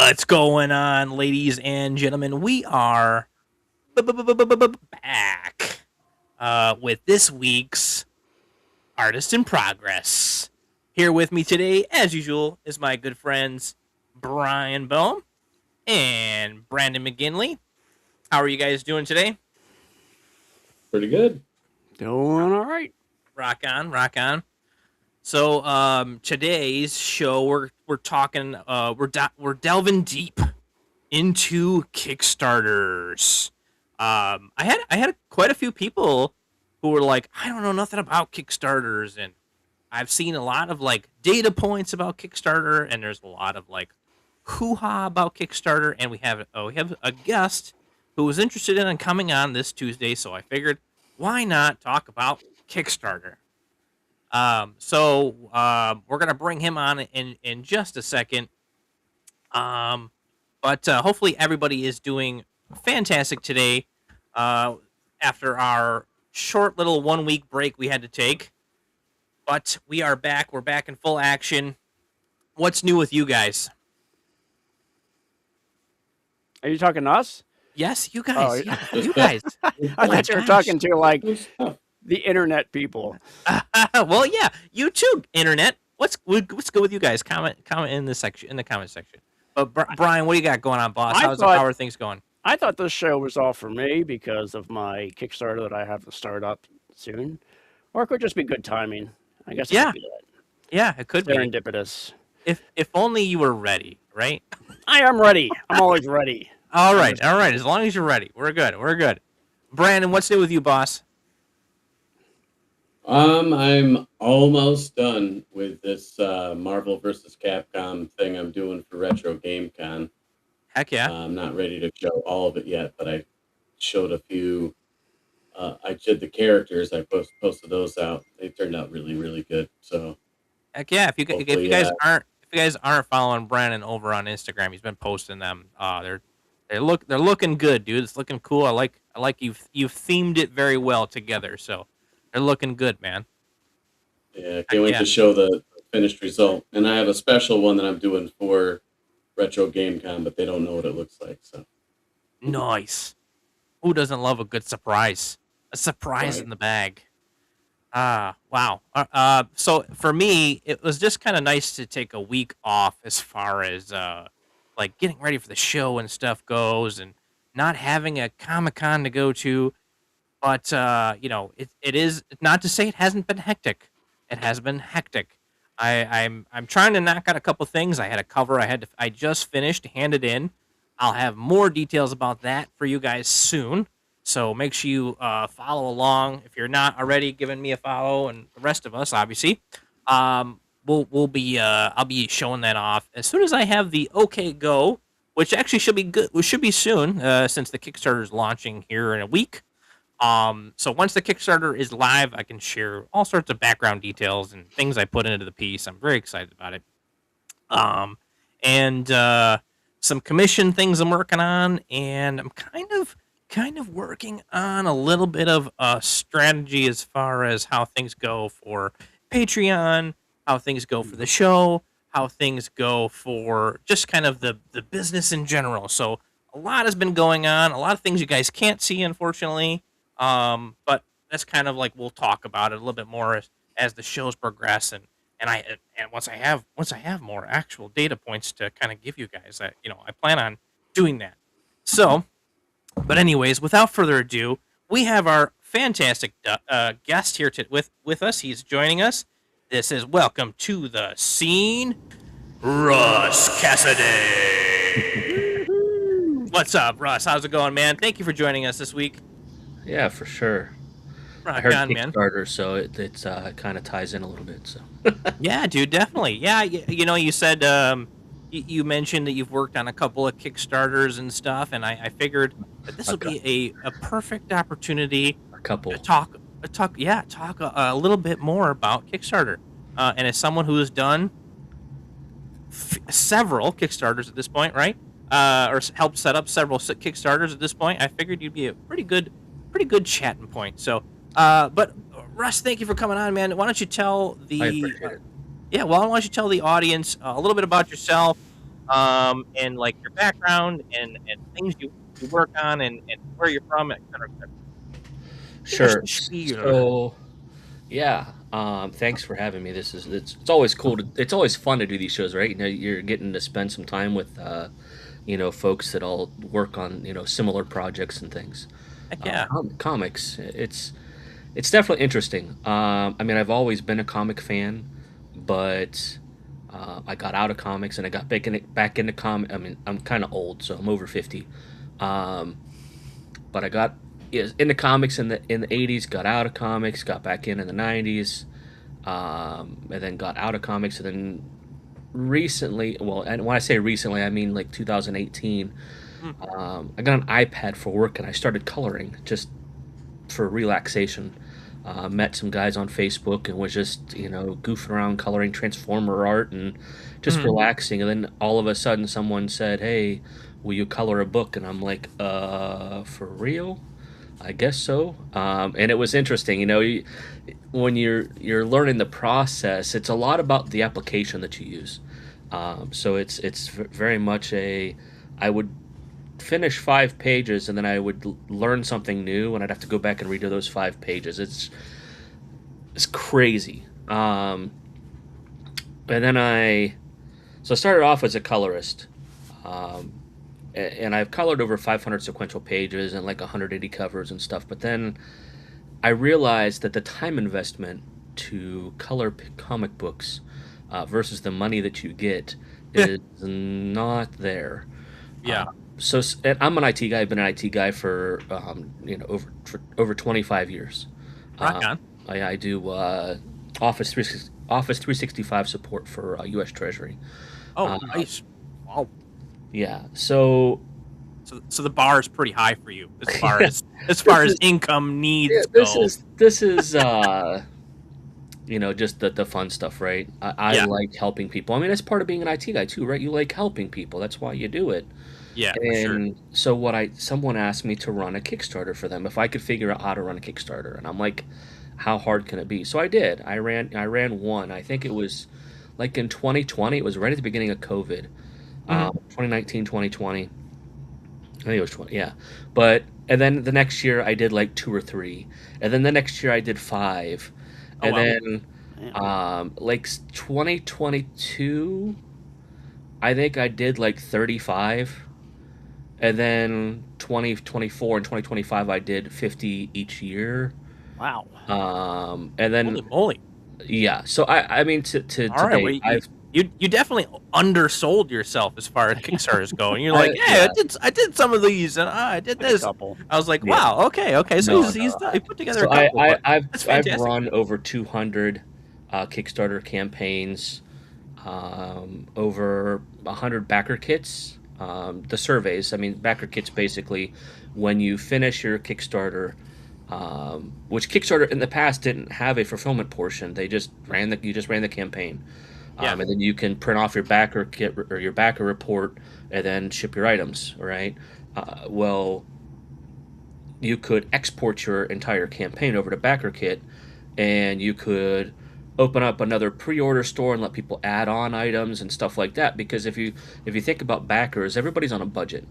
What's going on, ladies and gentlemen? We are back with this week's Artist in Progress. Here with me today, as usual, is my good friends Brian Bohm and Brandon McGinley. How are you guys doing today? Pretty good. Doing all right. Rock on, rock on. So today's show we're talking we're delving deep into Kickstarters. I had quite a few people who were like, I don't know nothing about Kickstarters, and I've seen a lot of like data points about Kickstarter, and there's a lot of like hoo-ha about Kickstarter, and we have a guest who was interested in coming on this Tuesday, so I figured why not talk about Kickstarter. We're gonna bring him on in just a second. But hopefully everybody is doing fantastic today. After our short little 1 week break we had to take, but we are back. We're back in full action. What's new with you guys? Are you talking to us? Yes, you guys. Oh, Yeah, you guys. I thought you were talking to like the internet people. Well, yeah, you too, internet. What's good with you guys? Comment in the comment section. But Brian, what do you got going on, boss? How are things going? I thought this show was all for me because of my Kickstarter that I have to start up soon, or it could just be good timing. I guess. Yeah. It could be that. Yeah, it could be serendipitous. If only you were ready, right? I am ready. I'm always ready. All right. As long as you're ready, we're good. Brandon, what's new with you, boss? I'm almost done with this Marvel vs. Capcom thing I'm doing for Retro Game Con. Heck yeah. I'm not ready to show all of it yet, but I showed a few. I did the characters. I posted those out. They turned out really, really good. So heck yeah. If you guys aren't following Brandon over on Instagram, he's been posting them. They're looking good, dude. It's looking cool. I like you've themed it very well together. So they're looking good, man. Yeah, can't wait to show the finished result. And I have a special one that I'm doing for Retro Game Con, but they don't know what it looks like. So nice. Who doesn't love a good surprise? A surprise in the bag. Wow. So for me, it was just kind of nice to take a week off as far as like getting ready for the show and stuff goes, and not having a Comic-Con to go to. But it is not to say it hasn't been hectic. It has been hectic. I'm trying to knock out a couple things. I had a cover I just finished, handed in. I'll have more details about that for you guys soon. So make sure you follow along. If you're not already giving me a follow, and the rest of us, obviously, we'll be I'll be showing that off as soon as I have the okay go, which actually should be good. Which should be soon, since the Kickstarter is launching here in a week. So once the Kickstarter is live, I can share all sorts of background details and things I put into the piece. I'm very excited about it. And some commission things I'm working on, and I'm kind of working on a little bit of a strategy as far as how things go for Patreon, how things go for the show, how things go for just kind of the business in general. So a lot has been going on, a lot of things you guys can't see, unfortunately. But that's kind of like we'll talk about it a little bit more as the shows progress, and once I have more actual data points to kind of give you guys, I plan on doing that. So, but anyways, without further ado, we have our fantastic guest here with us. He's joining us. This is welcome to the scene, Russ Cassidy. What's up, Russ? How's it going, man? Thank you for joining us this week. Yeah, for sure. Rock I heard on, man. Kickstarter, so it kind of ties in a little bit. So yeah, dude, definitely. Yeah, you said you mentioned that you've worked on a couple of Kickstarters and stuff, and I figured that this would be a perfect opportunity to talk a little bit more about Kickstarter. And as someone who has done several Kickstarters at this point, right? Or helped set up several Kickstarters at this point, I figured you'd be a pretty good chatting point. So, but Russ, thank you for coming on, man. Why don't you tell the I appreciate it. why don't you tell the audience a little bit about yourself, and like your background and things you work on and where you're from, et cetera, et cetera. Give us Sure. the spiel. So yeah, thanks for having me. It's always cool it's always fun to do these shows, right? You know, you're getting to spend some time with folks that all work on similar projects and things. Heck yeah. Comics, it's definitely interesting. I mean, I've always been a comic fan, but I got out of comics and I got back into comic. I mean, I'm kind of old, so I'm over 50. Um, but I got into comics in the 80s, got out of comics, got back in the 90s, and then got out of comics, and then recently, well, and when I say recently, I mean like 2018. Mm. I got an iPad for work and I started coloring just for relaxation. Met some guys on Facebook and was just goofing around coloring Transformer art and just Mhm. relaxing. And then all of a sudden, someone said, "Hey, will you color a book?" And I'm like, for real? I guess so." And it was interesting. When you're learning the process, it's a lot about the application that you use. So it's very much I would finish 5 pages and then I would learn something new and I'd have to go back and redo those 5 pages. It's crazy. And then so I started off as a colorist, um, and I've colored over 500 sequential pages and like 180 covers and stuff. But then I realized that the time investment to color comic books versus the money that you get is not there. Yeah. And I'm an IT guy. I've been an IT guy for over 25 years. Rock Uh, on. I do Office 365 support for U.S. Treasury. Oh, Uh, nice. Wow. yeah. So So the bar is pretty high for you as far as income needs this go. is just the fun stuff, right? I Yeah. like helping people. I mean, that's part of being an IT guy too, right? You like helping people. That's why you do it. Yeah, for sure. And so someone asked me to run a Kickstarter for them if I could figure out how to run a Kickstarter, and I'm like, how hard can it be? So I did. I ran one. I think it was like in 2020. It was right at the beginning of COVID. Mhm. 2019, 2020. I think it was 20. Yeah. And then the next year I did like two or three, and then the next year I did five, Oh, and wow. then Man. like 2022, I think I did like 35. And then 2024 and 2025, I did 50 each year. Wow. And Holy then, moly. yeah. So I mean, to All right. Well, date, you, you definitely undersold yourself as far as Kickstarters go. And you're like, hey, yeah, I did some of these and I did Like a this. couple. I was like, yeah. wow, okay. So No, he's no. he put together So a couple, but I've that's I've fantastic. run over 200 Kickstarter campaigns, over 100 backer kits. The surveys. I mean, backer kits basically when you finish your Kickstarter, which Kickstarter in the past didn't have a fulfillment portion. You just ran the campaign, Yeah. and then you can print off your backer kit or your backer report and then ship your items. Right. Well, you could export your entire campaign over to BackerKit, and you could open up another pre-order store and let people add on items and stuff like that. Because if you think about backers, everybody's on a budget. Yep.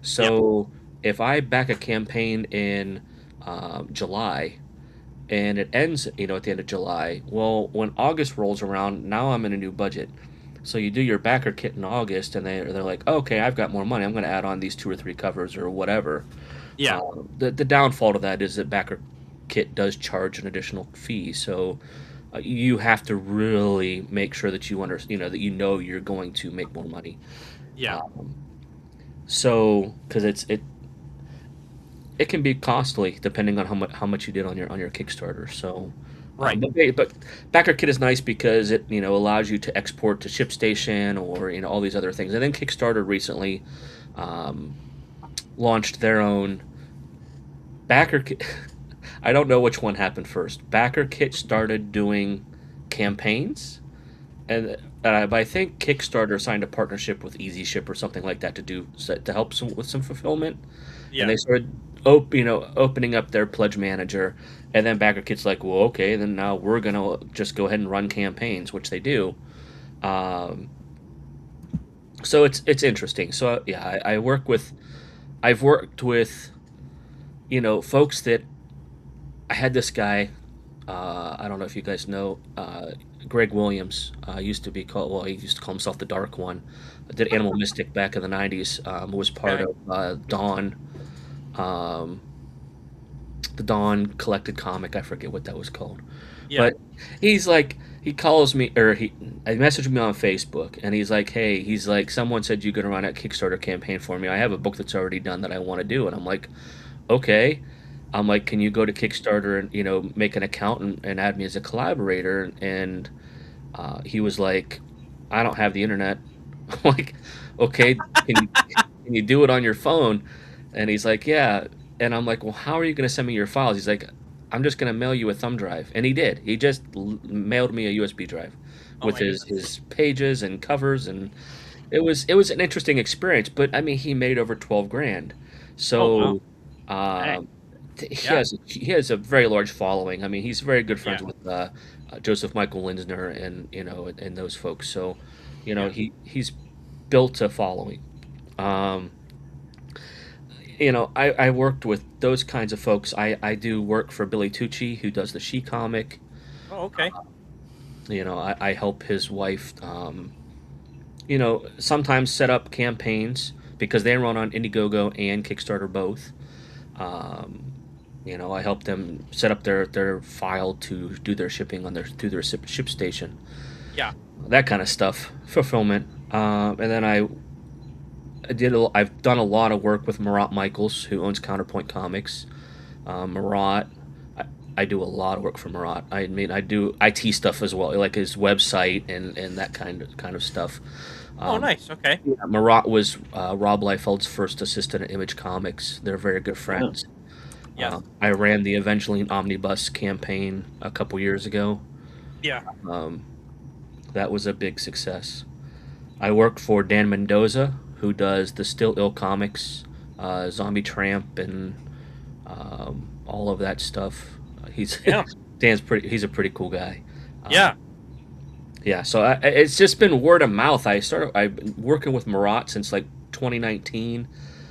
So if I back a campaign in July and it ends, at the end of July, well, when August rolls around, now I'm in a new budget. So you do your backer kit in August, and they're like, okay, I've got more money. I'm going to add on these two or three covers or whatever. Yeah. The downfall to that is that backer kit does charge an additional fee, so you have to really make sure that that you're going to make more money. Yeah. So because it can be costly depending on how much you did on your Kickstarter. So. Right. But backer kit is nice because it allows you to export to ShipStation or all these other things. And then Kickstarter recently um, launched their own backer kit. I don't know which one happened first. Backer Kit started doing campaigns, and but I think Kickstarter signed a partnership with Easy Ship or something like that to help with some fulfillment. Yeah. And they started, opening up their pledge manager, and then Backer Kit's like, well, okay, then now we're gonna just go ahead and run campaigns, which they do. Um, So it's interesting. So yeah, I've worked with folks that I had this guy. I don't know if you guys know Greg Williams. Used to be called. Well, he used to call himself the Dark One. Did Animal Mystic back in the '90s. Was part Okay. of Dawn, um, the Dawn collected comic. I forget what that was called. Yeah. But he's like, he calls me, or he messaged me on Facebook, and he's like, hey, he's like, someone said you could run a Kickstarter campaign for me. I have a book that's already done that I want to do, and I'm like, okay. I'm like, can you go to Kickstarter and make an account and add me as a collaborator? And he was like, I don't have the internet. I'm like, okay, can you do it on your phone? And he's like, yeah. And I'm like, well, how are you going to send me your files? He's like, I'm just going to mail you a thumb drive. And he did. He just mailed me a USB drive Oh with my goodness. his pages and covers, and it was an interesting experience. But I mean, he made over 12 grand. Oh wow. So Dang. um, Yeah. he has a very large following. I mean, he's very good Yeah. friends with Joseph Michael Linsner and and those folks. So Yeah. he's built a following. Um, I worked with those kinds of folks. I do work for Billy Tucci, who does the She comic. Oh, okay. I help his wife, sometimes set up campaigns because they run on Indiegogo and Kickstarter both. Um, I help them set up their file to do their shipping on through their ship station, Yeah. that kind of stuff, fulfillment. And then I've done a lot of work with Marat Michaels, who owns Counterpoint Comics. Marat, I do a lot of work for Marat. I mean, I do IT stuff as well, like his website and that kind of stuff. Oh, Um, nice. Okay. yeah, Marat was Rob Liefeld's first assistant at Image Comics. They're very good Yeah. friends. Yes. I ran the Evangeline Omnibus campaign a couple years ago. Yeah. Um, that was a big success. I worked for Dan Mendoza, who does the Still Ill comics, Zombie Tramp, and all of that stuff. He's Yeah. Dan's pretty. He's a pretty cool guy. Yeah. Yeah, so it's just been word of mouth. I've been working with Marat since like 2019,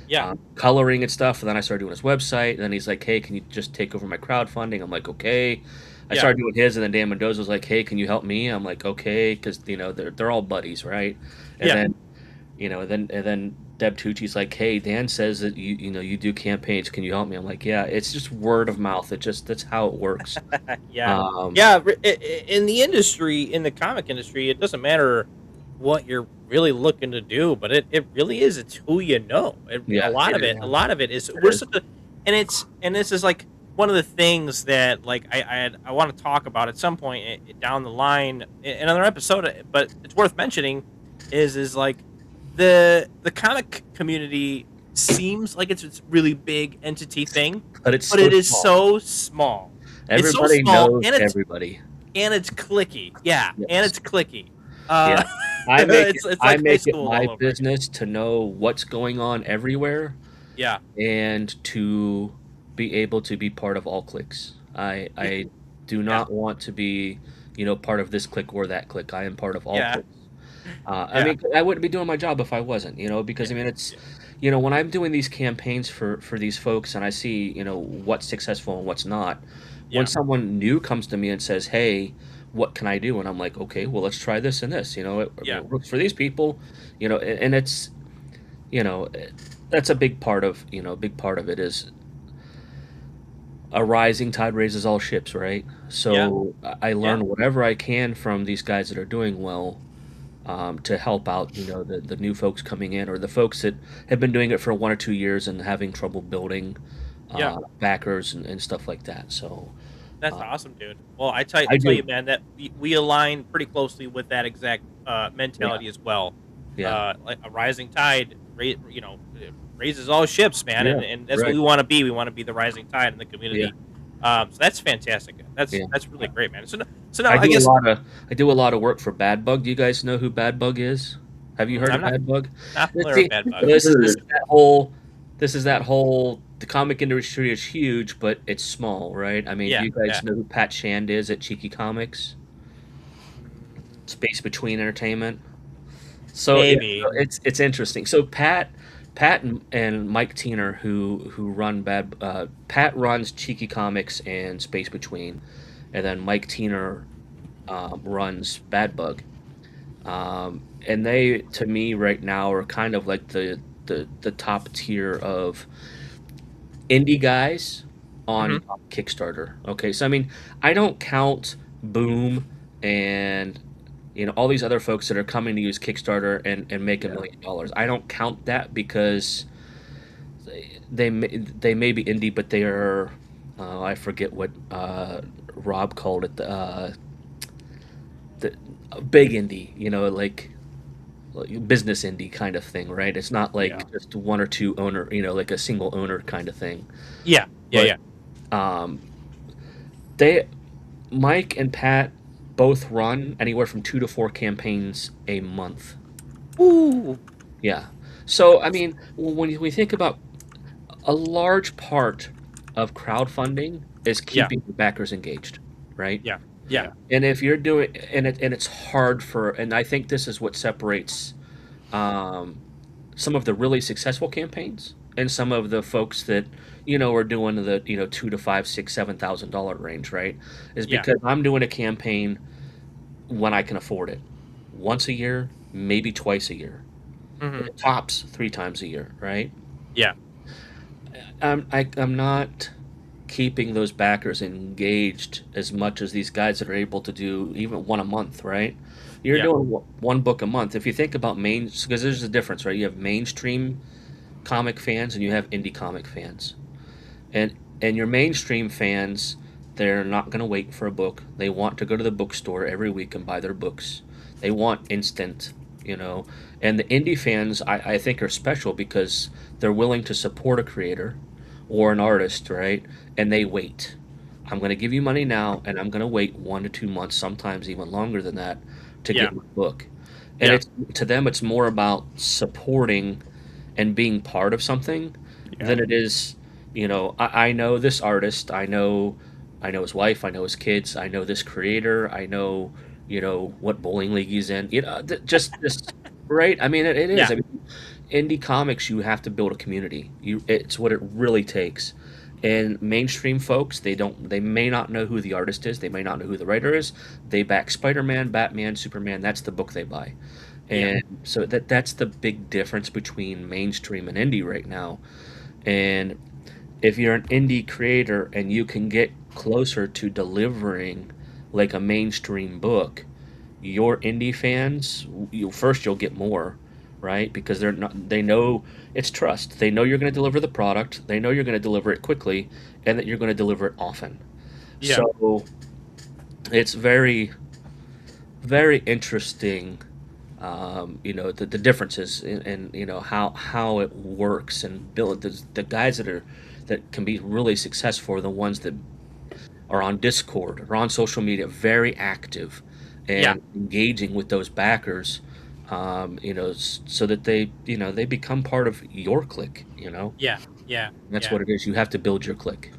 Yeah. coloring and stuff. And then I started doing his website. And then he's like, "Hey, can you just take over my crowdfunding?" I'm like, "Okay." I Yeah. started doing his, and then Dan Mendoza was like, "Hey, can you help me?" I'm like, "Okay," because they're all buddies, right? And Yeah. then and then Deb Tucci's like, "Hey, Dan says that you do campaigns. Can you help me?" I'm like, "Yeah." It's just word of mouth. That's how it works. Yeah. Um, Yeah. In the industry, in the comic industry, it doesn't matter what you're really looking to do, but it really is. It's who you know. yeah, it is. A lot of it is It we're is. such a, and this is like one of the things that like I want to talk about at some point down the line in another episode, but it's worth mentioning is like the comic community seems like it's a really big entity thing, But it's but so it is small. so small. It's so Everybody small, knows everybody. and it's clicky. Yeah, and Yes. it's clicky. Yeah. I make it It's I like high make it school my all over again. business to know what's going on everywhere Yeah, and to be able to be part of all cliques. yeah, I do yeah, not want to be, part of this clique or that clique. I am part of all yeah, cliques. I yeah, mean, I wouldn't be doing my job if I wasn't, because yeah, I mean, it's, yeah, when I'm doing these campaigns for these folks and I see, what's successful and what's not, when yeah, someone new comes to me and says, "Hey, what can I do?" and I'm like, "Okay, well, let's try this and this." I mean, yeah, it works for these people, and it's, you know, eh, that's a big part of it is a rising tide raises all ships, right? yeah, So I yeah, learn whatever I can from these guys that are doing well, to help out, the new folks coming in or the folks that have been doing it for 1 or 2 years and having trouble building yeah. backers and stuff like that. So That's uh, awesome, dude. Well, I tell do, you, man, that we align pretty closely with that exact yeah, mentality as well. yeah, Like a rising tide, it raises all ships, man, yeah, and that's what right, we want to be. We want to be the rising tide in the yeah, community. So that's fantastic. yeah. That's really great, man. So now I I do a guess lot of I do a lot of work for Bad Bug. Do you guys know who Bad Bug is? Have you heard I'm of Bad Bug? not Let's familiar with see. Bad Bug. I've heard. This is that whole the comic industry is huge, but it's small, right? I mean, do Yeah, you yeah. guys know who Pat Shand is at Cheeky Comics? Mm, Space Between Entertainment. So yeah, Maybe. so it's interesting. So Pat and Mike Tiener, who run Pat runs Cheeky Comics and Space Between, and then Mike Tiener runs Bad Bug. And they, to me, right now are kind of like the top tier of indie guys on Hmm. Kickstarter. Okay, so I mean, I don't count Boom and all these other folks that are coming to use Kickstarter and make Yeah. $1 million. I don't count that because they may be indie, but they are I forget what Rob called it, the big indie, like business indie kind of thing, right? It's not Yeah. like just one or two owner, like a single owner kind of thing. Yeah. Yeah. But Yeah. um, they, Mike and Pat, both run anywhere from 2 to 4 campaigns a month. Ooh. Yeah. So I mean, when we think about a large part of crowdfunding is Yeah. keeping the backers engaged, right? Yeah. Yeah. Yeah. And if you're doing, and it's hard and I think this is what separates um, some of the really successful campaigns and some of the folks that are doing the 2 to 5, 6, 7 thousand dollar range, right? Is Yeah. because I'm doing a campaign when I can afford it, once a year, maybe twice a year, Hmm. tops 3 times a year, right? Yeah. I'm not keeping those backers engaged as much as these guys that are able to do even one a month, right? You're Yeah. doing one book a month. If you think about because there's a difference, right? You have mainstream comic fans and you have indie comic fans. And your mainstream fans, they're not going to wait for a book. They want to go to the bookstore every week and buy their books. They want instant, you know. And the indie fans, I think, are special because they're willing to support a creator or an artist, right? And they wait. I'm going to give you money now, and I'm going to wait 1 to 2 months, sometimes even longer than that, to Yeah. get my book. And Yeah. it's to them, it's more about supporting and being part of something Yeah. than it is, I know this artist, I know his wife, I know his kids, I know this creator, I know, what bowling league he's in, just this, right? I mean, it is. Yeah. I mean, indie comics, you have to build a community. It's what it really takes. And mainstream folks, they may not know who the artist is, they may not know who the writer is. They back Spider-Man, Batman, Superman. That's the book they buy. Yeah. And so that's the big difference between mainstream and indie right now. And if you're an indie creator and you can get closer to delivering like a mainstream book, your indie fans, you'll get more, right? Because they know it's trust. They know you're going to deliver the product. They know you're going to deliver it quickly, and that you're going to deliver it often. Yeah. So it's very, very interesting. The differences in how it works, and build the guys that can be really successful are the ones that are on Discord or on social media, very active Yeah. and engaging with those backers, so that they become part of your clique. Yeah. Yeah. That's Yeah. what it is. You have to build your clique.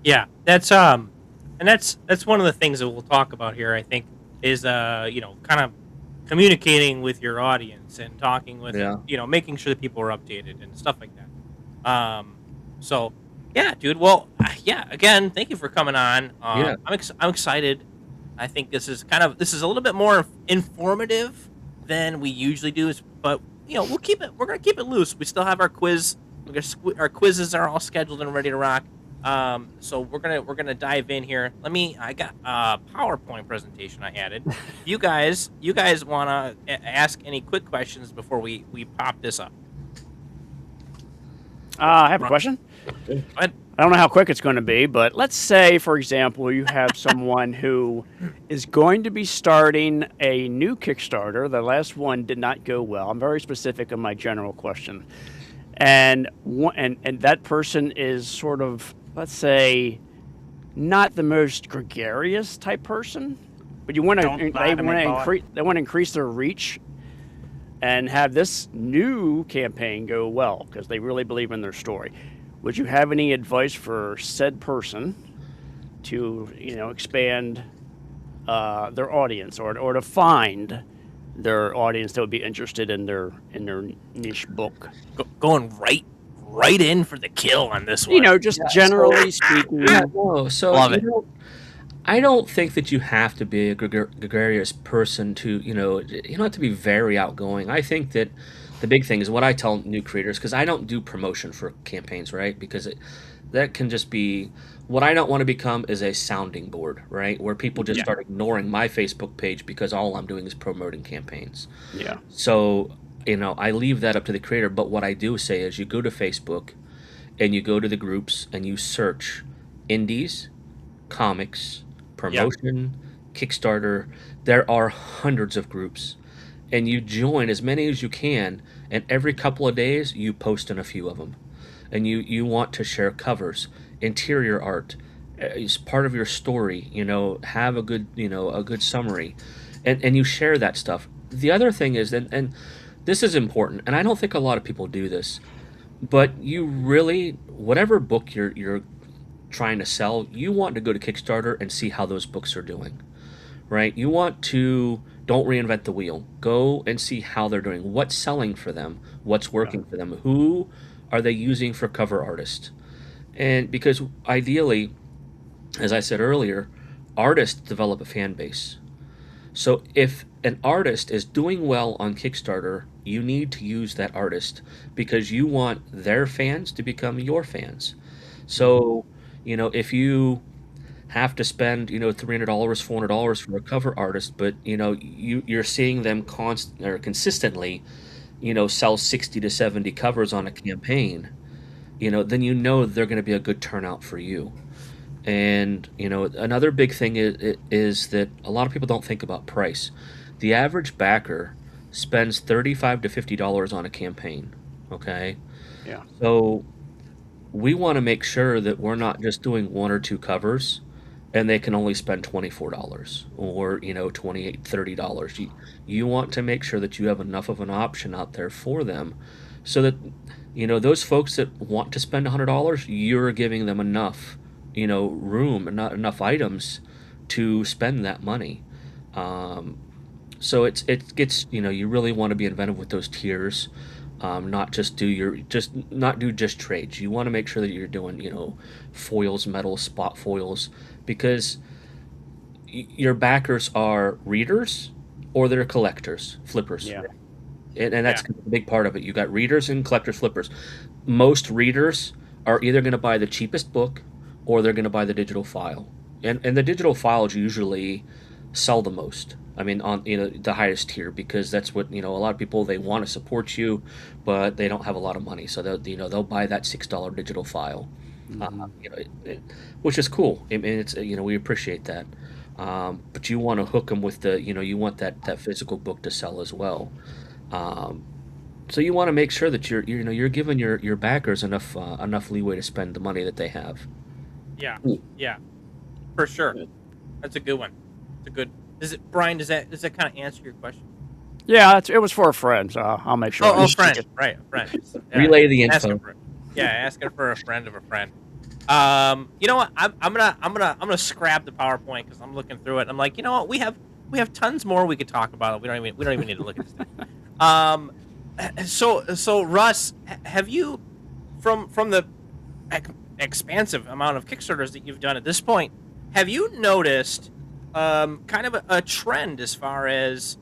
Yeah. And that's one of the things that we'll talk about here, I think, is kind of communicating with your audience and talking with, Yeah, making sure that people are updated and stuff like that. So yeah, dude. Well, yeah. Again, thank you for coming on. yeah, I'm excited. I think this is a little bit more informative than we usually do. But we're gonna keep it loose. We still have our quiz. Our quizzes are all scheduled and ready to rock. So we're gonna dive in here. I got a PowerPoint presentation I added. You guys wanna ask any quick questions before we pop this up? I have a question. Okay. Go ahead. I don't know how quick it's going to be, but let's say, for example, you have someone who is going to be starting a new Kickstarter. The last one did not go well. I'm very specific in my general question. And that person is sort of, let's say, not the most gregarious type person, but you want to Don't lie to me, boy. they want to increase their reach and have this new campaign go well because they really believe in their story. Would you have any advice for said person to expand their audience or to find their audience that would be interested in their niche book. Going right in for the kill on this one. You know, just generally Yeah, speaking. no. So Love you it. know, I don't think that you have to be a gregarious person to, you know, you don't have to be very outgoing. I think that the big thing is what I tell new creators, because I don't do promotion for campaigns, right? Because that can just be what I don't want to become is a sounding board, right? Where people just Yeah. start ignoring my Facebook page because all I'm doing is promoting campaigns. Yeah. So, you know, I leave that up to the creator. But what I do say is you go to Facebook and you go to the groups and you search indies, comics, promotion, Kickstarter. There are hundreds of groups, and you join as many as you can. And every couple of days, you post in a few of them, and you want to share covers, interior art, as part of your story. You know, have a good a good summary, and you share that stuff. The other thing is, and this is important, and I don't think a lot of people do this, but you really whatever book you're trying to sell, you want to go to Kickstarter and see how those books are doing, right? You want to don't reinvent the wheel. Go and see how they're doing. What's selling for them? What's working for them? Who are they using for cover artist? And because ideally, as I said earlier, artists develop a fan base. So if an artist is doing well on Kickstarter, you need to use that artist because you want their fans to become your fans. So, you know, if you have to spend, you know, $300, $400 for a cover artist, but you know, you're seeing them consistently, you know, sell 60 to 70 covers on a campaign, you know, then you know they're going to be a good turnout for you. And you know, another big thing is that a lot of people don't think about price. The average backer spends $35 to $50 on a campaign. Okay, Yeah. so we want to make sure that we're not just doing one or two covers and they can only spend $24 or you know $28 $30. You want to make sure that you have enough of an option out there for them so that you know those folks that want to spend $100, you're giving them enough, you know, room and not enough items to spend that money. um, so it gets, you know, you really want to be inventive with those tiers. Not just do your just not do just trades. You want to make sure that you're doing, you know, foils, metals, spot foils, because your backers are readers or they're collectors, flippers. Yeah. And that's a big part of it. You got readers and collectors, flippers. Most readers are either going to buy the cheapest book or they're going to buy the digital file. And the digital files usually sell the most. I mean, on, you know, the highest tier, because that's what, you know, a lot of people, they want to support you, but they don't have a lot of money, so they'll, you know, they'll buy that $6 digital file. You know, which is cool. I mean, it's, you know, we appreciate that. But you want to hook them with the, you know, you want that physical book to sell as well. Um, so you want to make sure that you're, you know, you're giving your backers enough leeway to spend the money that they have. Yeah, yeah, for sure. That's a good one. It's a good. Is it, Brian? Does that kind of answer your question? Yeah, it was for a friend, so I'll make sure. Oh, friend, right, friend. Yeah. Relay the info. Asking for a friend of a friend. You know what? I'm gonna scrap the PowerPoint because I'm looking through it. And I'm like, you know what? We have tons more we could talk about. We don't even need to look at this thing. So Russ, have you, from the expansive amount of Kickstarters that you've done at this point, have you noticed kind of a trend as far as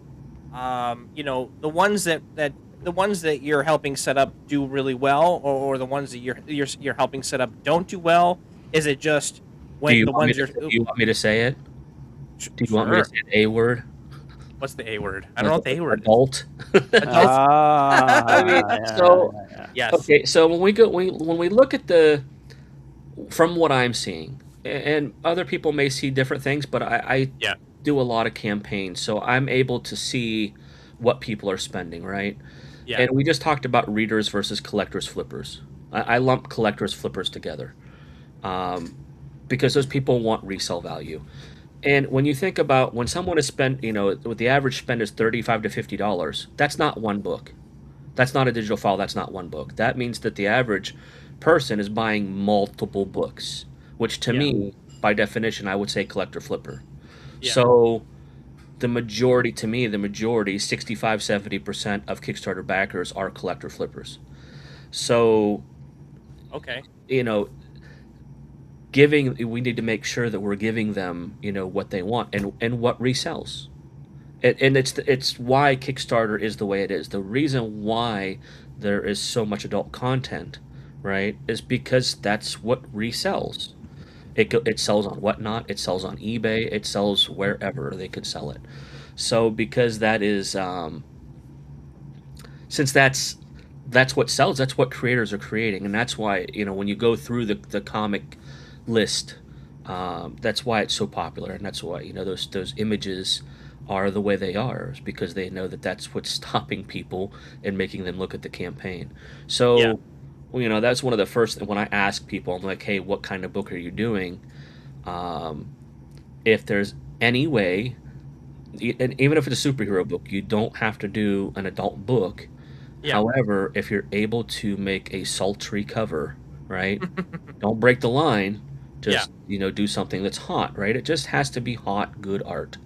you know, the ones that you're helping set up do really well, or the ones that you're helping set up don't do well? Is it just when the ones Do you want me to say it? Do you want me to say the A word? What's the A word? I don't know what the A word is. Adult. I mean, so Yes. okay, so when we look at from what I'm seeing, and other people may see different things, but I do a lot of campaigns, so I'm able to see what people are spending, right? Yeah. And we just talked about readers versus collectors, flippers. I lump collectors, flippers together, because those people want resale value. And when you think about when someone has spent, you know, what the average spend is $35 to $50, that's not one book. That's not a digital file. That's not one book. That means that the average person is buying multiple books, which to me, by definition, I would say collector flipper. Yeah. So the majority, to me, the majority, 65-70% of Kickstarter backers are collector flippers. So, Okay. you know, we need to make sure that we're giving them, what they want and what resells. And it's why Kickstarter is the way it is. The reason why there is so much adult content, right, is because that's what resells. It sells on Whatnot, it sells on eBay, it sells wherever they could sell it. So because that is, since that's what sells, that's what creators are creating, and that's why when you go through the comic list, that's why it's so popular, and that's why those images are the way they are, is because they know that that's what's stopping people and making them look at the campaign. Yeah. So, that's one of the first, when I ask people, I'm like, hey, what kind of book are you doing? If there's any way, and even if it's a superhero book, you don't have to do an adult book. Yeah. However, if you're able to make a sultry cover, right? Don't break the line. Just, do something that's hot, right? It just has to be hot, good art.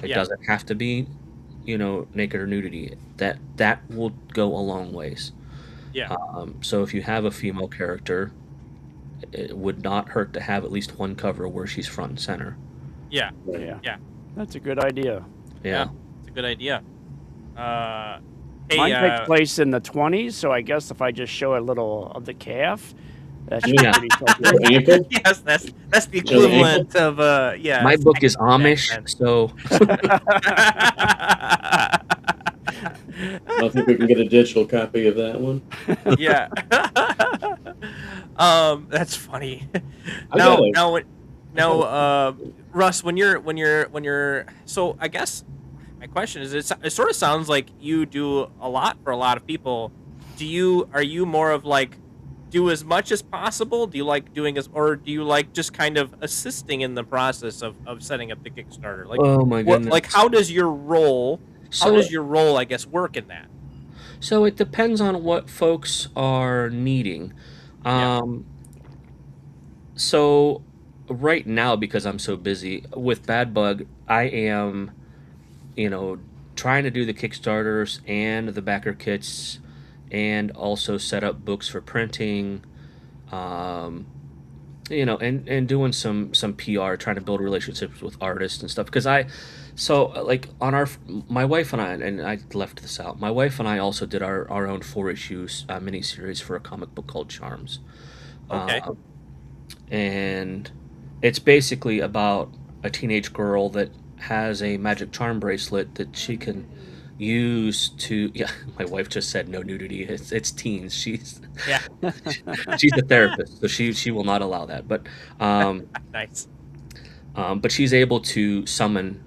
It Yeah. doesn't have to be, naked or nudity. That will go a long ways. Yeah. So if you have a female character, it would not hurt to have at least one cover where she's front and center. Yeah. Yeah. Yeah. That's a good idea. Yeah. It's a good idea. Hey, Mine takes place in the 20s, so I guess if I just show a little of the calf, that should Yeah. be pretty Your sultry. ankle? yes, that's the Just ankle? equivalent of yeah. My book is Amish, accent. so I don't think we can get a digital copy of that one. Yeah. That's funny. I got it. Now, Russ, when you're, so I guess my question is, it sort of sounds like you do a lot for a lot of people. Are you more of like, do as much as possible? Do you like doing or do you like just kind of assisting in the process of setting up the Kickstarter? Like, oh my goodness. like how does your role, So I guess, work in that? So it depends on what folks are needing. Yeah. So right now, because I'm so busy with Bad Bug, I am, trying to do the Kickstarters and the backer kits, and also set up books for printing, um, and doing some PR, trying to build relationships with artists and stuff. Because like on my wife and I left this out. My wife and I also did our own 4 issues miniseries for a comic book called Charms. Okay. And it's basically about a teenage girl that has a magic charm bracelet that she can use to. Yeah, my wife just said no nudity. It's teens. She's Yeah. she's a therapist, so she will not allow that. But Nice. but she's able to summon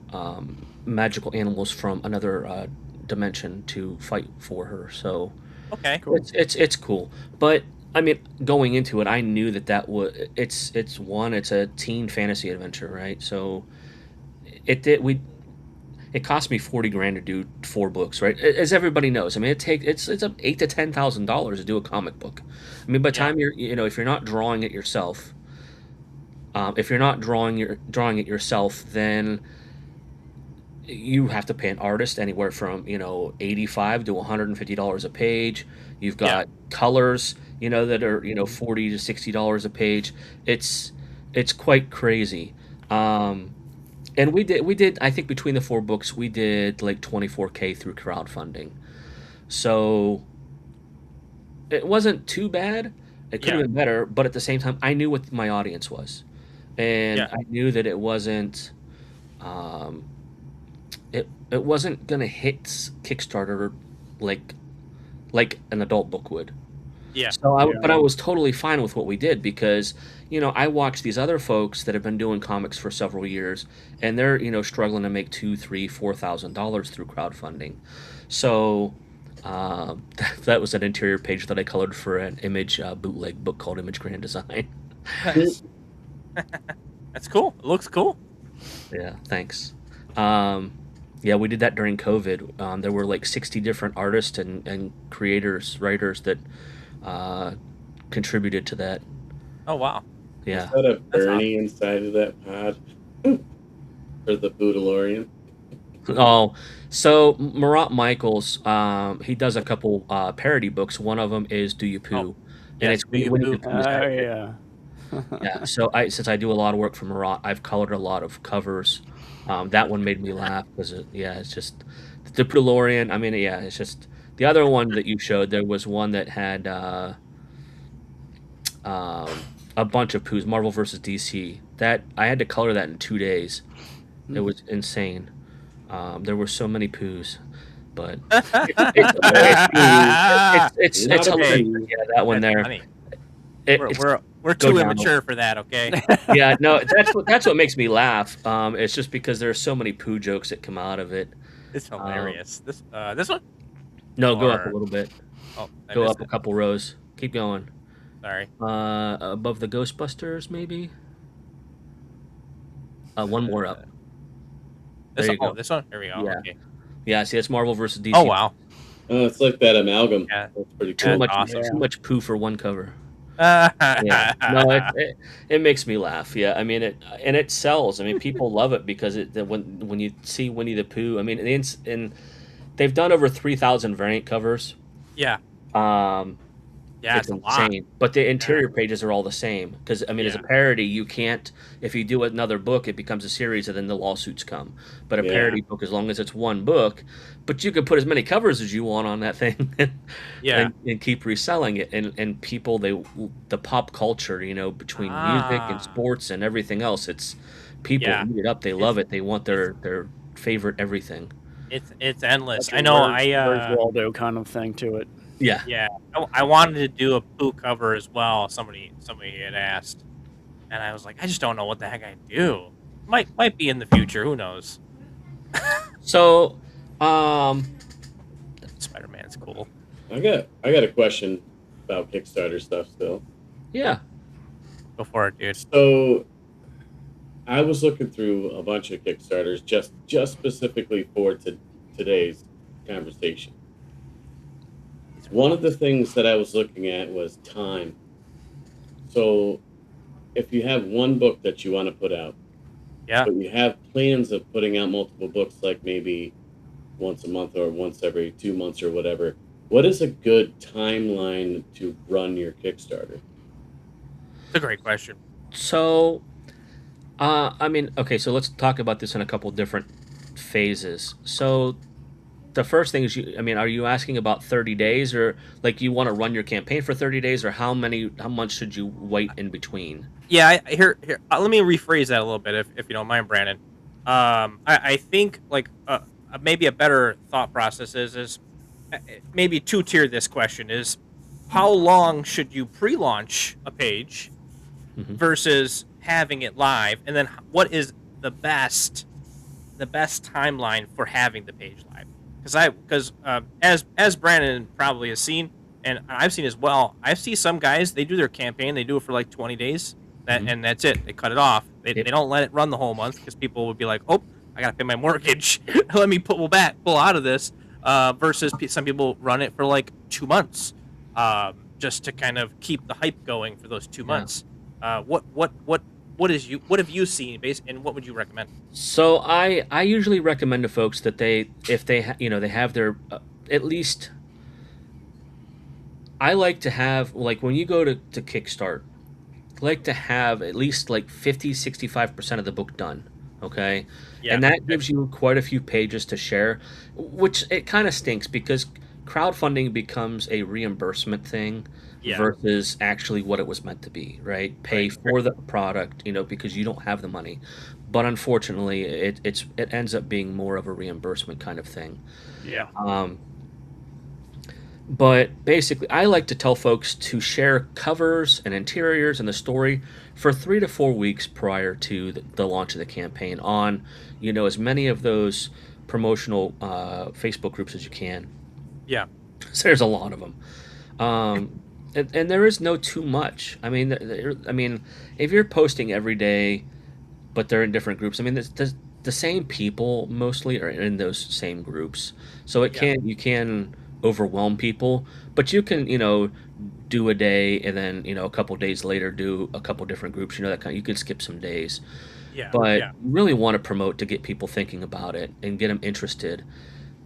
magical animals from another dimension to fight for her. So Okay. Cool. it's cool. But I mean, going into it, I knew that it's a teen fantasy adventure, right? So it cost me $40,000 to do 4 books, right? As everybody knows, I mean, it's $8,000 to $10,000 to do a comic book. I mean, by the time if you're not drawing it yourself, then you have to pay an artist anywhere from $85 to $150 a page. You've got colors, that are $40 to $60 a page. It's quite crazy. And we did I think between the 4 books we did like $24,000 through crowdfunding. So it wasn't too bad. It could have been better, but at the same time I knew what my audience was. And I knew that it wasn't it wasn't gonna hit Kickstarter like an adult book would. Yeah. So but I was totally fine with what we did because I watched these other folks that have been doing comics for several years, and they're struggling to make $2,000, $3,000, $4,000 through crowdfunding. So that was an interior page that I colored for an Image bootleg book called Image Grand Design. Nice. That's cool. It looks cool. Yeah, thanks. Yeah, we did that during COVID. There were like 60 different artists and creators, writers that contributed to that. Oh wow. Yeah. Is that a Bernie inside of that pod for the Boodalorian? Oh, so Marat Michaels, he does a couple parody books. One of them is "Do You Oh, Poo," and yes. it's Do you Winnie the poo? Pooh's Oh outfit. yeah. Yeah. So since I do a lot of work for Marat, I've colored a lot of covers. That one made me laugh because yeah, it's just the DeLorean. I mean, yeah, it's just the other one that you showed. There was one that had a bunch of poos, Marvel versus DC. That I had to color that in 2 days. It was insane. There were so many poos, but it's Not it's a Hey, hilarious. poo. Yeah, that one that's there. funny. It's We're go too down. immature for that. Okay. Yeah, no, that's what makes me laugh. It's just because there are so many poo jokes that come out of it. It's Um, hilarious. This one no, go up a or little bit. oh, I Go missed up a it. couple rows. Keep going. Sorry. Above the Ghostbusters, maybe. One more up. This There one, you go. this one. Here we go. Yeah, Okay. yeah. See, that's Marvel versus Oh DC. wow. It's like that amalgam. Yeah, That's pretty Too that's cool. much, awesome. too Yeah. much poo for one cover. Yeah, no, it makes me laugh. Yeah, I mean it sells. I mean, people love it because when you see Winnie the Pooh, I mean, and they've done over 3,000 variant covers. Yeah. Um, Yeah. it's It's a lot. insane, but the Yeah. interior pages are all the same. Because I mean, as a Yeah. parody, you can't if you do another book, it becomes a series, and then the lawsuits come. But a Yeah. parody book, as long as it's one book, but you can put as many covers as you want on that thing, Yeah. and keep reselling it. And people, the pop culture, between music and Ah. sports and everything else, it's people Yeah. eat it up. They It's love it. They want it's their favorite everything. it's endless. Such I a know. Where's Waldo kind of thing to it. Yeah. Yeah. I wanted to do a poo cover as well. Somebody had asked, and I was like, I just don't know what the heck I do. Might be in the future. Who knows? So, um, Spider-Man's cool. I got a question about Kickstarter stuff still. yeah. Go for it, dude. So I was looking through a bunch of Kickstarters just specifically for today's conversation. One of the things that I was looking at was time. So if you have one book that you want to put out, Yeah. but you have plans of putting out multiple books, like maybe once a month or once every 2 months or whatever, what is a good timeline to run your Kickstarter? It's a great question. So, I mean, okay, so let's talk about this in a couple different phases. So, the first thing is, I mean, are you asking about 30 days, or like you want to run your campaign for 30 days, or how much should you wait in between? Yeah, here. Let me rephrase that a little bit, if you don't mind, Brandon. I think like maybe a better thought process is maybe two-tier. This question is, how long should you pre-launch a page Hmm. versus having it live, and then what is the best timeline for having the page live? Because as Brandon probably has seen, and I've seen as well, I see some guys, they do their campaign, they do it for like 20 days, Hmm. and that's it. They cut it off. They Yep. don't let it run the whole month because people would be like, oh, I gotta pay my mortgage. Let me pull out of this. Versus some people run it for like 2 months, just to kind of keep the hype going for those two Yeah. months. What have you seen, and what would you recommend? So I usually recommend to folks that if they they have their at least. I like to have, like, when you go to Kickstart, I like to have at least like 50-65% of the book done. Okay. Yeah. And that gives you quite a few pages to share, which it kind of stinks because crowdfunding becomes a reimbursement thing Yeah. versus actually what it was meant to be, right? Pay Right. for the product, because you don't have the money. But unfortunately, it ends up being more of a reimbursement kind of thing. Yeah. But basically, I like to tell folks to share covers and interiors and the story for 3 to 4 weeks prior to the launch of the campaign on, as many of those promotional Facebook groups as you can. Yeah. So there's a lot of them. And there is no too much. I mean, if you're posting every day, but they're in different groups, I mean, the same people mostly are in those same groups. So Yeah. you can overwhelm people, but you can, do a day and then a couple days later do a couple different groups. That kind. You could skip some days, Yeah. but Yeah. you really want to promote to get people thinking about it and get them interested.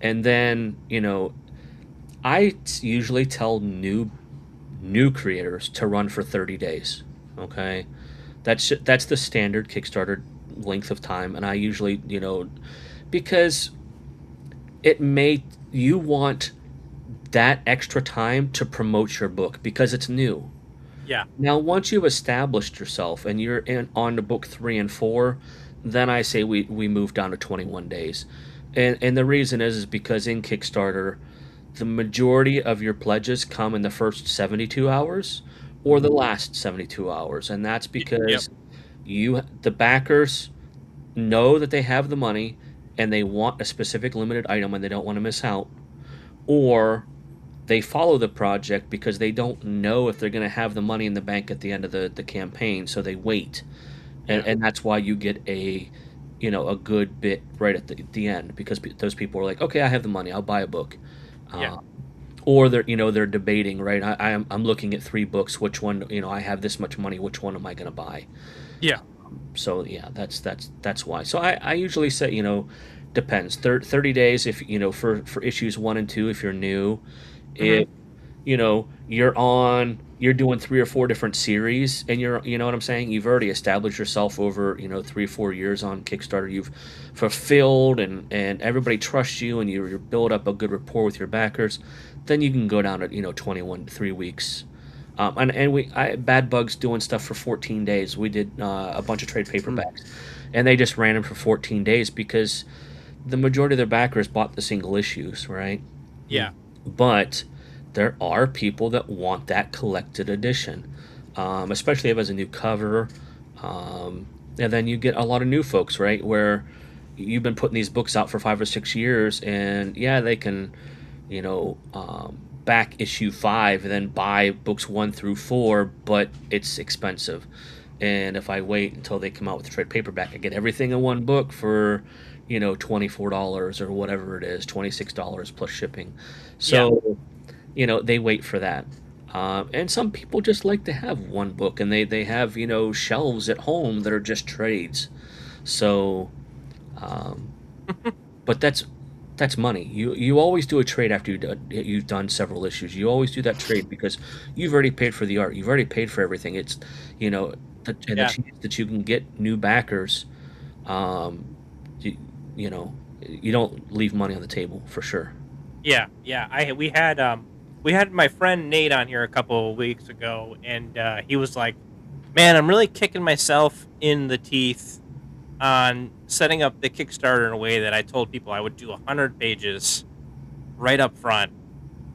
And then usually tell new creators to run for 30 days. Okay, that's the standard Kickstarter length of time, and I usually because you want that extra time to promote your book because it's new. Yeah. Now, once you've established yourself and you're on to book 3 and 4, then I say we move down to 21 days. And the reason is because in Kickstarter, the majority of your pledges come in the first 72 hours or the last 72 hours. And that's Yep. because the backers know that they have the money and they want a specific limited item and they don't want to miss out, or they follow the project because they don't know if they're going to have the money in the bank at the end of the campaign, so they wait. And that's why you get a good bit right at the end, because those people are like, okay, I have the money, I'll buy a book. Yeah. Or they're debating, right? I'm looking at 3 books, which one, I have this much money, which one am I going to buy? Yeah. So yeah, that's why. So I usually say, depends. 30 days if for issues 1 and 2 if you're new. If you're doing 3 or 4 different series and you know what I'm saying, you've already established yourself over 3 or 4 years on Kickstarter, you've fulfilled and everybody trusts you and you build up a good rapport with your backers, then you can go down to 21 3 weeks. Bad Bug's doing stuff for 14 days. We did a bunch of trade paperbacks, and they just ran them for 14 days because the majority of their backers bought the single issues, right? Yeah. But there are people that want that collected edition, especially if it has a new cover. And then you get a lot of new folks, right, where you've been putting these books out for 5 or 6 years, and yeah, they can, back issue 5 and then buy books 1 through 4, but it's expensive. And if I wait until they come out with a trade paperback, I get everything in one book for $24 or whatever it is, $26 plus shipping. So they wait for that. And some people just like to have one book, and they have shelves at home that are just trades. So but that's money. You always do a trade after you've done several issues. You always do that trade because you've already paid for the art. You've already paid for everything. It's the chance that you can get new backers. You don't leave money on the table for sure. Yeah. We had my friend Nate on here a couple of weeks ago, and he was like, "Man, I'm really kicking myself in the teeth on setting up the Kickstarter in a way that I told people I would do 100 pages right up front,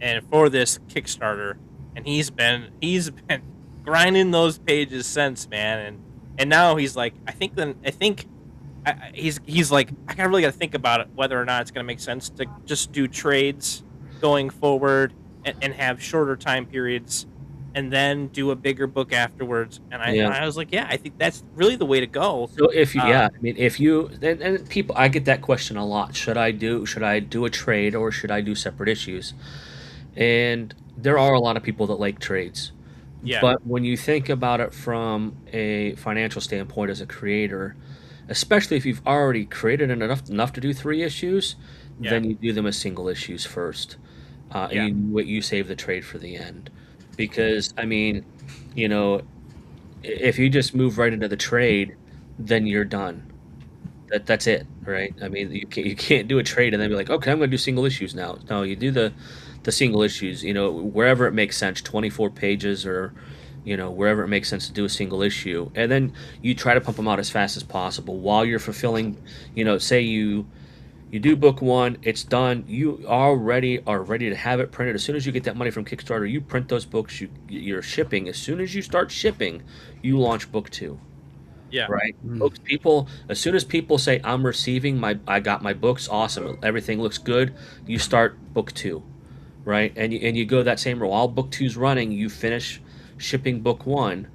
and for this Kickstarter." And he's been grinding those pages since, man. And now he's like, he's like, I really got to think about it, whether or not it's going to make sense to just do trades going forward and have shorter time periods and then do a bigger book afterwards. And I was like, yeah, I think that's really the way to go. So if you, and people, I get that question a lot. Should I do a trade or should I do separate issues? And there are a lot of people that like trades. Yeah. But when you think about it from a financial standpoint as a creator, especially if you've already created enough to do 3 issues, then you do them as single issues first. And you save the trade for the end. Because, if you just move right into the trade, then you're done. That's it, right? You can't do a trade and then be like, okay, I'm going to do single issues now. No, you do the single issues, wherever it makes sense, 24 pages or, wherever it makes sense to do a single issue. And then you try to pump them out as fast as possible while you're fulfilling, say you do book 1, it's done. You already are ready to have it printed. As soon as you get that money from Kickstarter, you print those books, you're shipping. As soon as you start shipping, you launch book 2. Yeah. Right. Folks, as soon as people say, I'm receiving I got my books, awesome, everything looks good, you start book 2. Right. And you go that same row. While book 2's running, you finish shipping book 1.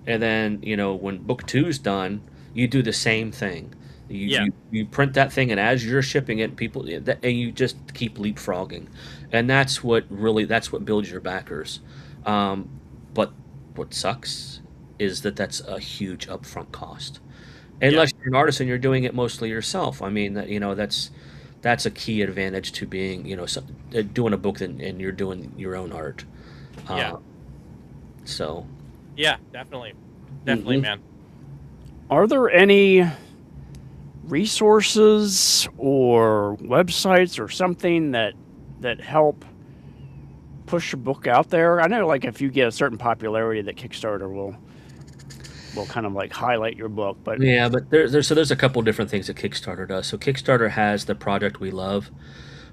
And then, when book 2's done, you do the same thing. You print that thing, and as you're shipping it, and you just keep leapfrogging, and that's what builds your backers. But what sucks is that that's a huge upfront cost. Yeah. Unless you're an artist and you're doing it mostly yourself. I mean, that's a key advantage to being, doing a book and you're doing your own art. Yeah. So Yeah, definitely. Definitely, Mhm. man. Are there any resources or websites or something that help push your book out there? I know, like, if you get a certain popularity, that Kickstarter will kind of like highlight your book, but yeah, but there's a couple different things that Kickstarter does. So Kickstarter has the project we love,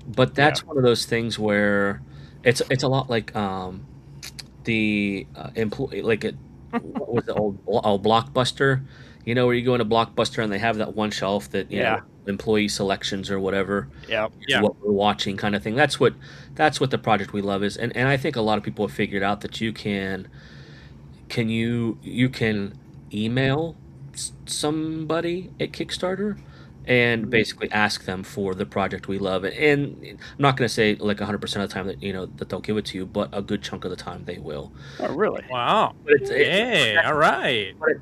but yeah, that's one of those things where it's a lot like the employee like it what was the old Blockbuster, where you go into Blockbuster and they have that one shelf that yeah, employee selections or whatever, yeah, Yeah. what we're watching kind of thing. That's what the project we love is, and I think a lot of people have figured out that you can email somebody at Kickstarter and basically ask them for the project we love. And I'm not going to say like 100% of the time that they'll give it to you, but a good chunk of the time they will. oh really? Wow. But it's Hey, all right. but it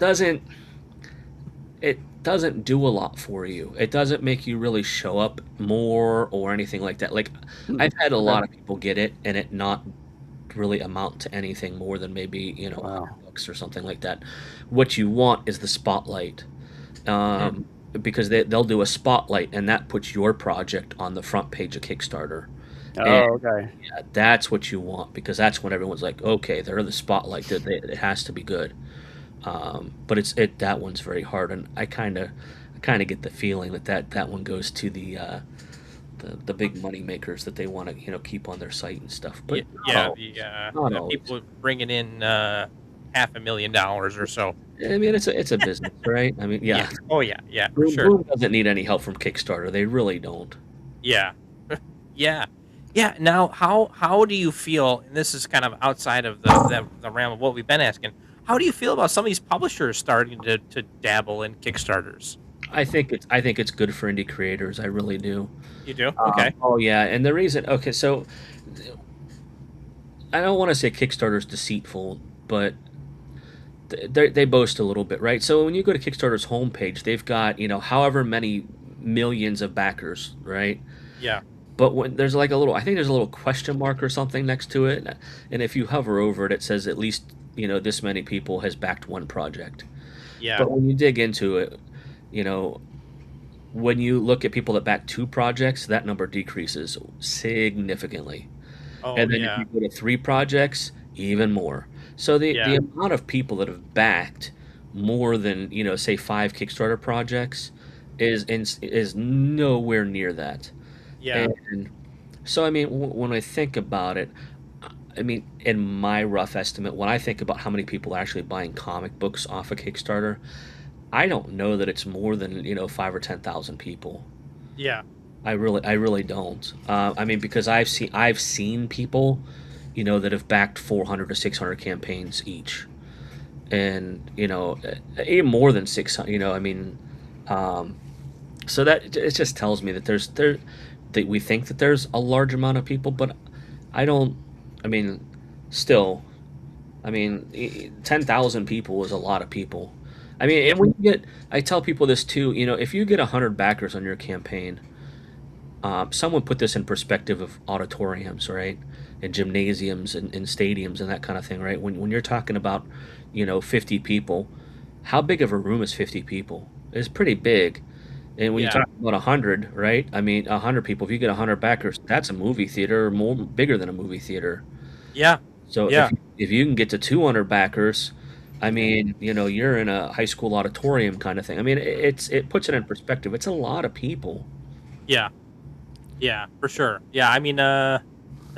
doesn't do a lot for you. It doesn't make you really show up more or anything like that. Like I've had a Okay. lot of people get it and it not really amount to anything more than maybe Wow. $100 or something like that. What you want is the spotlight, Mm. because they'll do a spotlight and that puts your project on the front page of Kickstarter. And Oh, okay. yeah, that's what you want because that's when everyone's like, okay, they're the spotlight. It has to be good. But that one's very hard, and I kind of get the feeling that one goes to the big money makers that they want to keep on their site and stuff. But Yeah, not the always. people bringing in $500,000 or so. I mean, it's a business, right? I mean, yeah. Oh yeah, yeah, for Boom, sure. Boom doesn't need any help from Kickstarter. They really don't. Yeah. Yeah. Yeah. Now, how do you feel? And this is kind of outside of the realm of what we've been asking. How do you feel about some of these publishers starting to dabble in Kickstarters? I think it's good for indie creators. I really do. You do? Okay. Oh yeah, and the reason. Okay, so I don't want to say Kickstarter's deceitful, but they boast a little bit, right? So when you go to Kickstarter's homepage, they've got however many millions of backers, right? Yeah. But when there's like I think there's a little question mark or something next to it, and if you hover over it, it says at least this many people has backed one project. Yeah. But when you dig into it, you know when you look at people that back two projects, that number decreases significantly. Oh And then if yeah. you go to three projects, even more. So the Yeah. amount of people that have backed more than say five Kickstarter projects is nowhere near that. Yeah. And so I mean, when I think about it, I mean, in my rough estimate, when I think about how many people are actually buying comic books off of Kickstarter, I don't know that it's more than 5 or 10,000 people. Yeah. I really don't. I mean, because I've seen people, that have backed 400 to 600 campaigns each, and even more than 600. I mean, um, so that it just tells me that that we think that there's a large amount of people, but I don't. I mean, still, I mean, 10,000 people is a lot of people. I mean, and when you I tell people this too. If you get 100 backers on your campaign, someone put this in perspective of auditoriums, right, and gymnasiums and stadiums and that kind of thing, right? When you're talking about, 50 people, how big of a room is 50 people? It's pretty big. And when you Yeah. talk about 100, right? I mean, 100 people. If you get 100 backers, that's a movie theater, or more bigger than a movie theater. Yeah. So Yeah. if you can get to 200 backers, I mean, you're in a high school auditorium kind of thing. I mean, it puts it in perspective. It's a lot of people. Yeah. Yeah. For sure. Yeah. I mean, as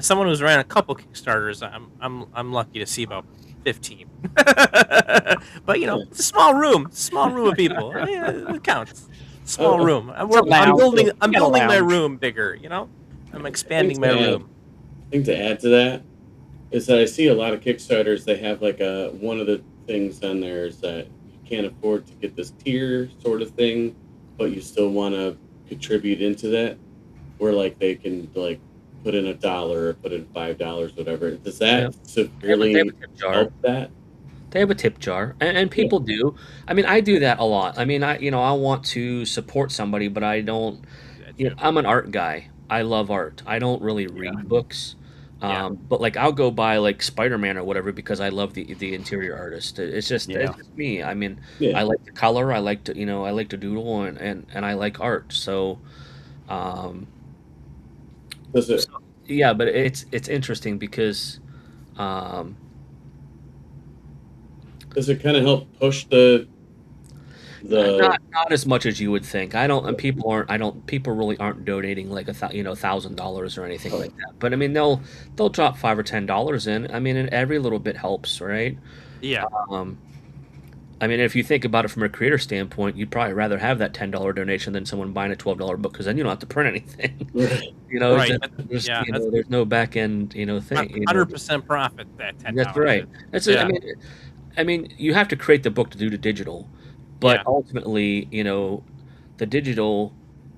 someone who's ran a couple Kickstarters, I'm lucky to see about 15. But it's a small room. Small room of people. Yeah, it counts. Small Oh, room. a lounge. I'm You got a building my lounge. room bigger. I'm expanding my to add- room. I think to add to that is that I see a lot of Kickstarters. They have like one of the things on there is that you can't afford to get this tier sort of thing, but you still want to contribute into that, where like they can like put in $1 or put in $5, whatever. Does Yeah. that They have a severely tip jar. help that? They have a tip jar, and Yeah. people do. I mean, I do that a lot. I mean, I want to support somebody, but I don't. That You know, too. I'm an art guy. I love art. I don't really Yeah. read books, Yeah. but like I'll go buy like Spider-Man or whatever because I love the interior artist. Yeah. It's just me. I mean, Yeah. I like to color. I like to I like to doodle and I like art. So, um, Does it so yeah, but it's interesting because. Um, does it kind of help push the Not as much as you would think. I don't, and people aren't. I don't. People really aren't donating like $1,000 or anything like that. But I mean, they'll drop $5 or $10 in. I mean, and every little bit helps, right? Yeah. Um, I mean, if you think about it from a creator standpoint, you'd probably rather have that $10 donation than someone buying a $12 book because then you don't have to print anything. right? Right. There's Yeah. That's there's no back end thing. 100% profit. That That's $10 right. is. That's Yeah. I mean, you have to create the book to do the digital, but Yeah. ultimately, the digital,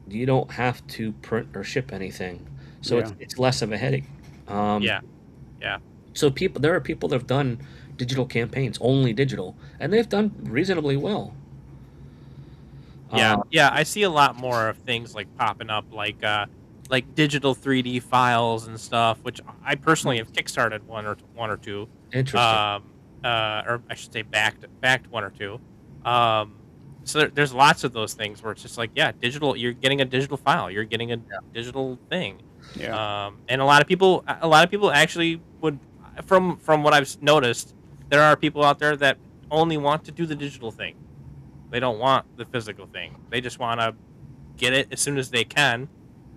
you don't have to print or ship anything, so Yeah. it's less of a headache. Um, Yeah. Yeah. so there are people that have done digital campaigns, only digital, and they've done reasonably well. Yeah, Uh, yeah, I see a lot more of things like popping up, like digital 3D files and stuff, which I personally have kickstarted one or two, Interesting. or I should say backed one or two. Um, so there's lots of those things where it's just like, yeah, digital. You're getting a digital file. You're getting a digital thing. Yeah. And a lot of people actually would, from what I've noticed, there are people out there that only want to do the digital thing. They don't want the physical thing. They just want to get it as soon as they can,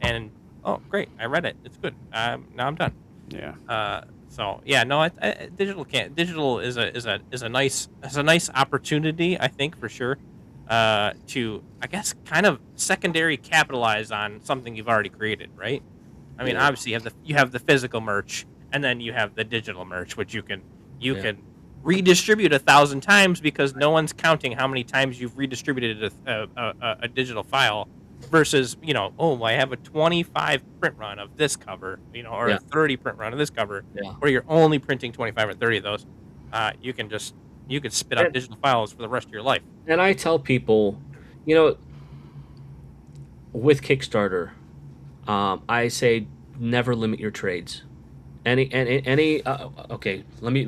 and oh, great, I read it. It's good. Now I'm done. Yeah. So yeah, no, digital is a nice opportunity, I think, for sure. To, I guess, kind of secondary capitalize on something you've already created, right? I mean, Yeah. obviously you have the physical merch, and then you have the digital merch, which you can Yeah. redistribute 1,000 times because no one's counting how many times you've redistributed a digital file versus, oh, I have a 25 print run of this cover, or Yeah. a 30 print run of this cover, Yeah. where you're only printing 25 or 30 of those. You can spit out And, digital files for the rest of your life. and I tell people, you know, with Kickstarter, I say never limit your trades. Any okay, let me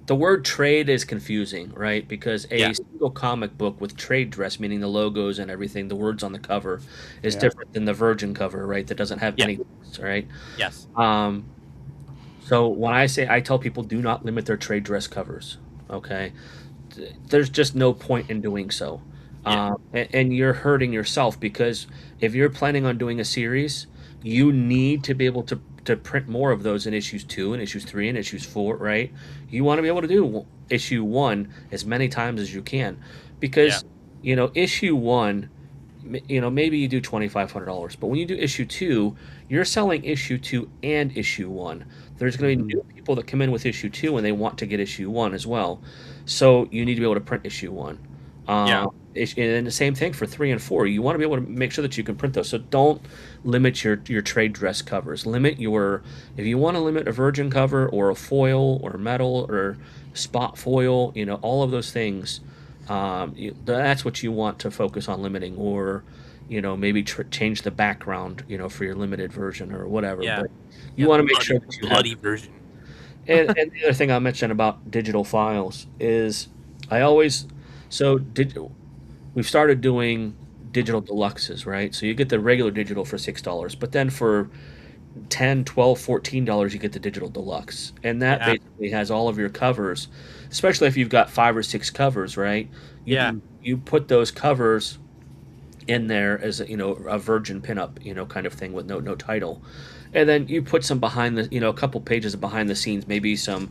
the word trade is confusing, right? Because Yeah. a single comic book with trade dress, meaning the logos and everything, the words on the cover, is Yeah. different than the Virgin cover, right? That doesn't have Yeah. any text, right? Yes. Um, so when I tell people do not limit their trade dress covers, okay? There's just no point in doing so. Yeah. And you're hurting yourself because if you're planning on doing a series, you need to be able to print more of those in issues 2 and issues 3 and issues 4, right? You want to be able to do issue 1 as many times as you can because, issue 1, maybe you do $2,500, but when you do issue 2, you're selling issue 2 and issue 1. There's going to be new people that come in with issue 2 and they want to get issue 1 as well. So you need to be able to print issue 1. Yeah. And the same thing for 3 and 4. You want to be able to make sure that you can print those. So don't limit your trade dress covers. If you want to limit a virgin cover or a foil or metal or spot foil, all of those things, that's what you want to focus on limiting, or maybe change the background, for your limited version or whatever. Yeah. But you want to make sure bloody, that you have. bloody version. And the other thing I'll mention about digital files is I always we've started doing digital deluxes, right? So you get the regular digital for $6, but then for $10, $12, $14 you get the digital deluxe. And that Yeah. basically has all of your covers, especially if you've got 5 or 6 covers, right? Yeah. You put those covers in there as a virgin pinup, kind of thing with no title. And then you put some behind the, a couple pages of behind the scenes, maybe some,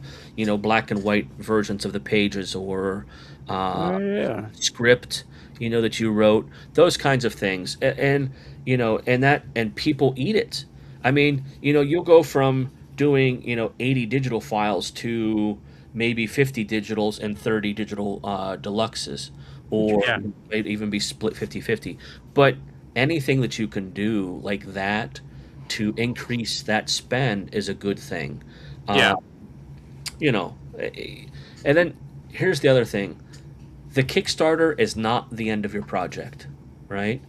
black and white versions of the pages or Oh, yeah. script, that you wrote, those kinds of things. And people eat it. I mean, you'll go from doing, 80 digital files to maybe 50 digitals and 30 digital deluxes, or Yeah. it might even be split 50-50. But anything that you can do like that, to increase that spend is a good thing. Yeah. Uh, you know, and then here's the other thing: the Kickstarter is not the end of your project, right?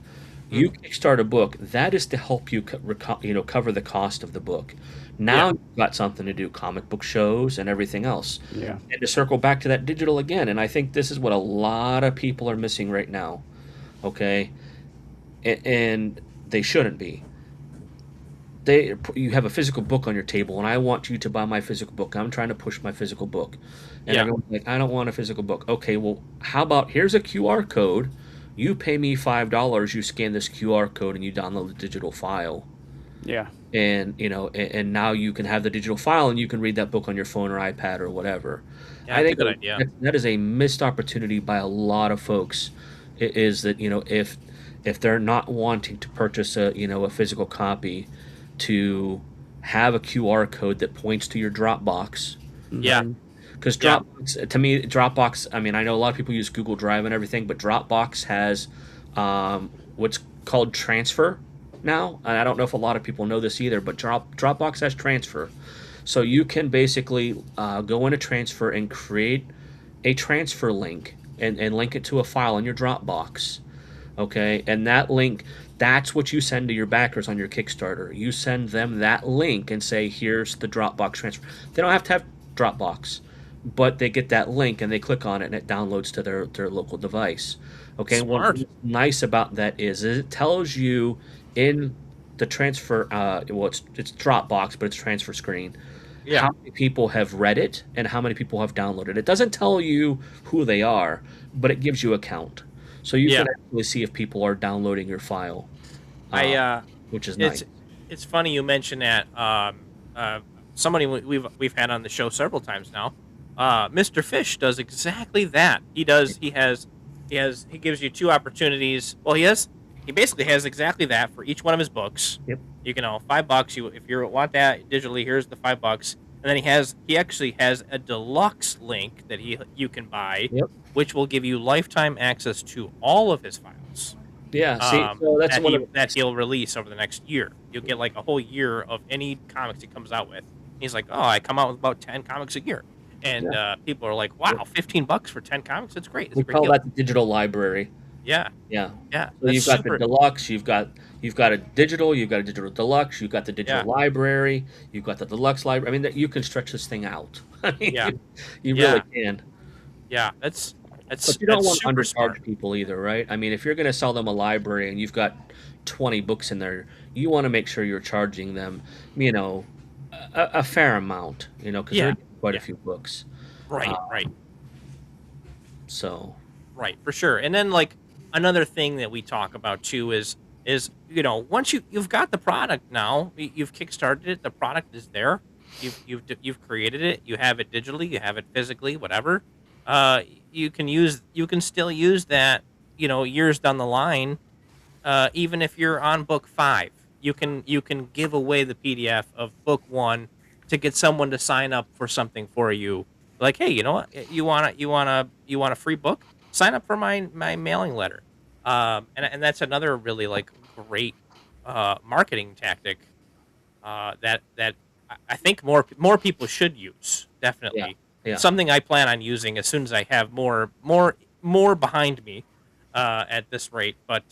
You Mm. kickstart a book that is to help you cover the cost of the book. Yeah. Now you've got something to do, comic book shows and everything else. Yeah. And to circle back to that digital again, and I think this is what a lot of people are missing right now. Okay, and they shouldn't be. You have a physical book on your table, and I want you to buy my physical book. I'm trying to push my physical book, and Yeah. everyone's like, I don't want a physical book. Okay, well, how about here's a QR code. You pay me $5. You scan this QR code, and you download the digital file. Yeah. And and now you can have the digital file, and you can read that book on your phone or iPad or whatever. Yeah, I that's a think good idea. that is a missed opportunity by a lot of folks. Is that if they're not wanting to purchase a physical copy, to have a QR code that points to your Dropbox, Yeah. Hmm. because Yeah. Dropbox, to me, Dropbox. I mean, I know a lot of people use Google Drive and everything, but Dropbox has what's called transfer now, and I don't know if a lot of people know this either, but Dropbox has transfer, so you can basically go into transfer and create a transfer link and link it to a file in your Dropbox. Okay, and that link, that's what you send to your backers on your Kickstarter. You send them that link and say, here's the Dropbox transfer. They don't have to have Dropbox, but they get that link and they click on it and it downloads to their local device. Okay, and what's Smart. nice about that is it tells you in the transfer, well, it's Dropbox, but it's transfer screen, Yeah. how many people have read it and how many people have downloaded it. It doesn't tell you who they are, but it gives you a count. So you Yeah. can actually see if people are downloading your file, I uh, which is nice. it's funny you mention that. Somebody we've had on the show several times now. Mr. Fish does exactly that. He gives you two opportunities. Well, he basically has exactly that for each one of his books. Yep. You can $5. If you want that digitally, here's the $5. And then he actually has a deluxe link that you can buy, Yep. which will give you lifetime access to all of his files. Yeah. See, so that's one of That he'll release over the next year. You'll get like a whole year of any comics he comes out with. He's like, oh, I come out with about 10 comics a year, and people are like, wow, $15 for 10 comics? That's great. It's we a great call deal. that the digital library. Yeah, Yeah. yeah. So That's you've got super. the deluxe, you've got a digital, you've got a digital deluxe, you've got the digital library, you've got the deluxe library. I mean, that you can stretch this thing out. I mean, Yeah. you Yeah. really can. Yeah, that's But you don't want to super undercharge smart. people either, right? I mean, if you're going to sell them a library and you've got 20 books in there, you want to make sure you're charging them, a fair amount, because Yeah. they're getting quite Yeah. a few books. Right, Uh, right, so, right, for sure. And then like another thing that we talk about too is once you've got the product now, you've kickstarted it, the product is there, you've created it, you have it digitally, you have it physically, whatever. You can still use that, years down the line. Even if you're on book 5, you can give away the PDF of book 1 to get someone to sign up for something for you. Like, hey, you know what? You want a free book? Sign up for my mailing letter. And that's another really like great marketing tactic that I think more people should use. yeah, Definitely, yeah. something I plan on using as soon as I have more behind me at this rate. But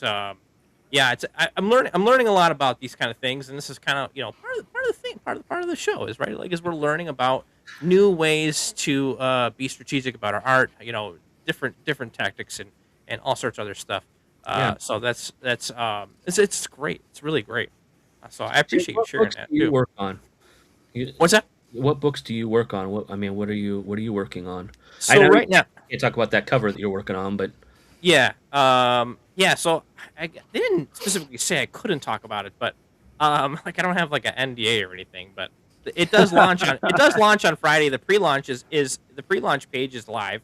yeah, I'm learning a lot about these kind of things, and this is kind of part of the thing, part of the show is right, like as we're learning about new ways to be strategic about our art, different tactics and all sorts of other stuff. Yeah. So it's great. It's really great. So I So appreciate you what sharing books that do you too. work on? You, What's that? what books do you work on? What are you working on? I So know you right now, can't talk about that cover that you're working on, but yeah, yeah. So they didn't specifically say I couldn't talk about it, but like I don't have like an NDA or anything, but it does launch on Friday. The pre-launch is the pre-launch page is live.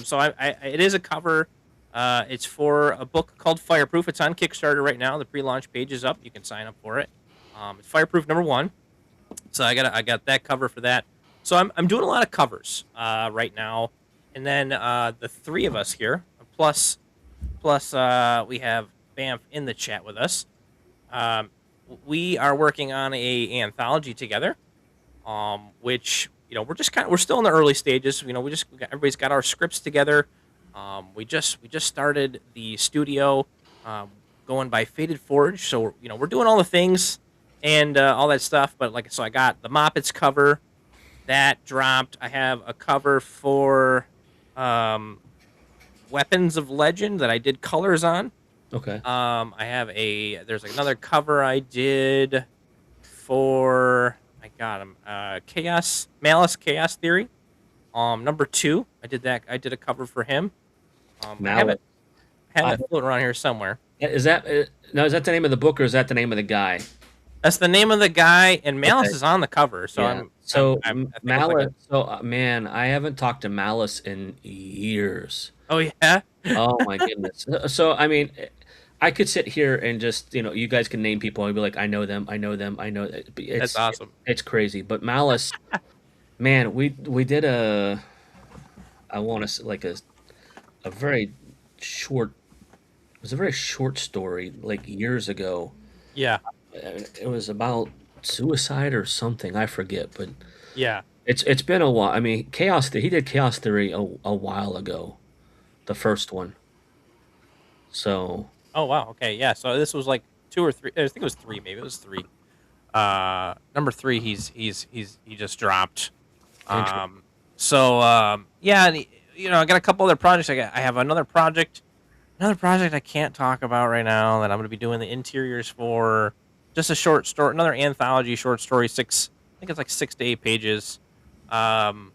So it is a cover. It's for a book called Fireproof. It's on Kickstarter right now. The pre-launch page is up. You can sign up for it. It's Fireproof #1. So I got that cover for that. So I'm doing a lot of covers right now, and then the three of us here, plus we have Bamf in the chat with us. Um, we are working on a anthology together. Which we're still in the early stages. Everybody's got our scripts together. We just started the studio, going by Faded Forge. So we're doing all the things and all that stuff. But so I got the Moppets cover that dropped. I have a cover for um, Weapons of Legend that I did colors on. Okay. There's another cover I did for I got him Chaos Malice Chaos Theory. Number 2. I did a cover for him. I have Mallet. it have I, it floating around here somewhere. is that now? Is that the name of the book, or is that the name of the guy? That's the name of the guy, and Malice Okay. is on the cover. So Yeah. I think it's like a. Malice. So man, I haven't talked to Malice in years. Oh yeah. Oh my goodness. So I mean, I could sit here and just you guys can name people and be like, I know them, I know them, I know. That's awesome. It's crazy. But Malice, man, we did I want to say like a very short. It was a very short story like years ago. Yeah. It was about suicide or something. I forget, but Yeah. it's been a while. I mean, he did Chaos Theory a while ago, the first one. So Oh wow. Okay. Yeah. So this was like 2 or 3. I think it was 3. Maybe it was 3. Number 3. He just dropped. interesting. Yeah, and, I got a couple other projects. I have another project I can't talk about right now that I'm going to be doing the interiors for. Just a short story, another anthology short story. I think it's like 6 to 8 pages. Um,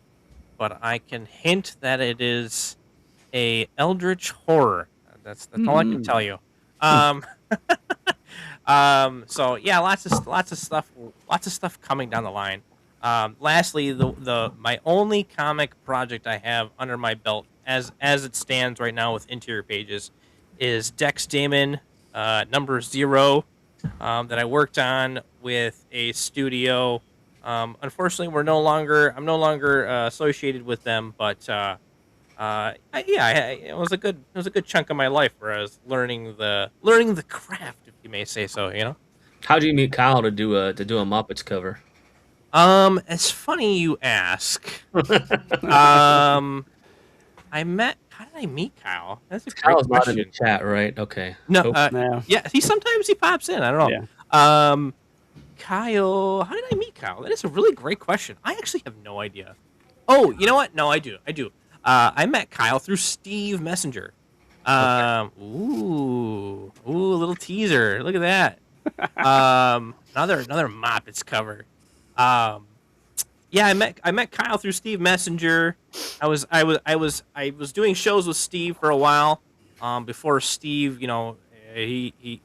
but I can hint that it is a eldritch horror. That's all I can tell you. Um, so yeah, lots of stuff coming down the line. Lastly, the my only comic project I have under my belt, as it stands right now with interior pages, is Dex Damon, number 0, that I worked on with a studio. Unfortunately, I'm no longer associated with them, but it was a good chunk of my life where I was learning the craft, if you may say so. How do you meet Kyle to do a Muppets cover? It's funny you ask. Um, How did I meet Kyle? That's a great Kyle's not in the question. chat, right? Okay. No, Nope. Yeah. yeah, sometimes he pops in. I don't Yeah. know. Kyle, how did I meet Kyle? That is a really great question. I actually have no idea. Oh, you know what? No, I do. I met Kyle through Steve Messenger. Okay. A little teaser. Look at that. Another Moppets cover. Um, yeah, I met Kyle through Steve Messenger. I was doing shows with Steve for a while. Before Steve, he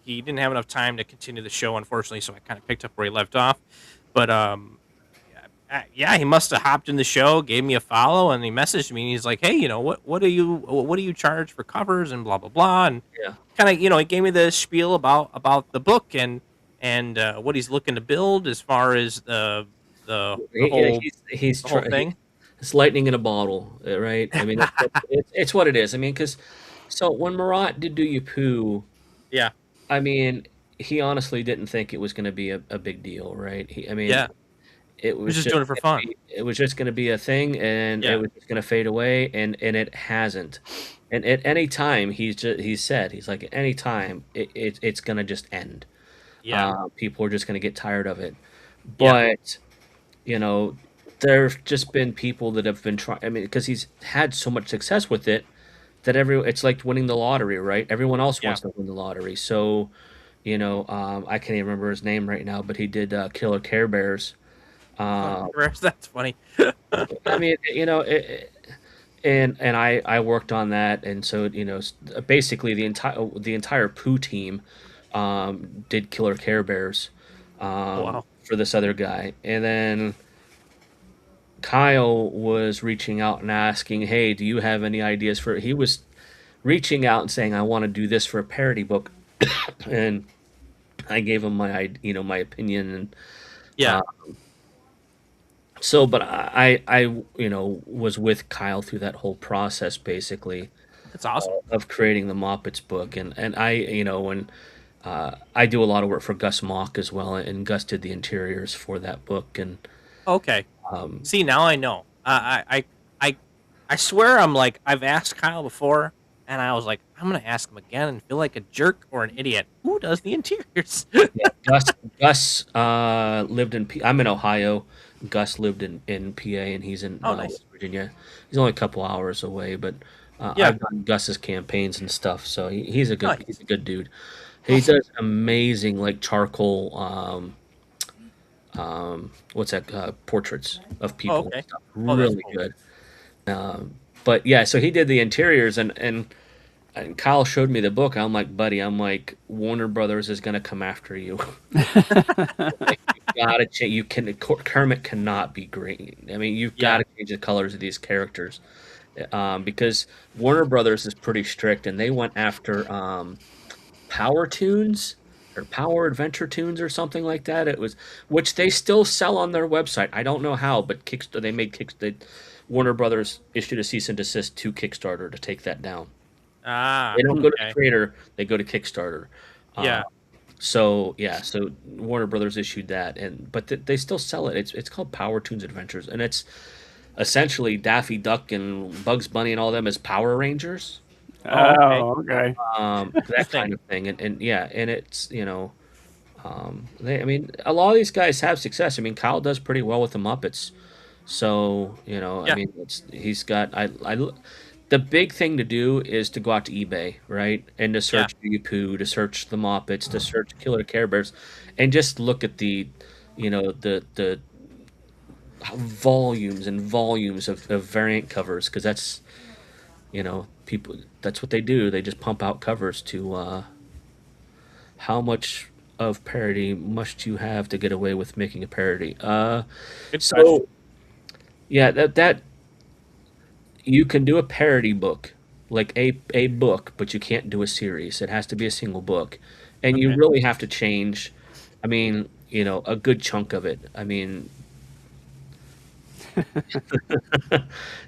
didn't have enough time to continue the show, unfortunately, so I kind of picked up where he left off. But yeah, he must have hopped in the show, gave me a follow, and he messaged me. And he's like, "Hey, what do you charge for covers and blah blah blah?" And Yeah. kind of, he gave me the spiel about the book and what he's looking to build as far as the whole He's the whole thing. it's lightning in a bottle, right? I mean, it's what it is. I mean, because so when Marat did Do You Poo, Yeah, I mean, he honestly didn't think it was going to be a big deal, right? I mean, yeah, it he was was just just doing it for fun. it was just going to be a thing, and it Yeah, was just going to fade away, and it hasn't. And at any time, he's like, at any time, it's going to just end. yeah, People are just going to get tired of it. yeah, But you know, there's just been people that have been trying. I mean, because he's had so much success with it that it's like winning the lottery, right? Everyone else yeah. wants to win the lottery. So, I can't even remember his name right now, but he did Killer Care Bears. Oh, Uh, that's funny. I mean, and I worked on that, and so basically the entire Pooh team did Killer Care Bears Oh, wow. for this other guy, and then Kyle was reaching out and asking, "Hey, do you have any ideas for?" He was reaching out and saying, "I want to do this for a parody book," and I gave him my opinion, and Yeah, uh, so, but I was with Kyle through that whole process, basically, that's awesome. of creating the Moppets book, and I, when I do a lot of work for Gus Mock as well, and Gus did the interiors for that book. And Okay. um, See, now I know. I swear I'm like I've asked Kyle before, and I was like I'm gonna ask him again and feel like a jerk or an idiot. Who does the interiors? yeah, Gus lived in I'm in Ohio. Gus lived in PA, and he's in Oh, nice. West Virginia. He's only a couple hours away, but Yeah. I've done Gus's campaigns and stuff, so he's Nice. a good dude. He Awesome. does amazing like charcoal what's that portraits of Oh, people and okay. stuff. Oh, that's Really cool. good. But yeah, so he did the interiors, and Kyle showed me the book. I'm like, buddy, I'm like, Warner Brothers is gonna come after you. Like, you gotta change. You can Kermit cannot be green. I mean, you've got Yeah. to change the colors of these characters, because Warner Brothers is pretty strict, and they went after Power Tunes or Power Adventure Tunes or something like that. It was, which they still sell on their website. I don't know how, but Kickstarter they made Warner Brothers issued a cease and desist to Kickstarter to take that down. Ah. They don't go to the Okay. creator; they go to Kickstarter. Uh, Yeah. so yeah, so Warner Brothers issued that, and but they still sell it. It's called Power Tunes Adventures, and it's essentially Daffy Duck and Bugs Bunny and all them as Power Rangers, Oh, okay. Oh, okay. that Interesting. kind of thing. And yeah, and it's I mean, a lot of these guys have success. I mean, Kyle does pretty well with the Muppets. So, I Yeah. mean, he's got the big thing to do is to go out to eBay, right? And to Yeah. search Pooh, to search the Muppets, to search Killer Care Bears, and just look at the volumes and volumes of variant covers, because people, that's what they do. They just pump out covers to how much of parody must you have to get away with making a parody? Good question. So yeah, that you can do a parody book, like a book, but you can't do a series. It has to be a single book, and you Okay. really have to change. I mean, a good chunk of it. I mean,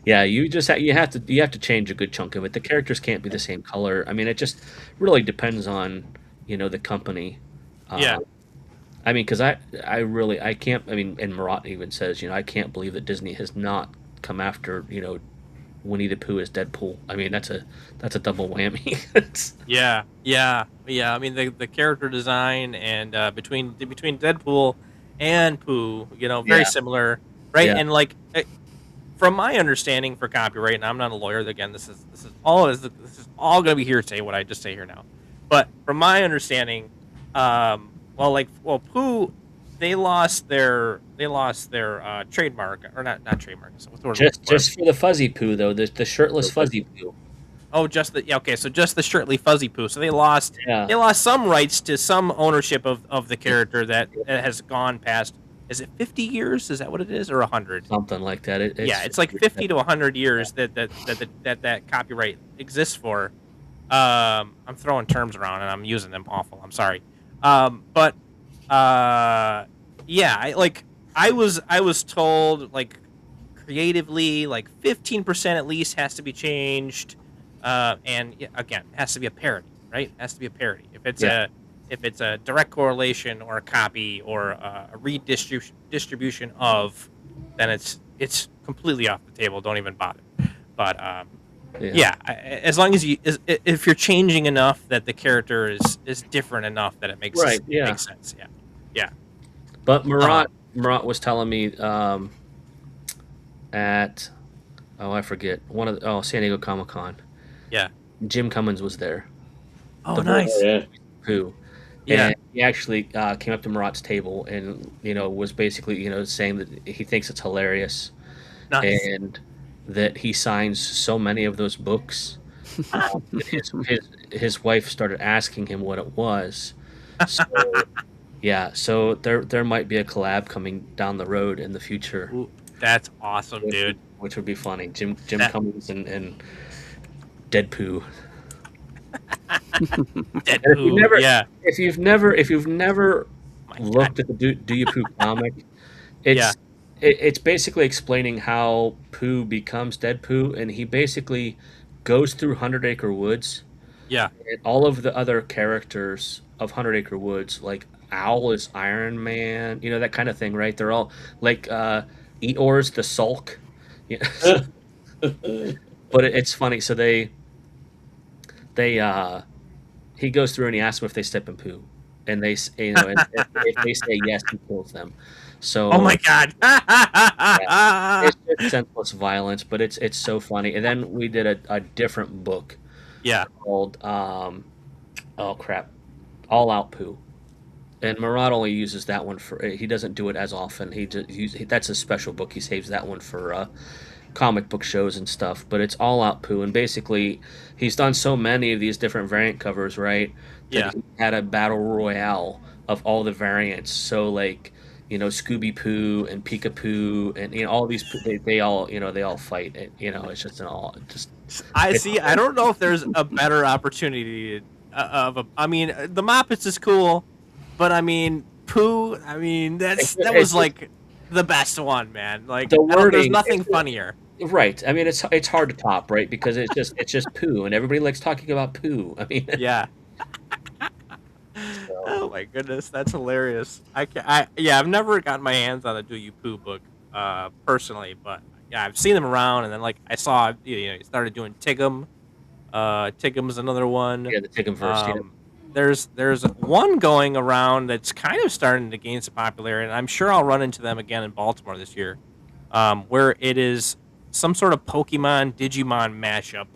yeah, you have to change a good chunk of it. The characters can't be the same color. I mean, it just really depends on the company. Yeah. Uh, I mean, because I can't. I mean, and Marat even says, I can't believe that Disney has not come after Winnie the Pooh as Deadpool. I mean, that's a double whammy. Yeah. Yeah. Yeah. I mean, the character design and between Deadpool and Pooh, very Yeah, similar, right? yeah, And like from my understanding for copyright, and I'm not a lawyer. Again, this is all going to be hearsay. What I just say here now, but from my understanding, Pooh, they lost their trademark, or not trademark. So what's the word I'm looking for? just for the fuzzy Pooh though, the shirtless fuzzy Pooh. Oh, just the yeah. Okay, so just the shirtly fuzzy Pooh. So they lost Yeah, they lost some rights to some ownership of the character that has gone past. Is it 50 years? Is that what it is, or 100? something like that. Yeah, it's like 50 to 100 years that copyright exists for. I'm throwing terms around and I'm using them awful. I'm sorry. But yeah, I was told like creatively like 15% at least has to be changed. And yeah, again, it has to be a parody, right? It has to be a parody. yeah, If it's a direct correlation or a copy or a redistribution of, then it's completely off the table. Don't even bother. But yeah. yeah, as long as if you're changing enough that the character is different enough that it makes Right. Yeah. makes sense. Yeah, yeah. But Um, Marat was telling me at I forget, San Diego Comic Con. yeah. Jim Cummins was there, Oh, the voice Oh nice. yeah. who, Yeah, and he actually came up to Marat's table and was basically saying that he thinks it's hilarious, nice. and that he signs so many of those books. That his wife started asking him what it was. So yeah, so there might be a collab coming down the road in the future, Ooh, that's awesome, which would, dude. which would be funny. Jim That Cummings and Deadpoo. Dead And poo. Yeah, if you've never my God. looked at the Do You Poo comic, Yeah, it's basically explaining how Pooh becomes Dead Pooh, and he basically goes through Hundred Acre Woods Yeah. And all of the other characters of 100 Acre Woods, like Owl is Iron Man, that kind of thing, right? They're all like Eeyore's the Sulk. Yeah. But it's funny. So they he goes through and he asks them if they step in poo, and and if they say yes, he kills them. Oh So my god. yeah, it's just senseless violence, but it's so funny. And then we did a different book Yeah. called oh crap, All Out Poo. And Murat only uses that one for. He doesn't do it as often. That's a special book. He saves that one for comic book shows and stuff. But it's All Out Poo, and basically, he's done so many of these different variant covers, right? That Yeah. he had a battle royale of all the variants. So like, Scooby Poo and Pika Poo, and all these. They all they all fight. It's just I it's, see. I don't know if there's a better opportunity I mean, the Muppets is cool, but I mean, Pooh. I mean, that was like the best one, man. Like, the there's wording. nothing funnier. Right. I mean, it's hard to top, right? Because it's just poo, and everybody likes talking about poo. I mean, Yeah. so, Oh my goodness, that's hilarious. Yeah, I've never gotten my hands on a Do You Poo book, personally, but yeah, I've seen them around, and then like I saw, you started doing Tigum. Tigum's another one. yeah, the Tick'em first. Yeah. There's one going around that's kind of starting to gain some popularity, and I'm sure I'll run into them again in Baltimore this year, where it is some sort of Pokemon Digimon mashup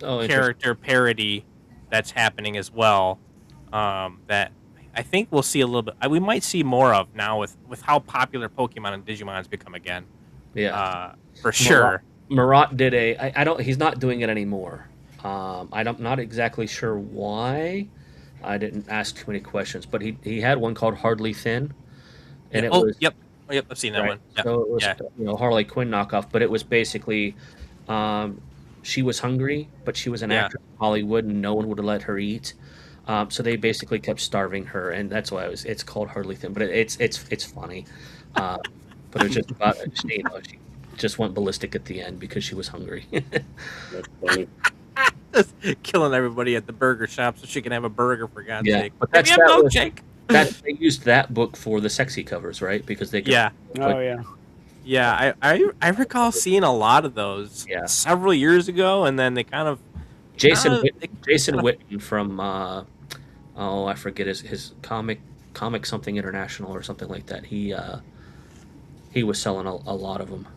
Oh, interesting. character parody that's happening as well. That I think we'll see a little bit. We might see more of now with how popular Pokemon and Digimon has become again. Yeah. For sure. Marat did I don't. He's not doing it anymore. I'm not exactly sure why. I didn't ask too many questions, but he had one called Hardly Thin, and Yeah. it Oh, was yep. Oh, yep. I've seen that right. one. Yep. So it was Yeah. Harley Quinn knockoff, but it was basically um, she was hungry, but she was an Yeah. actress in Hollywood, and no one would let her eat. So they basically kept starving her, and that's why it's called Hardly Thin. But it's funny, uh, but it was just about she just went ballistic at the end because she was hungry. That's funny. Just killing everybody at the burger shop so she can have a burger, for God's Yeah, sake. but Maybe a that was milkshake. they used that book for the sexy covers, right? Because they could Yeah. Oh yeah. Yeah. I recall seeing a lot of those Yeah. several years ago, and then they kind of Jason they Jason kinda- Witten from oh, I forget his comic something international or something like that. He was selling a lot of them,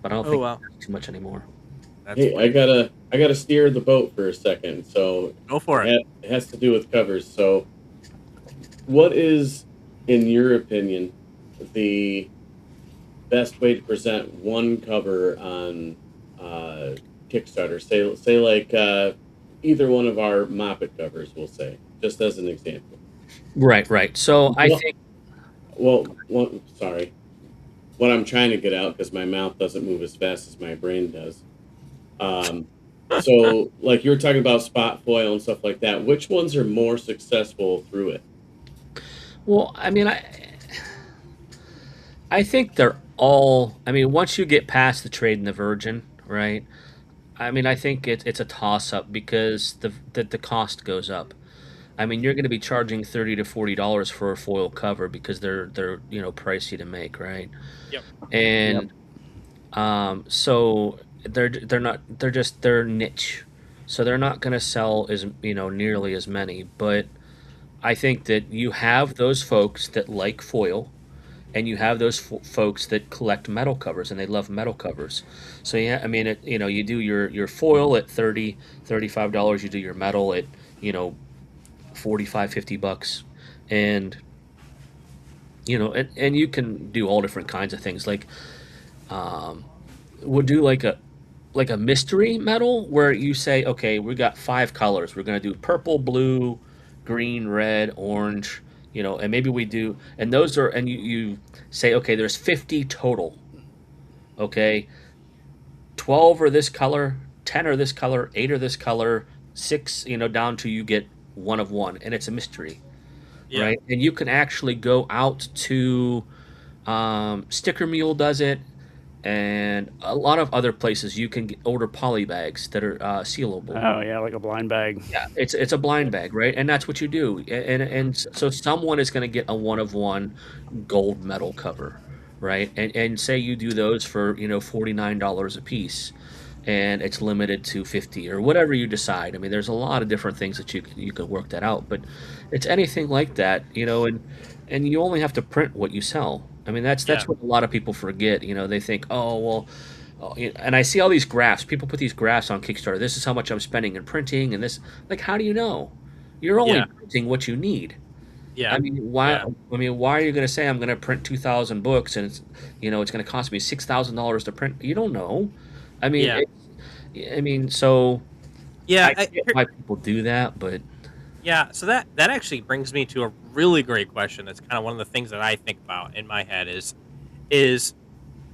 but I don't Oh think wow. too much anymore. That's Hey, funny. I gotta steer the boat for a second. So Go for it. it has to do with covers. So, what is, in your opinion, the best way to present one cover on Kickstarter? Say like either one of our Moppet covers. We'll say, just as an example. Right. So I Well, think sorry. What I'm trying to get out, because my mouth doesn't move as fast as my brain does. So, like you were talking about spot foil and stuff like that, which ones are more successful through it? well, I mean I think they're all. I mean, once you get past the Trade and the Virgin, right? I mean, I think it's a toss up because the cost goes up. I mean, you're going to be charging $30 to $40 for a foil cover because they're pricey to make, right? Yep. And so they're niche, so they're not going to sell as nearly as many. But I think that you have those folks that like foil, and you have those folks that collect metal covers and they love metal covers. So yeah, I mean, you do your foil at $35. You do your metal at 45-50 bucks, and and you can do all different kinds of things. Like we'll do like a mystery metal where you say, okay, we got 5 colors. We're gonna do purple, blue, green, red, orange. And maybe we do, and those are, and you say, okay, there's 50 total. Okay, 12 are this color, 10 are this color, 8 are this color, 6, down to you get one of one, and it's a mystery, Yeah. right? And you can actually go out to Sticker Mule does it, and a lot of other places you can order poly bags that are sealable. Oh yeah, like a blind bag. Yeah, it's a blind bag, right? And that's what you do. So someone is going to get a one of one gold medal cover, right? And say you do those for, $49 a piece, and it's limited to 50 or whatever you decide. I mean, there's a lot of different things that you can work that out, but it's anything like that, and you only have to print what you sell. I mean, Yeah. that's what a lot of people forget. They think, oh well, and I see all these graphs. People put these graphs on Kickstarter. This is how much I'm spending in printing, and this, like, how do you know? You're only Yeah. printing what you need. I Yeah. mean, why? Yeah. I mean, why are you going to say I'm going to print 2,000 books and it's going to cost me $6,000 to print? You don't know. I mean, Yeah. so Yeah. I get why people do that, but Yeah, so that actually brings me to a really great question. That's kind of one of the things that I think about in my head is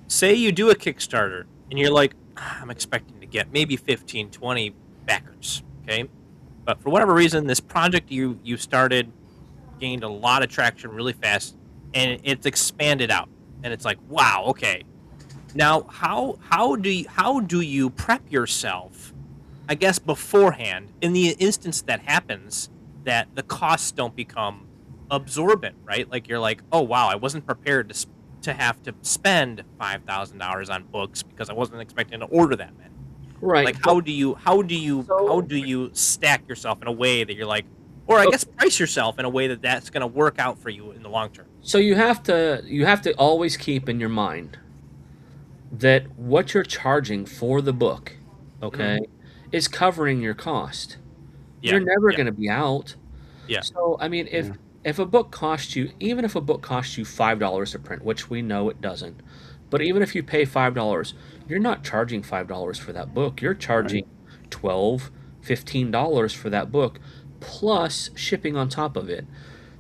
say you do a Kickstarter and you're like, I'm expecting to get maybe 15, 20 backers, okay? But for whatever reason, this project you started gained a lot of traction really fast, and it's expanded out. And it's like, wow, okay. Now, how do you prep yourself, I guess, beforehand, in the instance that happens, that the costs don't become absorbent, right? Like you're like, oh wow, I wasn't prepared to have to spend $5,000 on books because I wasn't expecting to order that many. right. Like how do you stack yourself in a way that you're like, or I guess price yourself in a way that that's going to work out for you in the long term. So you have to always keep in your mind that what you're charging for the book, Mhm. okay, is covering your cost. Yeah, You're never yeah, going to be out. yeah, So, I mean, if Yeah. if a book costs you, even if a book costs you $5 to print, which we know it doesn't, but even if you pay $5, you're not charging $5 for that book. You're Right. charging 12, $15 for that book, plus shipping on top of it.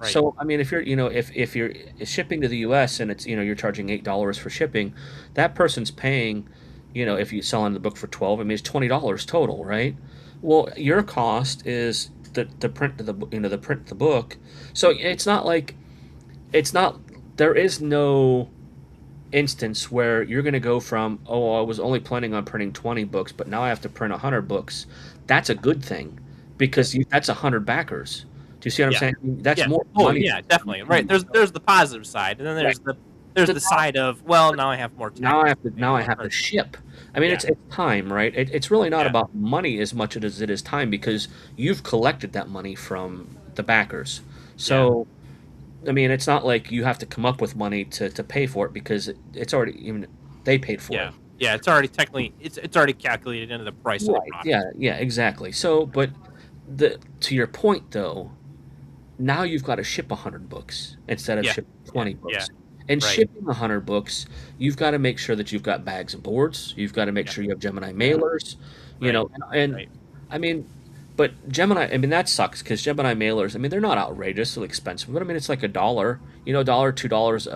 right. So, I mean, if you're shipping to the U.S. and you're charging $8 for shipping, that person's paying, if you selling the book for 12, I mean, it's $20 total, right? Well, your cost is the print of the print of the book. So it's not there is no instance where you're going to go from, oh, I was only planning on printing 20 books, but now I have to print 100 books. That's a good thing because that's 100 backers. Do you see what I'm Yeah, saying? That's yeah. more Oh money. yeah, definitely. Right. There's the positive side, and then Right. there's So the side of, well, now I have more now I tax have to to pay now on I my have to printing. ship. I mean, Yeah, it's time, right? It's really not yeah, about money as much as it is time because you've collected that money from the backers. yeah, So I mean, it's not like you have to come up with money to pay for it because it's already even they paid for yeah, it. yeah. It's already technically it's already calculated into the price of the Right. product. Yeah. Yeah. Exactly. So, but to your point though, now you've got to ship 100 books instead of Yeah, shipping yeah, 20 yeah. books. And Right. shipping 100 books, you've got to make sure that you've got bags and boards. You've got to make Yeah. sure you have Gemini Yeah. mailers, Right. and Right. I mean, but Gemini, I mean, that sucks because Gemini mailers, I mean, they're not outrageously expensive, but I mean, it's like $1, dollar, $2,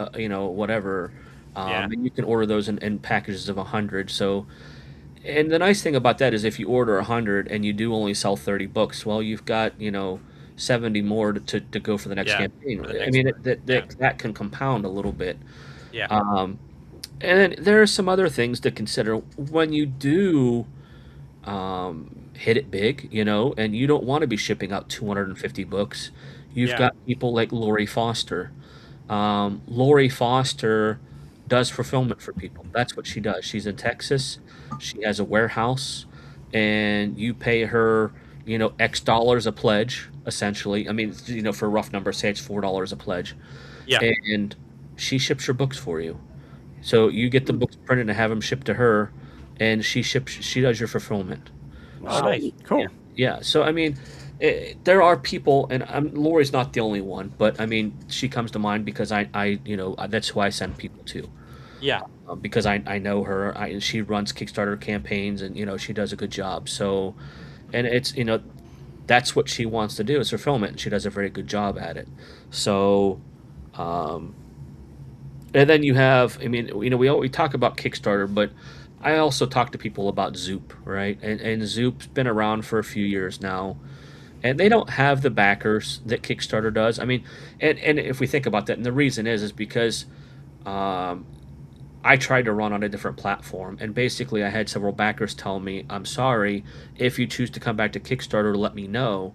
whatever. Yeah. And you can order those in packages of 100. So, and the nice thing about that is if you order 100 and you do only sell 30 books, well, you've got, 70 more to go for the next Yeah. campaign. For the I next mean, one. Yeah. that can compound a little bit. Yeah. Um, and then there are some other things to consider when you do hit it big, and you don't want to be shipping out 250 books. You've Yeah. got people like Lori Foster. Lori Foster does fulfillment for people. That's what she does. She's in Texas. She has a warehouse, and you pay her, X dollars a pledge, essentially. I mean, for a rough number, say it's $4 a pledge, Yeah. and she ships your books for you. So you get the books printed and have them shipped to her, and she does your fulfillment. Oh, Wow. nice. Yeah, Cool. yeah. So I mean, there are people, and Lori's not the only one, but I mean, she comes to mind because that's who I send people to, Yeah. because I know her. She runs Kickstarter campaigns, and she does a good job. So, and it's that's what she wants to do is fulfillment, and she does a very good job at it. So, um, and then you have, I mean, we talk about Kickstarter, but I also talk to people about Zoop, right? And Zoop's been around for a few years now, and they don't have the backers that Kickstarter does. I mean, and if we think about that, and the reason is because um, I tried to run on a different platform, and basically I had several backers tell me, "I'm sorry, if you choose to come back to Kickstarter, let me know,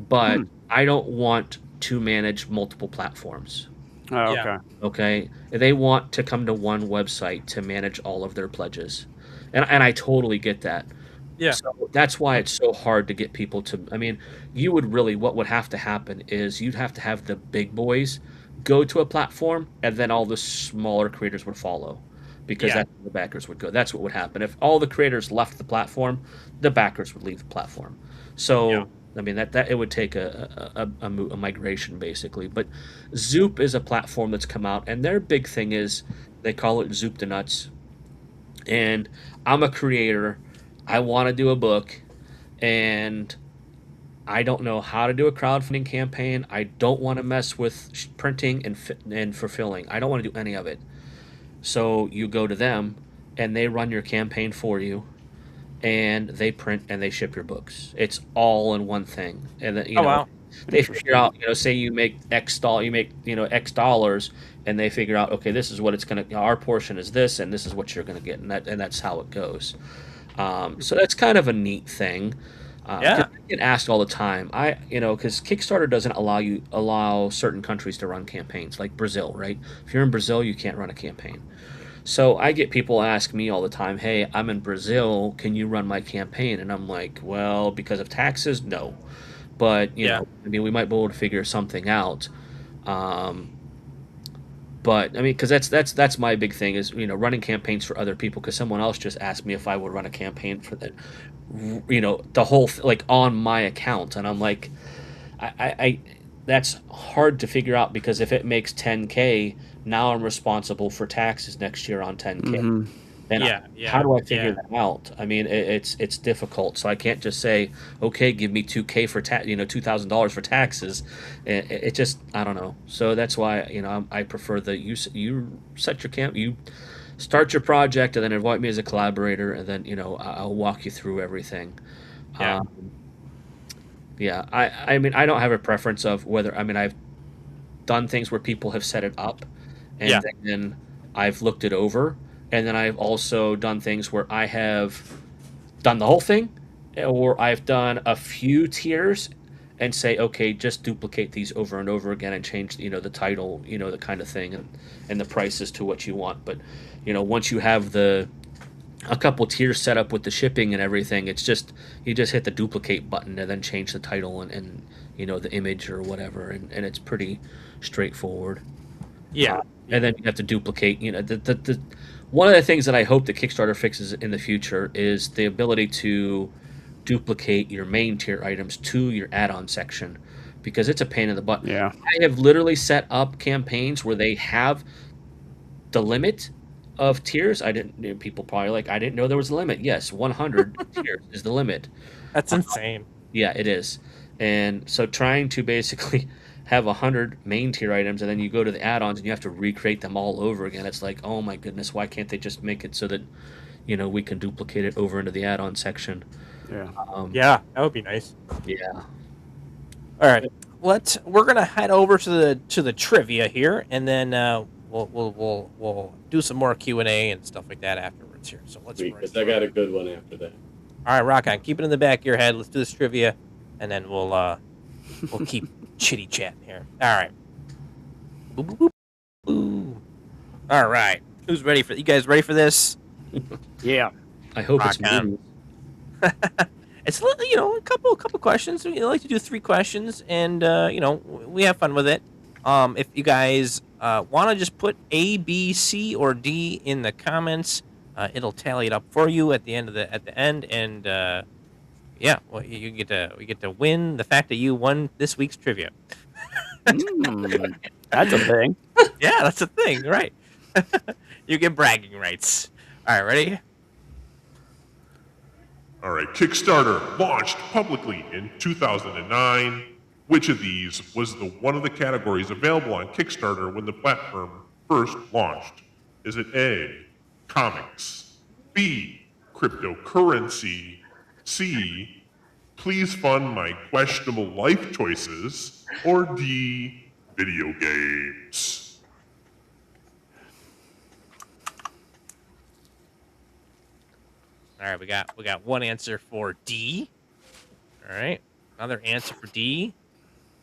but I don't want to manage multiple platforms." Oh, Yeah. okay. Okay, they want to come to one website to manage all of their pledges, and I totally get that. Yeah. So that's why it's so hard to get people to. I mean, you would really what would have to happen is you'd have to have the big boys go to a platform, and then all the smaller creators would follow, because Yeah. that's where the backers would go. That's what would happen if all the creators left the platform. The backers would leave the platform. Yeah. So I mean that it would take a migration basically. But Zoop is a platform that's come out, and their big thing is they call it Zoop the Nuts. And I'm a creator. I want to do a book, and I don't know how to do a crowdfunding campaign. I don't want to mess with printing and fulfilling. I don't want to do any of it. So you go to them, and they run your campaign for you, and they print and they ship your books. It's all in one thing, and then Oh wow. they figure Interesting. out, say you make you make X dollars, and they figure out, okay, this is what it's gonna, our portion is this, and this is what you're gonna get, and that's how it goes. So that's kind of a neat thing. Because Yeah. I get asked all the time. Because Kickstarter doesn't allow certain countries to run campaigns, like Brazil, right? If you're in Brazil, you can't run a campaign. So I get people ask me all the time, "Hey, I'm in Brazil. Can you run my campaign?" And I'm like, "Well, because of taxes, no. But Yeah. I mean, we might be able to figure something out." Um, but I mean, because that's my big thing is running campaigns for other people. Because someone else just asked me if I would run a campaign for the whole like on my account, and I'm like, I that's hard to figure out, because if it makes 10K, now I'm responsible for taxes next year on 10K. Hmm. And Yeah. how Yeah. do I figure Yeah. that out? I mean, it's difficult. So I can't just say, okay, give me 2K for $2,000 for taxes. It just, I don't know. So that's why I prefer that you set your you start your project, and then invite me as a collaborator, and then I'll walk you through everything. Yeah. Um, yeah, I mean, I don't have a preference of whether. I mean, I've done things where people have set it up, Yeah. and then I've looked it over, and then I've also done things where I have done the whole thing, or I've done a few tiers and say, okay, just duplicate these over and over again and change the title, the kind of thing, and the prices to what you want. But once you have a couple tiers set up with the shipping and everything, it's just you just hit the duplicate button and then change the title and the image or whatever, and it's pretty straightforward. Yeah. And then you have to duplicate. The one of the things that I hope that Kickstarter fixes in the future is the ability to duplicate your main tier items to your add-on section, because it's a pain in the butt. Yeah. I have literally set up campaigns where they have the limit of tiers. I didn't. People probably like, I didn't know there was a limit. Yes, 100 tiers is the limit. That's insane. Yeah, it is. And so trying to basically have 100 main tier items, and then you go to the add-ons and you have to recreate them all over again. It's like, oh my goodness, why can't they just make it so that we can duplicate it over into the add-on section? Yeah. Yeah. That would be nice. Yeah. All right. We're gonna head over to the trivia here, and then we'll do some more Q&A and stuff like that afterwards here. So let's. Because I got a good one after that. All right, rock on. Keep it in the back of your head. Let's do this trivia, and then we'll keep chitty chatting here. All right. Boop, boop, boop, boop. All right. Who's ready for? You guys ready for this? Yeah. I hope it's Rock on. me. It's a couple questions. We like to do 3 questions, and we have fun with it. If you guys want to just put A, B, C, or D in the comments, it'll tally it up for you at the end and yeah, well, we get to win the fact that you won this week's trivia. That's a thing. Yeah, that's a thing, right? You get bragging rights. All right, ready? All right, Kickstarter launched publicly in 2009. Which of these was one of the categories available on Kickstarter when the platform first launched? Is it A, comics, B, cryptocurrency, C, please fund my questionable life choices, or D, video games? right, we got one answer for D. All right, another answer for D.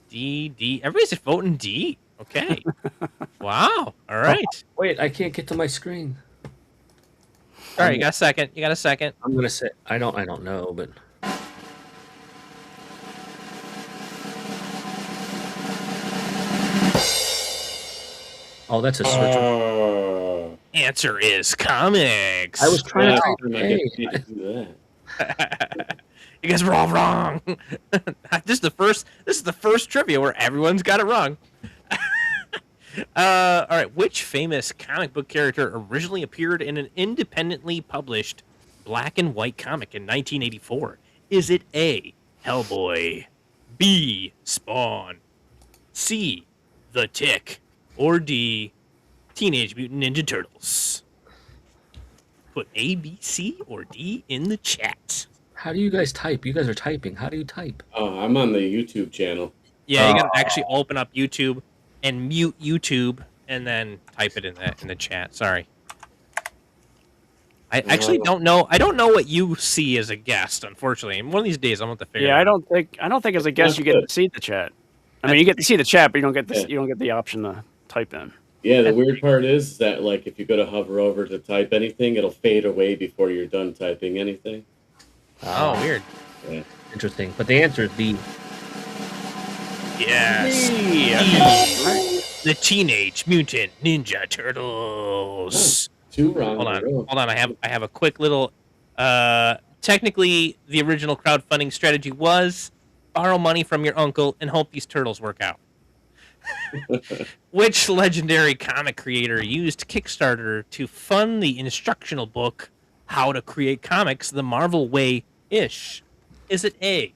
D. Everybody's voting D. Okay. Wow. All right. Wait, I can't get to my screen. All right, you got a second. You got a second. I'm gonna say I don't know, but oh, that's a switch. Answer is comics. I was trying to I'm not type gonna A. do that. You guys were all wrong. This is the first trivia where everyone's got it wrong. All right, which famous comic book character originally appeared in an independently published black and white comic in 1984? Is it A, Hellboy, B, Spawn, C, The Tick, or D, Teenage Mutant Ninja Turtles? Put A, B, C, or D in the chat. How do you guys type? You guys are typing. How do you type? Oh, I'm on the YouTube channel. Yeah, you gotta actually open up YouTube and mute YouTube and then type it in the chat. Sorry. I actually don't know. I don't know what you see as a guest, unfortunately. And one of these days, I'm going to have to figure. Yeah, it I out. don't think as a guest you get to see the chat. I mean, you get to see the chat, but you don't get the you don't get the option to type in. Yeah, the weird part is that, like, if you go to hover over to type anything, it'll fade away before you're done typing anything. Oh, weird. Yeah. Interesting. But the answer is B. Yes. Yeah. The Teenage Mutant Ninja Turtles. Two wrong. Hold in a on. row. Hold on. I have a quick little. Technically, the original crowdfunding strategy was borrow money from your uncle and hope these turtles work out. Which legendary comic creator used Kickstarter to fund the instructional book How to Create Comics the Marvel Way-ish? Is it A,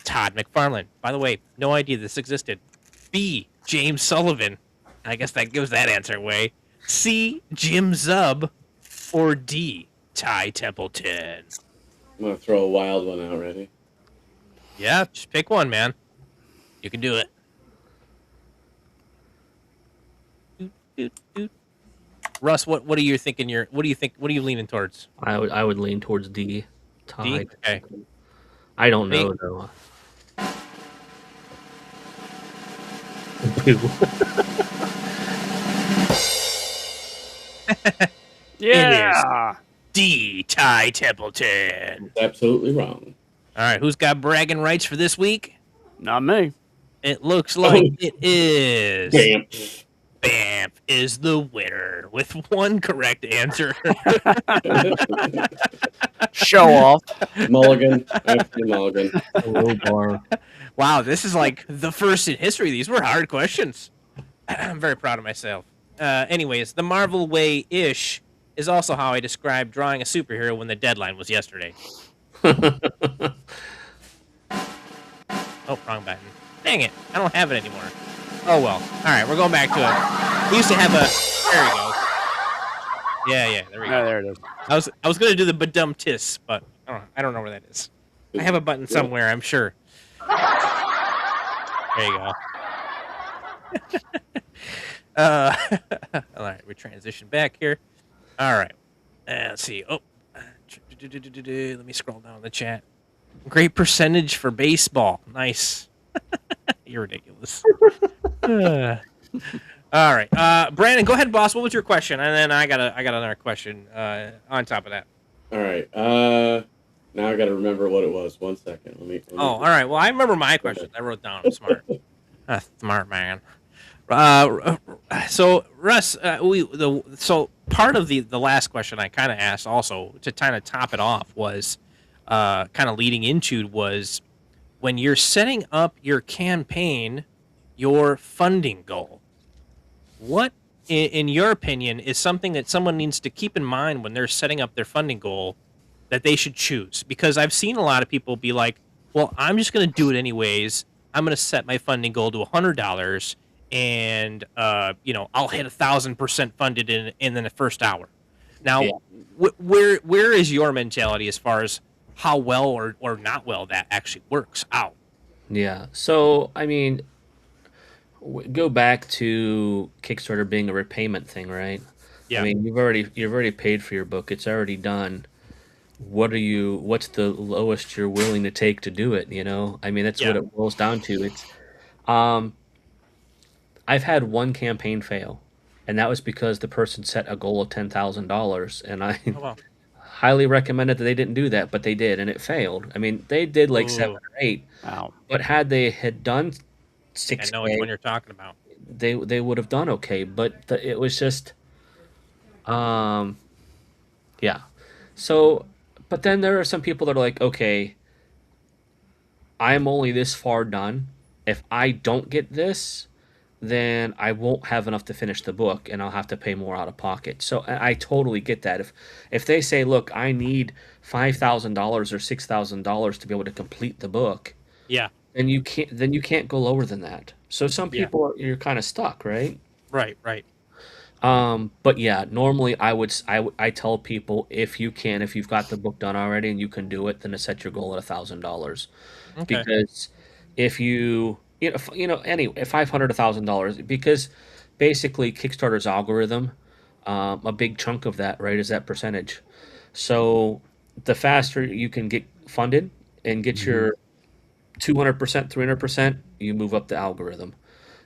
Todd McFarlane? By the way, no idea this existed. B, James Sullivan. I guess that gives that answer away. C, Jim Zub. Or D, Ty Templeton? I'm going to throw a wild one out. Ready? Yeah, just pick one, man. You can do it. Russ, what are you thinking? What do you think? What are you leaning towards? I would lean towards D. Todd. D. Okay. I don't know though. Boo. Yeah. D. Ty Templeton. It's absolutely wrong. All right, who's got bragging rights for this week? Not me. It looks like it is. Damn. Bamf is the winner with one correct answer. Show off. Mulligan. After Mulligan. Low bar. Wow, this is like the first in history. These were hard questions. I'm very proud of myself. Anyways, the Marvel way-ish is also how I described drawing a superhero when the deadline was yesterday. Oh, wrong button. Dang it. I don't have it anymore. Oh, well. All right, we're going back to it. We used to have a... There we go. Yeah, there we go. Oh, there it is. I was going to do the badum tis, but I don't know where that is. I have a button somewhere, I'm sure. There you go. All right, we transition back here. All right. Let's see. Oh, let me scroll down the chat. Great percentage for baseball. Nice. You're ridiculous. All right, Brandon, go ahead, boss. What was your question? And then I got another question on top of that. All right. Now I got to remember what it was. 1 second. Let me All right. Well, I remember my question. I wrote down. I'm smart. Smart man. So Russ, so part of the last question I kind of asked also to kind of top it off was kind of leading into was when you're setting up your campaign, your funding goal. What, in your opinion, is something that someone needs to keep in mind when they're setting up their funding goal that they should choose? Because I've seen a lot of people be like, well, I'm just going to do it anyways. I'm going to set my funding goal to $100 and, I'll hit 1,000% funded in the first hour. Now, where is your mentality as far as how well or not well that actually works out? Yeah. So, I mean, go back to Kickstarter being a repayment thing, right? Yeah. I mean, you've already paid for your book. It's already done. what's the lowest you're willing to take to do it, you know? I mean, that's what Yeah. it boils down to. Um, I've had one campaign fail, and that was because the person set a goal of $10,000, and I Oh well. highly recommended that they didn't do that, but they did, and it failed. I mean, they did like seven Ooh, or eight, Wow. but had they had done I know which 6K, one you're talking about. they would have done okay. But it was just, um, yeah. So, but then there are some people that are like, okay, I'm only this far done. If I don't get this, then I won't have enough to finish the book and I'll have to pay more out of pocket. So I totally get that. If they say, "Look, I need $5,000 or $6,000 to be able to complete the book," Yeah. then you can't go lower than that. So some Yeah. people you're kind of stuck, right? Right. Right. But yeah, normally I tell people if you've got the book done already and you can do it, then to set your goal at $1,000, Okay. because if you know anyway $500 $1,000, because basically Kickstarter's algorithm, a big chunk of that, right, is that percentage. So the faster you can get funded and get Hmm. your 200%, 300%, you move up the algorithm.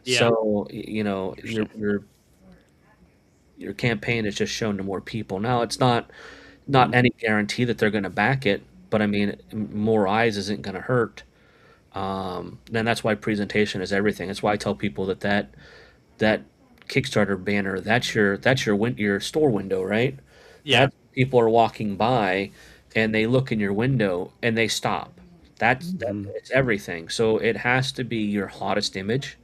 Yeah. So you know Interesting. your campaign is just shown to more people. Now it's not any guarantee that they're going to back it, but I mean, more eyes isn't going to hurt. Then that's why presentation is everything. That's why I tell people that Kickstarter banner, your store window, right? Yeah. That people are walking by and they look in your window and they stop. That Hmm. it's everything. So it has to be your hottest image.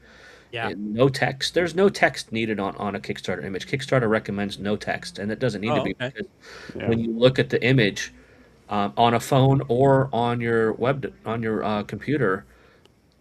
Yeah. No text. There's no text needed on a Kickstarter image. Kickstarter recommends no text, and it doesn't need to Oh, be, okay. because Yeah. when you look at the image on a phone or on your computer,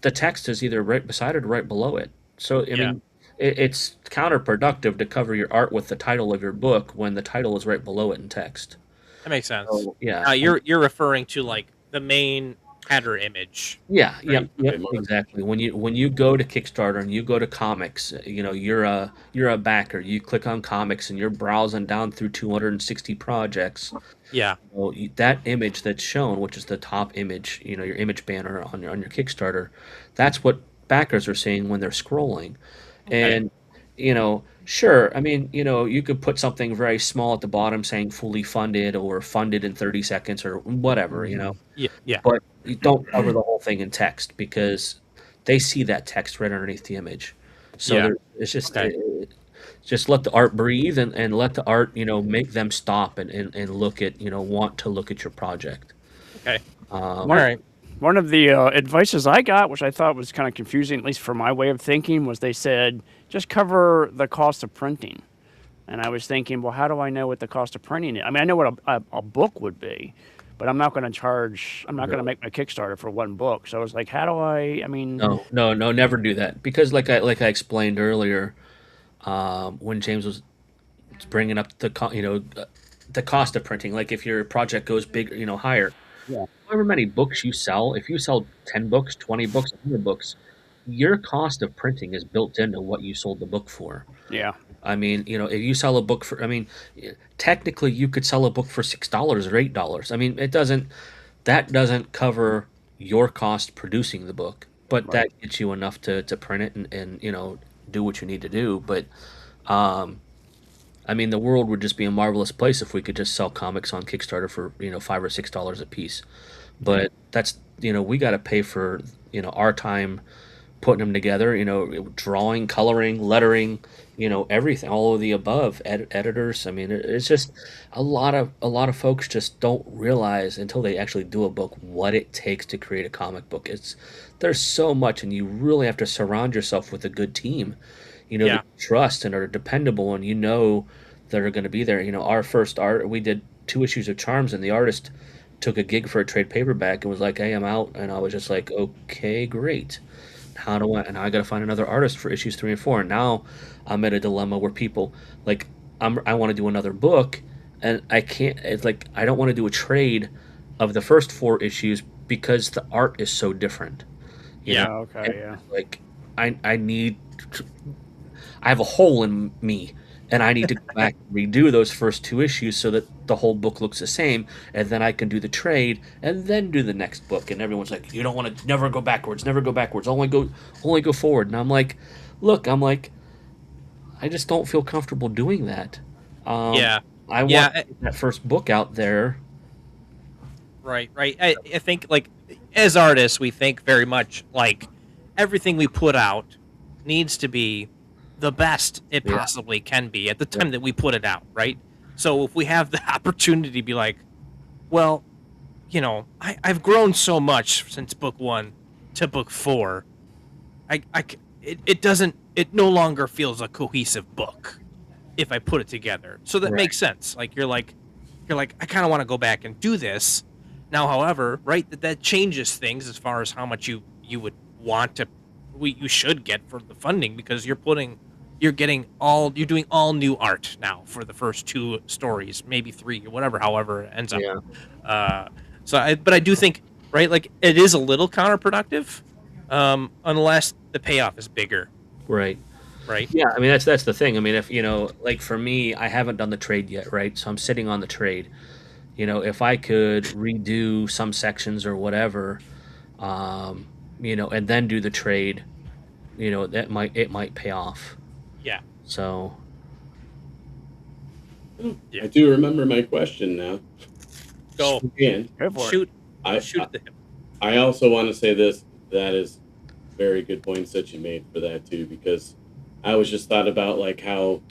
the text is either right beside it or right below it. So I Yeah. mean, it's counterproductive to cover your art with the title of your book when the title is right below it in text. That makes sense. So yeah, You're referring to like the main header image, yeah, right? yep, Pretty yep, much. exactly. When you go to Kickstarter and you go to comics, you know, you're a backer. You click on comics and you're browsing down through 260 projects. Yeah. Well, that image that's shown, which is the top image, you know, your image banner on your Kickstarter, that's what backers are seeing when they're scrolling. Okay. And you know, sure, I mean, you know, you could put something very small at the bottom saying fully funded or funded in 30 seconds or whatever, you know, Hmm. Yeah. Yeah. but you don't cover the whole thing in text because they see that text right underneath the image. So Yeah. there, it's Okay. just let the art breathe and let the art, you know, make them stop and look at, you know, want to look at your project. Okay. All One, Um, right. one of the advices I got, which I thought was kind of confusing, at least for my way of thinking, was they said just cover the cost of printing. And I was thinking, well, how do I know what the cost of printing is? I mean, I know what a book would be, but I'm not going to charge. I'm not going to no, make my Kickstarter for one book. So I was like, how do I? I mean, no, never do that because like I explained earlier, when James was bringing up the cost of printing, like if your project goes big, you know, higher, yeah, however many books you sell, if you sell 10 books, 20 books, 100 books, your cost of printing is built into what you sold the book for. yeah, I mean, you know, if you sell a book for, I mean, technically you could sell a book for $6 or $8. I mean, that doesn't cover your cost producing the book, but right, that gets you enough to print it and, you know, do what you need to do. But, um, I mean, the world would just be a marvelous place if we could just sell comics on Kickstarter for, you know, $5 or $6 a piece. yeah, But that's, you know, we got to pay for, you know, our time putting them together, you know, drawing, coloring, lettering, you know, everything, all of the above, editors. I mean, it's just a lot of folks just don't realize until they actually do a book what it takes to create a comic book. There's so much, and you really have to surround yourself with a good team, you know, that Yeah. you trust and are dependable, and you know that are going to be there. You know, our first art, we did 2 issues of Charms, and the artist took a gig for a trade paperback and was like, "Hey, I'm out," and I was just like, "Okay, great." How do I? And I got to find another artist for issues 3 and 4. And now I'm at a dilemma where people like I want to do another book, and I can't. It's like I don't want to do a trade of the first 4 issues because the art is so different. You know, Yeah. yeah, okay, and yeah, like I need. I have a hole in me, and I need to go back and redo those first 2 issues so that the whole book looks the same, and then I can do the trade and then do the next book. And everyone's like, you don't want to never go backwards, only go forward. And I'm like, look, I just don't feel comfortable doing that. Yeah. I want Yeah. to get that first book out there. Right. I think, like, as artists, we think very much like everything we put out needs to be the best it Yeah. possibly can be at the time that we put it out, right? So if we have the opportunity to be like, well, I've grown so much since book 1 to book 4. It no longer feels a cohesive book if I put it together. So that Right. makes sense. Like you're like, I kind of want to go back and do this now. However, right, that changes things as far as how much you would want to, you should get for the funding, because you're doing all new art now for the first 2 stories, maybe 3 or whatever, however it ends up. Yeah. But I do think, right, like it is a little counterproductive, unless the payoff is bigger, Right. right? Yeah, I mean that's the thing. I mean, if like for me, I haven't done the trade yet, right? So I'm sitting on the trade. If I could redo some sections or whatever, and then do the trade, it might pay off. Yeah. So Yeah. I do remember my question now. Go. Again, Go for it. Shoot I, shoot at the hip. I also want to say this. That is very good points that you made for that too, because I was just thought about like how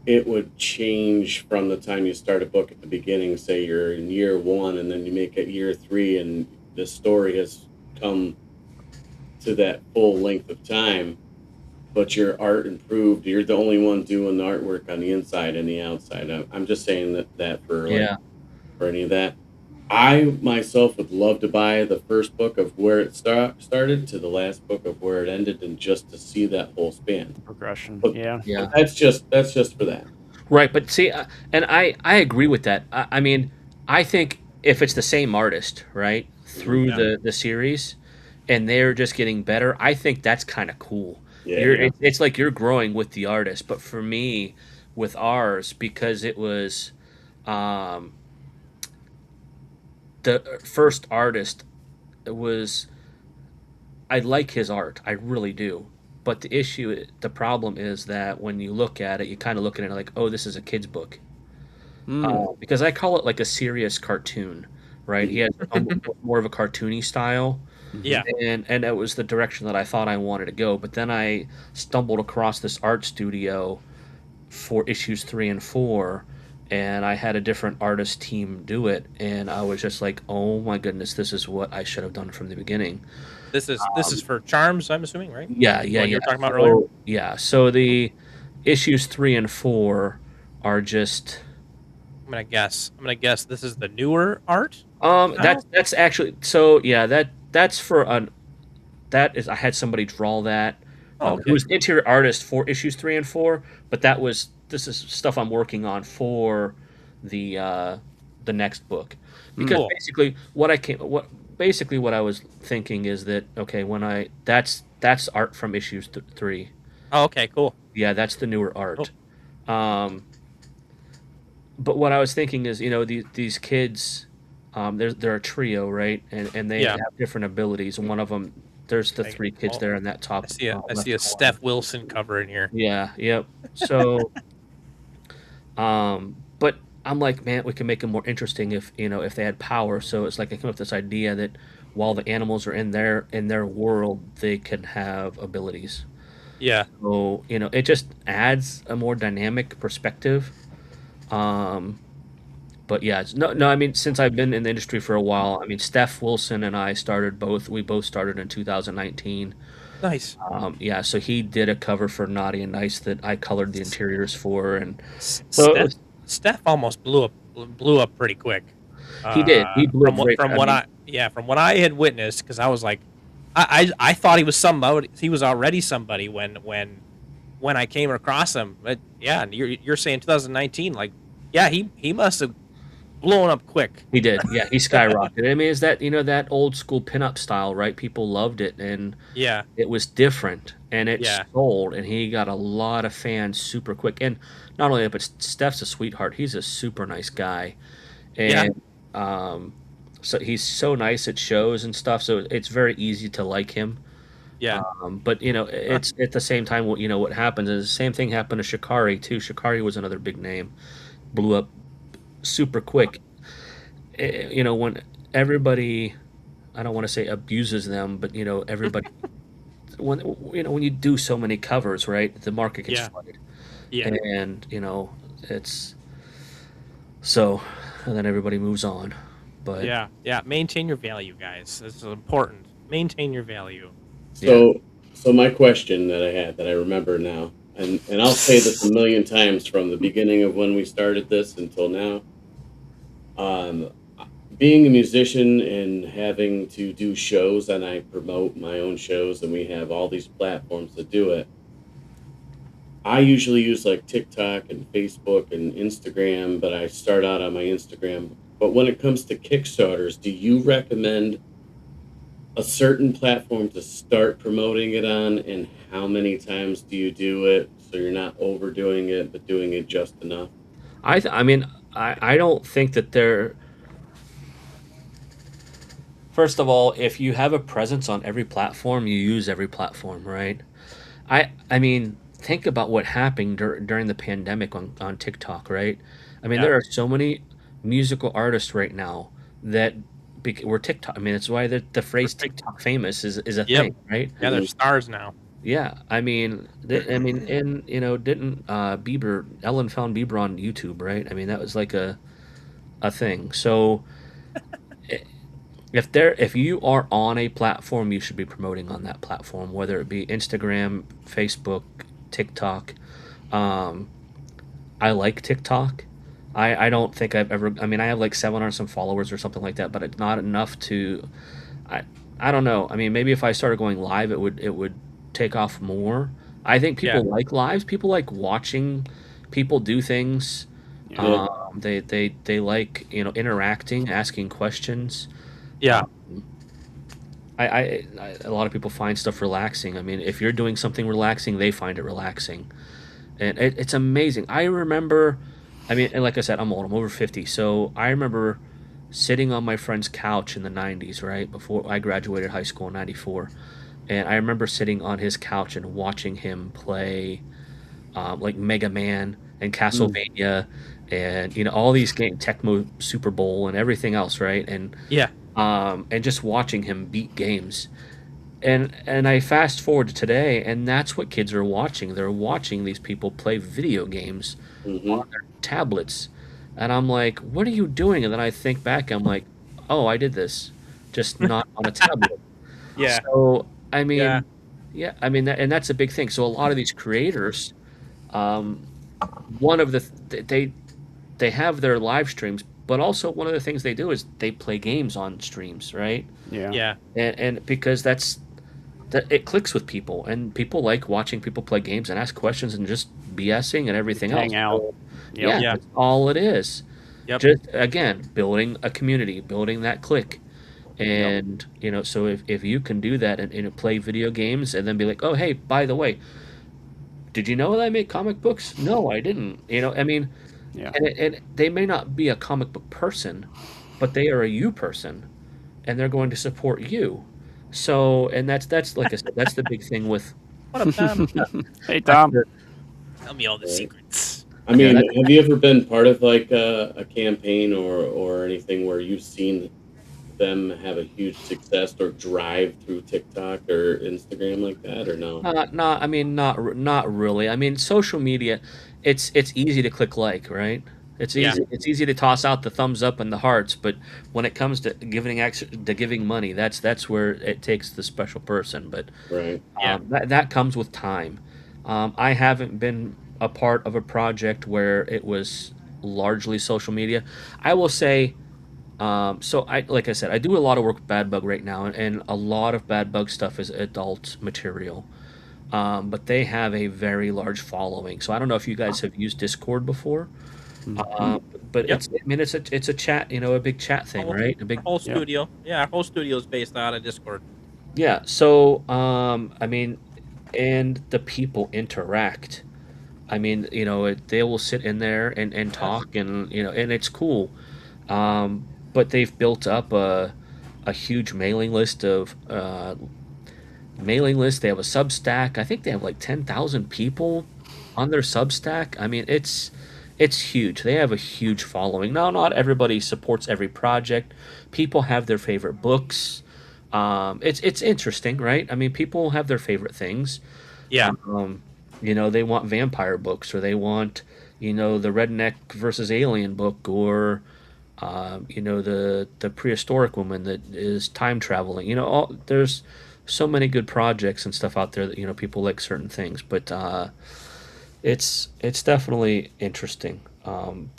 it would change from the time you start a book at the beginning. Say you're in year 1, and then you make it year 3, and the story has come to that full length of time, but your art improved. You're the only one doing the artwork on the inside and the outside. I'm just saying that for like, yeah, for any of that. I myself would love to buy the first book of where it started to the last book of where it ended, and just to see that whole span. Progression. But- Yeah. yeah. That's just for that. Right, but see, and I agree with that. I mean, I think if it's the same artist, right, through Yeah. the series, and they're just getting better, I think that's kind of cool. Yeah. It's like you're growing with the artist. But for me, with ours, because it was the first artist, I like his art, I really do. But the problem is that when you look at it, you kind of look at it like, oh, this is a kid's book. Because I call it like a serious cartoon, right? He has more of a cartoony style. Yeah. And that was the direction that I thought I wanted to go. But then I stumbled across this art studio for issues 3 and 4, and I had a different artist team do it, and I was just like, oh my goodness, this is what I should have done from the beginning. This is for Charms, I'm assuming, right? Yeah, What yeah, you yeah. were talking about So- earlier? Yeah, so the issues 3 and 4 are just I'm gonna guess this is the newer art. that's actually, so yeah, that's for that is, I had somebody draw that. Oh, okay. Who was the interior artist for issues 3 and 4, but this is stuff I'm working on for the next book. Because Cool. basically what I was thinking is that, okay, that's art from issues 3. Oh, okay, cool. Yeah, that's the newer art. But what I was thinking is, these kids, they're a trio, right? And they Yeah. have different abilities. And one of them, there's the Like, 3 kids oh, there in that top. I see a left corner. Steph Wilson cover in here. Yeah, yep. So, but I'm like, man, we can make it more interesting if they had power. So it's like I came up with this idea that while the animals are in their world, they can have abilities. Yeah. So it just adds a more dynamic perspective. But yeah, no. I mean, since I've been in the industry for a while, I mean, Steph Wilson and I we both started in 2019. Nice. Yeah, so he did a cover for Naughty and Nice that I colored the interiors for, and so Steph almost blew up pretty quick. he did. He blew up great. From what I had witnessed, because I was like, I thought he was somebody. He was already somebody when I came across him. But yeah, and you're saying 2019, like, yeah, he must have blown up quick. He did. Yeah, he skyrocketed. I mean, is that that old school pinup style, right? People loved it, and Yeah. it was different, and it Yeah. sold, and he got a lot of fans super quick. And not only that, but Steph's a sweetheart. He's a super nice guy. Yeah. and so he's so nice at shows and stuff. So it's very easy to like him. Yeah. But Huh. it's at the same time, what happens is the same thing happened to Shikari too. Shikari was another big name, blew up super quick. When everybody, I don't want to say abuses them, but everybody, when you do so many covers, right, the market gets Yeah. flooded, Yeah. and it's so, and then everybody moves on. But Yeah. Yeah. Maintain your value, guys. This is important. Maintain your value. yeah, So my question that I had that I remember now, and I'll say this a million times from the beginning of when we started this until now. Um, Being a musician and having to do shows, and I promote my own shows, and we have all these platforms to do it. I usually use like TikTok and Facebook and Instagram, but I start out on my Instagram. But when it comes to Kickstarters, do you recommend a certain platform to start promoting it on, and how many times do you do it so you're not overdoing it but doing it just enough? I mean, I don't think that they're. First of all, if you have a presence on every platform, you use every platform, right? I mean, think about what happened during the pandemic on TikTok, right? I mean, Yeah. there are so many musical artists right now that were TikTok. I mean, that's why the For phrase TikTok. TikTok famous is a Yep. thing, right? Yeah. They're Mhm. stars now. Yeah, I mean, and didn't Bieber Ellen found Bieber on YouTube, right? I mean, that was like a thing. So if you are on a platform, you should be promoting on that platform, whether it be Instagram, Facebook, TikTok. Um, I like TikTok. I don't think I've ever. I mean, I have like 700 some followers or something like that, but it's not enough to. I I don't know. I mean, maybe if I started going live, it would take off more. I think Yeah. people like lives. People like watching people do things. Yeah. Yeah. They like interacting, asking questions. Yeah. Um, a lot of people find stuff relaxing. I mean, if you're doing something relaxing, they find it relaxing, and it's amazing. I remember, I mean, and like I said, I'm old. I'm over 50, so I remember sitting on my friend's couch in the 90s, right before I graduated high school in '94, and I remember sitting on his couch and watching him play like Mega Man and Mm. Castlevania, and all these games, Tecmo Super Bowl, and everything else, right? Yeah. And just watching him beat games. And I fast forward to today, and that's what kids are watching. They're watching these people play video games on Hmm. their tablets, and I'm like, "What are you doing?" And then I think back, I'm like, "Oh, I did this, just not on a tablet." Yeah. So I Yeah. mean, yeah, I mean, and that's a big thing. So a lot of these creators, um, one of the they have their live streams, but also one of the things they do is they play games on streams, right? Yeah. Yeah. And because that it clicks with people, and people like watching people play games and ask questions and just BSing and everything else. Hang out. So, Yep. yeah, Yeah. that's all it is. Yep. Just again, building a community, building that click. Yep. And so if you can do that and play video games and then be like, oh hey, by the way, did you know that I make comic books? No, I didn't. I mean, Yeah. and they may not be a comic book person, but they are a you person, and they're going to support you. So, and that's like I said, that's the big thing with What up, Tom? Hey, that's Tom. the, Tell me all the Right. secrets. I yeah, mean, that's have you ever been part of like a campaign or anything where you've seen them have a huge success or drive through TikTok or Instagram like that, or no? not I mean not really. I mean, social media, it's easy to click like, right? It's Yeah. easy to toss out the thumbs up and the hearts, but when it comes to giving money, that's where it takes the special person. But Right. Yeah. that comes with time. I haven't been a part of a project where it was largely social media. I will say, so like I said, I do a lot of work with Bad Bug right now, and a lot of Bad Bug stuff is adult material. But they have a very large following. So I don't know if you guys have used Discord before, Mhm. uh, but Yep. I mean, it's a chat, a big chat thing, Whole, right? A big, whole Yep. studio. Yeah. Our whole studio is based out of Discord. yeah. So I mean, and the people interact. I mean, they will sit in there and Yes. talk, and and it's cool. But they've built up a huge mailing list. They have a Substack. I think they have like 10,000 people on their Substack. I mean, it's huge. They have a huge following. Now, not everybody supports every project. People have their favorite books. It's interesting, right? I mean, people have their favorite things. Yeah. They want vampire books, or they want, the redneck versus alien book, or the prehistoric woman that is time traveling. There's so many good projects and stuff out there that people like certain things, but it's definitely interesting.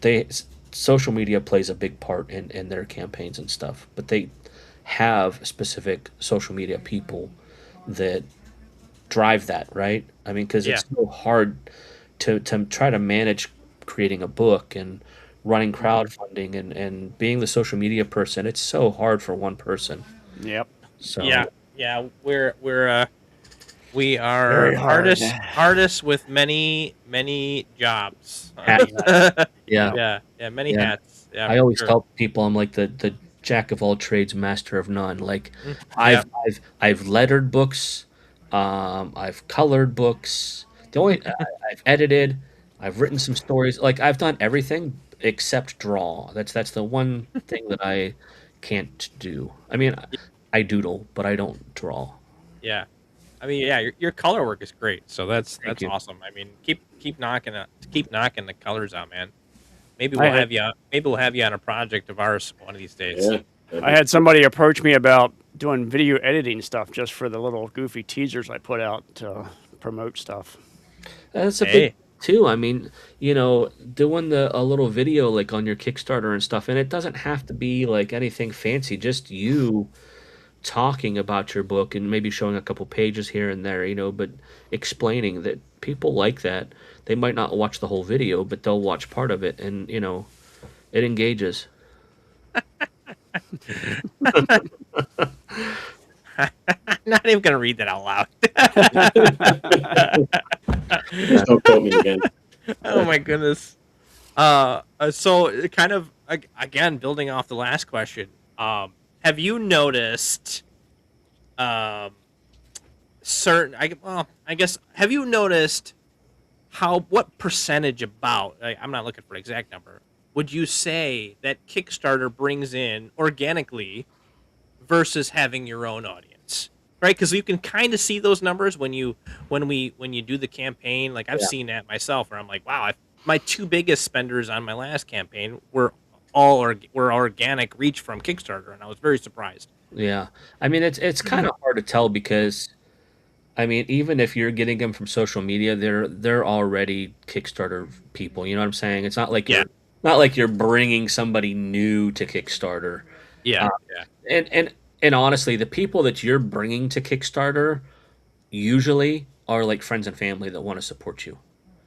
They Social media plays a big part in their campaigns and stuff, but they have specific social media people that drive that, right? I mean, because Yeah. it's so hard to try to manage creating a book and running crowdfunding and being the social media person. It's so hard for one person. Yep. Yeah. So Yeah. We Very are hard. artists with many jobs. hats. Yeah, Yeah. Yeah. Many yeah. hats. Yeah. I For always sure. tell people I'm like the jack of all trades, master of none. Like Yeah. I've lettered books, I've colored books. I've edited, I've written some stories. Like I've done everything except draw. That's the one thing that I can't do. I mean, I doodle, but I don't draw. Yeah. I mean, yeah, your color work is great. So Thank that's you. awesome. I mean, keep knocking the colors out, man. I had Maybe we'll have you on a project of ours one of these days. Yeah. I had somebody approach me about doing video editing stuff just for the little goofy teasers I put out to promote stuff. That's a big Hey. too. I mean, doing a little video like on your Kickstarter and stuff, and it doesn't have to be like anything fancy. Just you talking about your book and maybe showing a couple pages here and there, but explaining that people like that. They might not watch the whole video, but they'll watch part of it, and it engages. I'm not even gonna read that out loud. Just don't quote me again. Oh my goodness. So kind of again building off the last question. Have you noticed um I guess have you noticed what percentage I'm not looking for an exact number. Would you say that Kickstarter brings in organically versus having your own audience? Right? Because you can kind of see those numbers when you do the campaign. Like I've Yeah. seen that myself where I'm like, wow, my two biggest spenders on my last campaign were organic reach from Kickstarter, and I was very surprised. Yeah. I mean, it's kind of hard to tell because I mean, even if you're getting them from social media, they're already Kickstarter people. You know what I'm saying? It's Yeah. not like you're bringing somebody new to Kickstarter. Yeah. Uh, Yeah. and honestly, the people that you're bringing to Kickstarter usually are like friends and family that want to support you.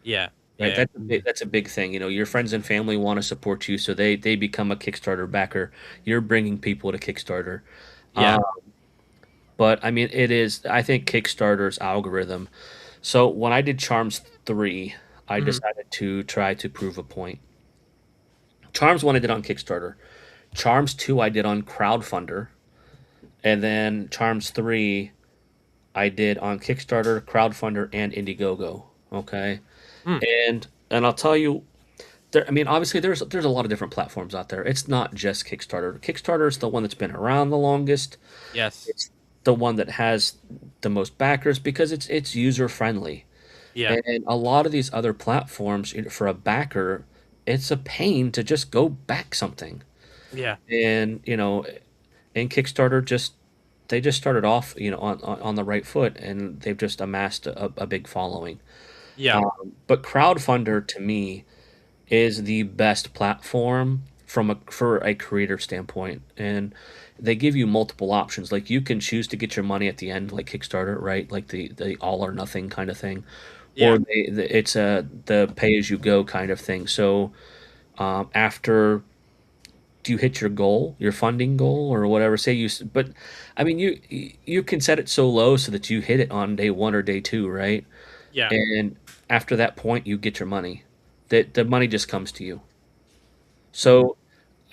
Yeah. Right? Yeah. That's a big thing. Your friends and family want to support you, so they become a Kickstarter backer. You're bringing people to Kickstarter. Yeah. Uh, but I mean, I think Kickstarter's algorithm. So when I did Charms 3, I Mhm. decided to try to prove a point. Charms 1 I did on Kickstarter. Charms 2 I did on Crowdfunder. And then Charms 3 I did on Kickstarter, Crowdfunder, and Indiegogo. Okay. Mm. And I'll tell you, I mean, obviously there's a lot of different platforms out there. It's not just Kickstarter. Kickstarter is the one that's been around the longest. Yes. It's the one that has the most backers because it's user friendly. Yeah. And a lot of these other platforms, for a backer, it's a pain to just go back something. Yeah. And and Kickstarter they just started off on the right foot, and they've just amassed a big following. Yeah. But Crowdfunder to me is the best platform for a creator standpoint, and they give you multiple options. Like you can choose to get your money at the end, like Kickstarter, right? Like the all or nothing kind of thing, Yeah. or it's the pay as you go kind of thing. So after you hit your goal, your funding goal, or whatever, but I mean, you can set it so low so that you hit it on day one or day two, right? Yeah. And after that point, you get your money. That the money just comes to you. So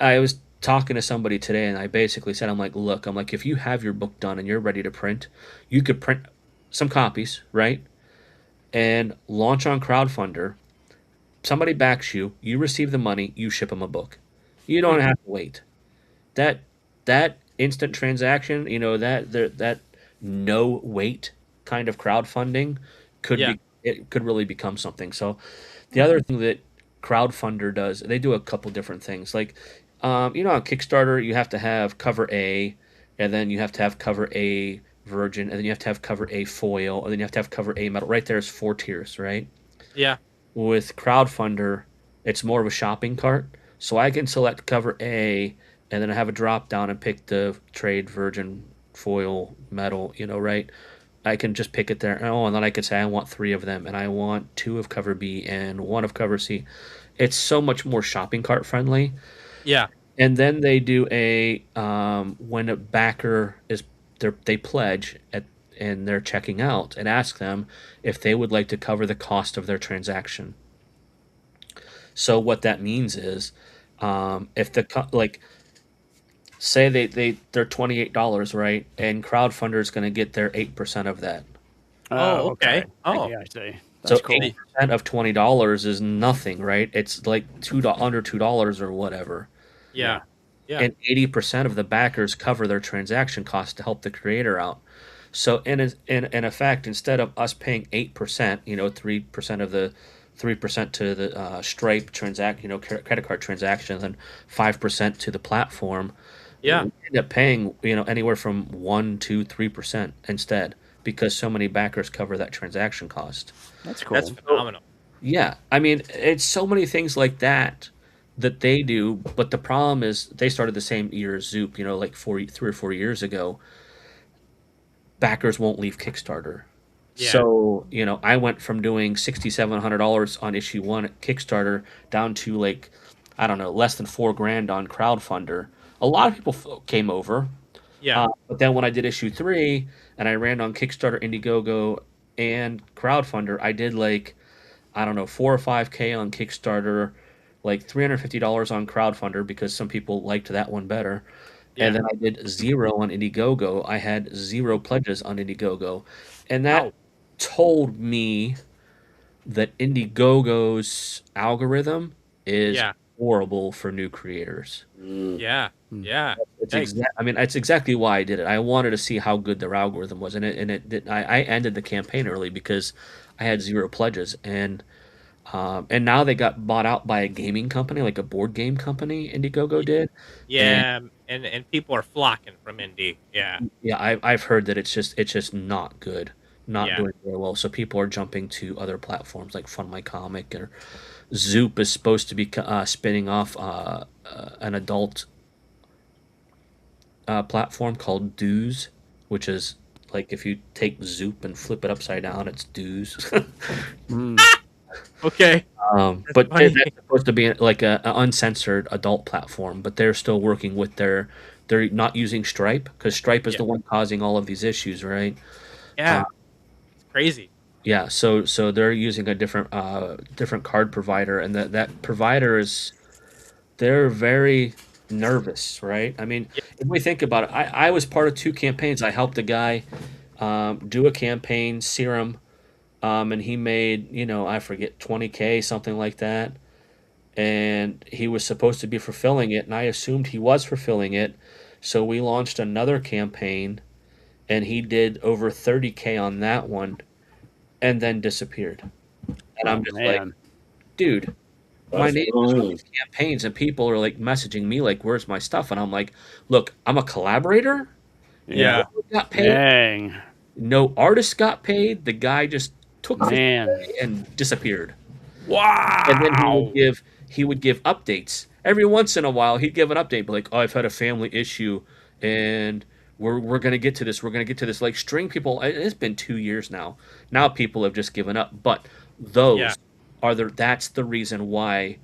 I was talking to somebody today, and I basically said, I'm like, look, I'm like, if you have your book done and you're ready to print, you could print some copies, right? And launch on crowdfunder. Somebody backs you, you receive the money, you ship them a book. You don't have to wait. That that instant transaction, that no wait kind of crowdfunding could Yeah. be it could really become something. So the other thing that crowdfunder does, they do a couple different things. Like on Kickstarter, you have to have cover A, and then you have to have cover A virgin, and then you have to have cover A foil, and then you have to have cover A metal. Right there's 4 tiers, right? Yeah. With crowdfunder, it's more of a shopping cart. So I can select cover A, and then I have a drop down and pick the trade virgin foil metal, right? I can just pick it there. Oh, and then I could say I want 3 of them, and I want 2 of cover B and 1 of cover C. It's so much more shopping cart friendly. Yeah. And then they do when a backer they pledge and they're checking out, and ask them if they would like to cover the cost of their transaction. So what that means is, if like, say they're $28, right, and crowdfunder is going to get their 8% of that. Oh, okay. Oh. Yeah, I see. So That's cool. 8% of $20 is nothing, right? It's like under $2 or whatever. Yeah. Yeah. And 80% of the backers cover their transaction costs to help the creator out. So in effect, instead of us paying 8%, 3% of the 3% to the Stripe credit card transactions, and 5% to the platform, Yeah. we end up paying anywhere from 1 to 3% instead, because so many backers cover that transaction cost. That's cool. That's phenomenal. Yeah, I mean, it's so many things like that they do, but the problem is they started the same year as Zoop, like 3 or 4 years ago. Backers won't leave Kickstarter. Yeah. So, I went from doing $6,700 on issue 1 at Kickstarter down to, like, I don't know, less than $4,000 on crowdfunder. A lot of people came over. Yeah. But then when I did issue 3 and I ran on Kickstarter, Indiegogo, and crowdfunder, I did, like, I don't know, 4 or 5K on Kickstarter, like $350 on crowdfunder, because some people liked that one better. Yeah. And then I did 0 on Indiegogo. I had 0 pledges on Indiegogo. And that told me that Indiegogo's algorithm is Yeah. horrible for new creators. Yeah. Yeah. It's exactly why I did it. I wanted to see how good their algorithm was, and it did. I ended the campaign early because I had 0 pledges, and now they got bought out by a gaming company, like a board game company. Indiegogo did. Yeah. And people are flocking from Indie. Yeah. Yeah, I've heard that it's just not good, not Yeah. doing very well. So people are jumping to other platforms like Fund My Comic, or Zoop is supposed to be spinning off an adult platform called Dues, which is like if you take Zoop and flip it upside down, it's Dues. Okay. But funny. that's supposed to be like a uncensored adult platform, but they're still working with they're not using Stripe, because Stripe is the one causing all of these issues, right? Yeah. It's crazy. Yeah, so they're using a different card provider, and that provider they're very nervous, right? I mean, if we think about it, I was part of 2 campaigns. I helped a guy do a campaign, Serum, and he made, I forget, 20K, something like that. And he was supposed to be fulfilling it, and I assumed he was fulfilling it. So we launched another campaign, and he did over 30K on that one, and then disappeared. And I'm just like, dude, my name is on these campaigns, and people are like messaging me like, "Where's my stuff?" And I'm like, "Look, I'm a collaborator. Yeah. No one got paid. Dang. No artist got paid. The guy just took Man. it and disappeared." Wow. And then he would give updates every once in a while. He'd give an update, like, "Oh, I've had a family issue, and we're gonna get to this. We're gonna get to this." Like, string people. It's been 2 years now. Now people have just given up. But those that's the reason why.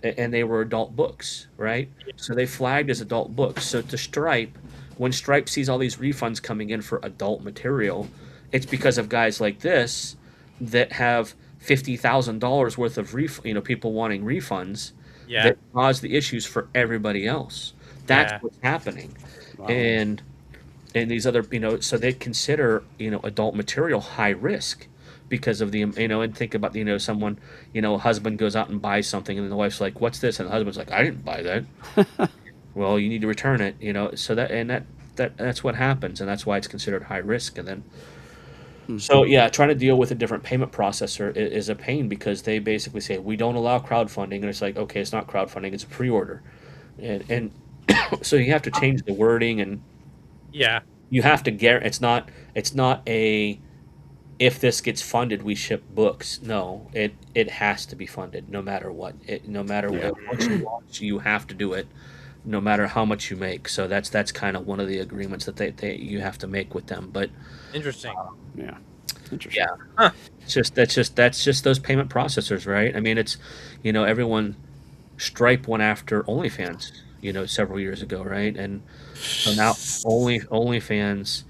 And they were adult books, right? So they flagged as adult books. So to Stripe, when Stripe sees all these refunds coming in for adult material, it's because of guys like this that have $50,000 worth of people wanting refunds, Yeah. that cause the issues for everybody else. That's Yeah. what's happening. Wow. And these other, so they consider, adult material high risk because of the, and think about, someone, a husband goes out and buys something and the wife's like, what's this? And the husband's like, I didn't buy that. Well, you need to return it, so that's what happens. And that's why it's considered high risk. And then, so yeah, trying to deal with a different payment processor is a pain because they basically say, we don't allow crowdfunding. And it's like, okay, it's not crowdfunding, it's a pre-order. And so you have to change the wording, and Yeah. you have to guarantee it's not a, if this gets funded we ship books. No, it has to be funded no matter what. No matter what, once you launch, you have to do it no matter how much you make. So that's kind of one of the agreements that they you have to make with them. But Interesting. Yeah. Interesting. yeah, Huh. that's just those payment processors, right? I mean, it's, everyone, Stripe went after OnlyFans, several years ago, right? And so now OnlyFans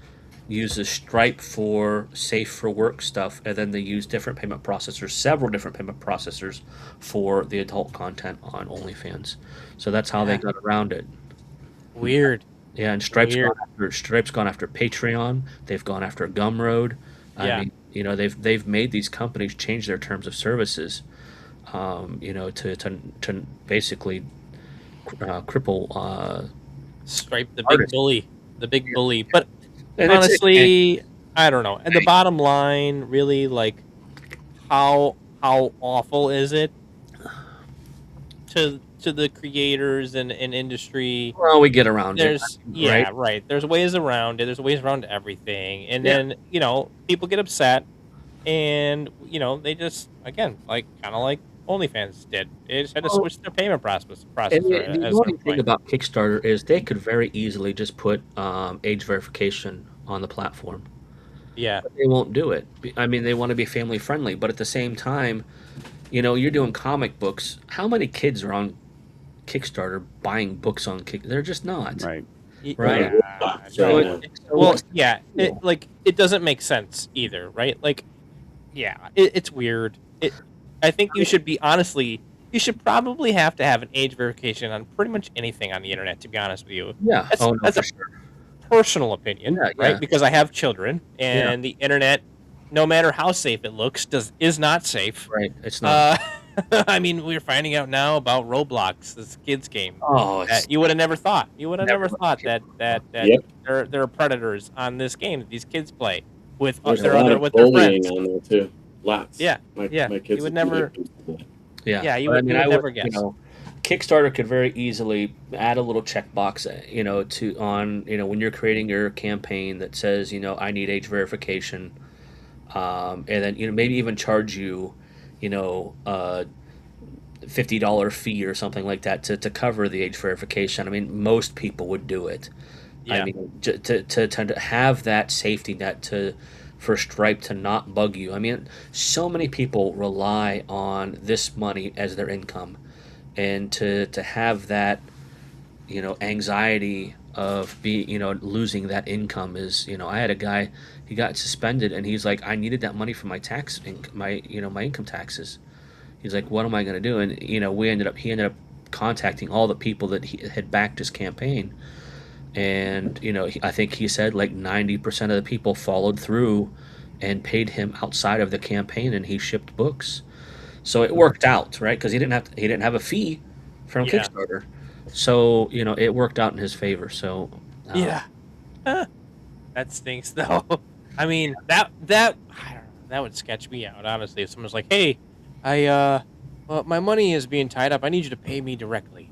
uses Stripe for safe for work stuff, and then they use different payment processors, several different payment processors for the adult content on OnlyFans. So that's how they got around it. Weird. Yeah, and Stripe's Weird. gone after Patreon. They've gone after Gumroad. Yeah. I mean, they've made these companies change their terms of services, to basically cripple. Stripe, the big Artist. bully. The big bully. But And it's- honestly, I don't know. At the bottom line, really, like, how awful is it to the creators and industry? well, we get around There's it, right. There's ways around it. There's ways around everything, and Yeah. then people get upset, and they just, again, like, kind of like OnlyFans did. They just had to Well, switch their payment processor And the at a annoying certain thing point. about Kickstarter is they could very easily just put age verification on the platform. Yeah, But they won't do it. I mean, they want to be family friendly, but at the same time, you're doing comic books. How many kids are on Kickstarter buying books on Kick? They're just not. Right. Right. Yeah, So no, it- well, yeah, it doesn't make sense either, right? Like, yeah, it's weird. I think you should probably have to have an age verification on pretty much anything on the internet, to be honest with you. yeah. That's, Oh no, that's for a sure. personal opinion, Yeah, right? yeah. Because I have children, and the internet, no matter how safe it looks, is not safe. Right. It's not. I mean, we're finding out now about Roblox, this kids game. oh, it's That you would have never thought. You would have never Never. thought that Yep. there are predators on this game that these kids play with There's a their lot other of with their bullying friends. on there too. Lots. Yeah, My yeah. kids You would would never- Yeah, Yeah, you but would never guess. Kickstarter could very easily add a little checkbox, to on when you're creating your campaign that says, I need age verification, and then maybe even charge you, a $50 fee or something like that to cover the age verification. I mean, most people would do it. Yeah. I mean, to have that safety net for Stripe to not bug you. I mean, so many people rely on this money as their income, and to have that, anxiety of losing that income is, I had a guy, he got suspended, and he's like, I needed that money for my my income taxes. He's like, what am I going to do? And he ended up contacting all the people that he had backed his campaign. And I think he said like 90% of the people followed through and paid him outside of the campaign, and he shipped books. So it worked out, right? Because he didn't have a fee from Yeah. Kickstarter, so it worked out in his favor. So Yeah. That stinks though. I mean, that I don't know, that would sketch me out, honestly. If someone's like, "Hey, well, my money is being tied up. I need you to pay me directly."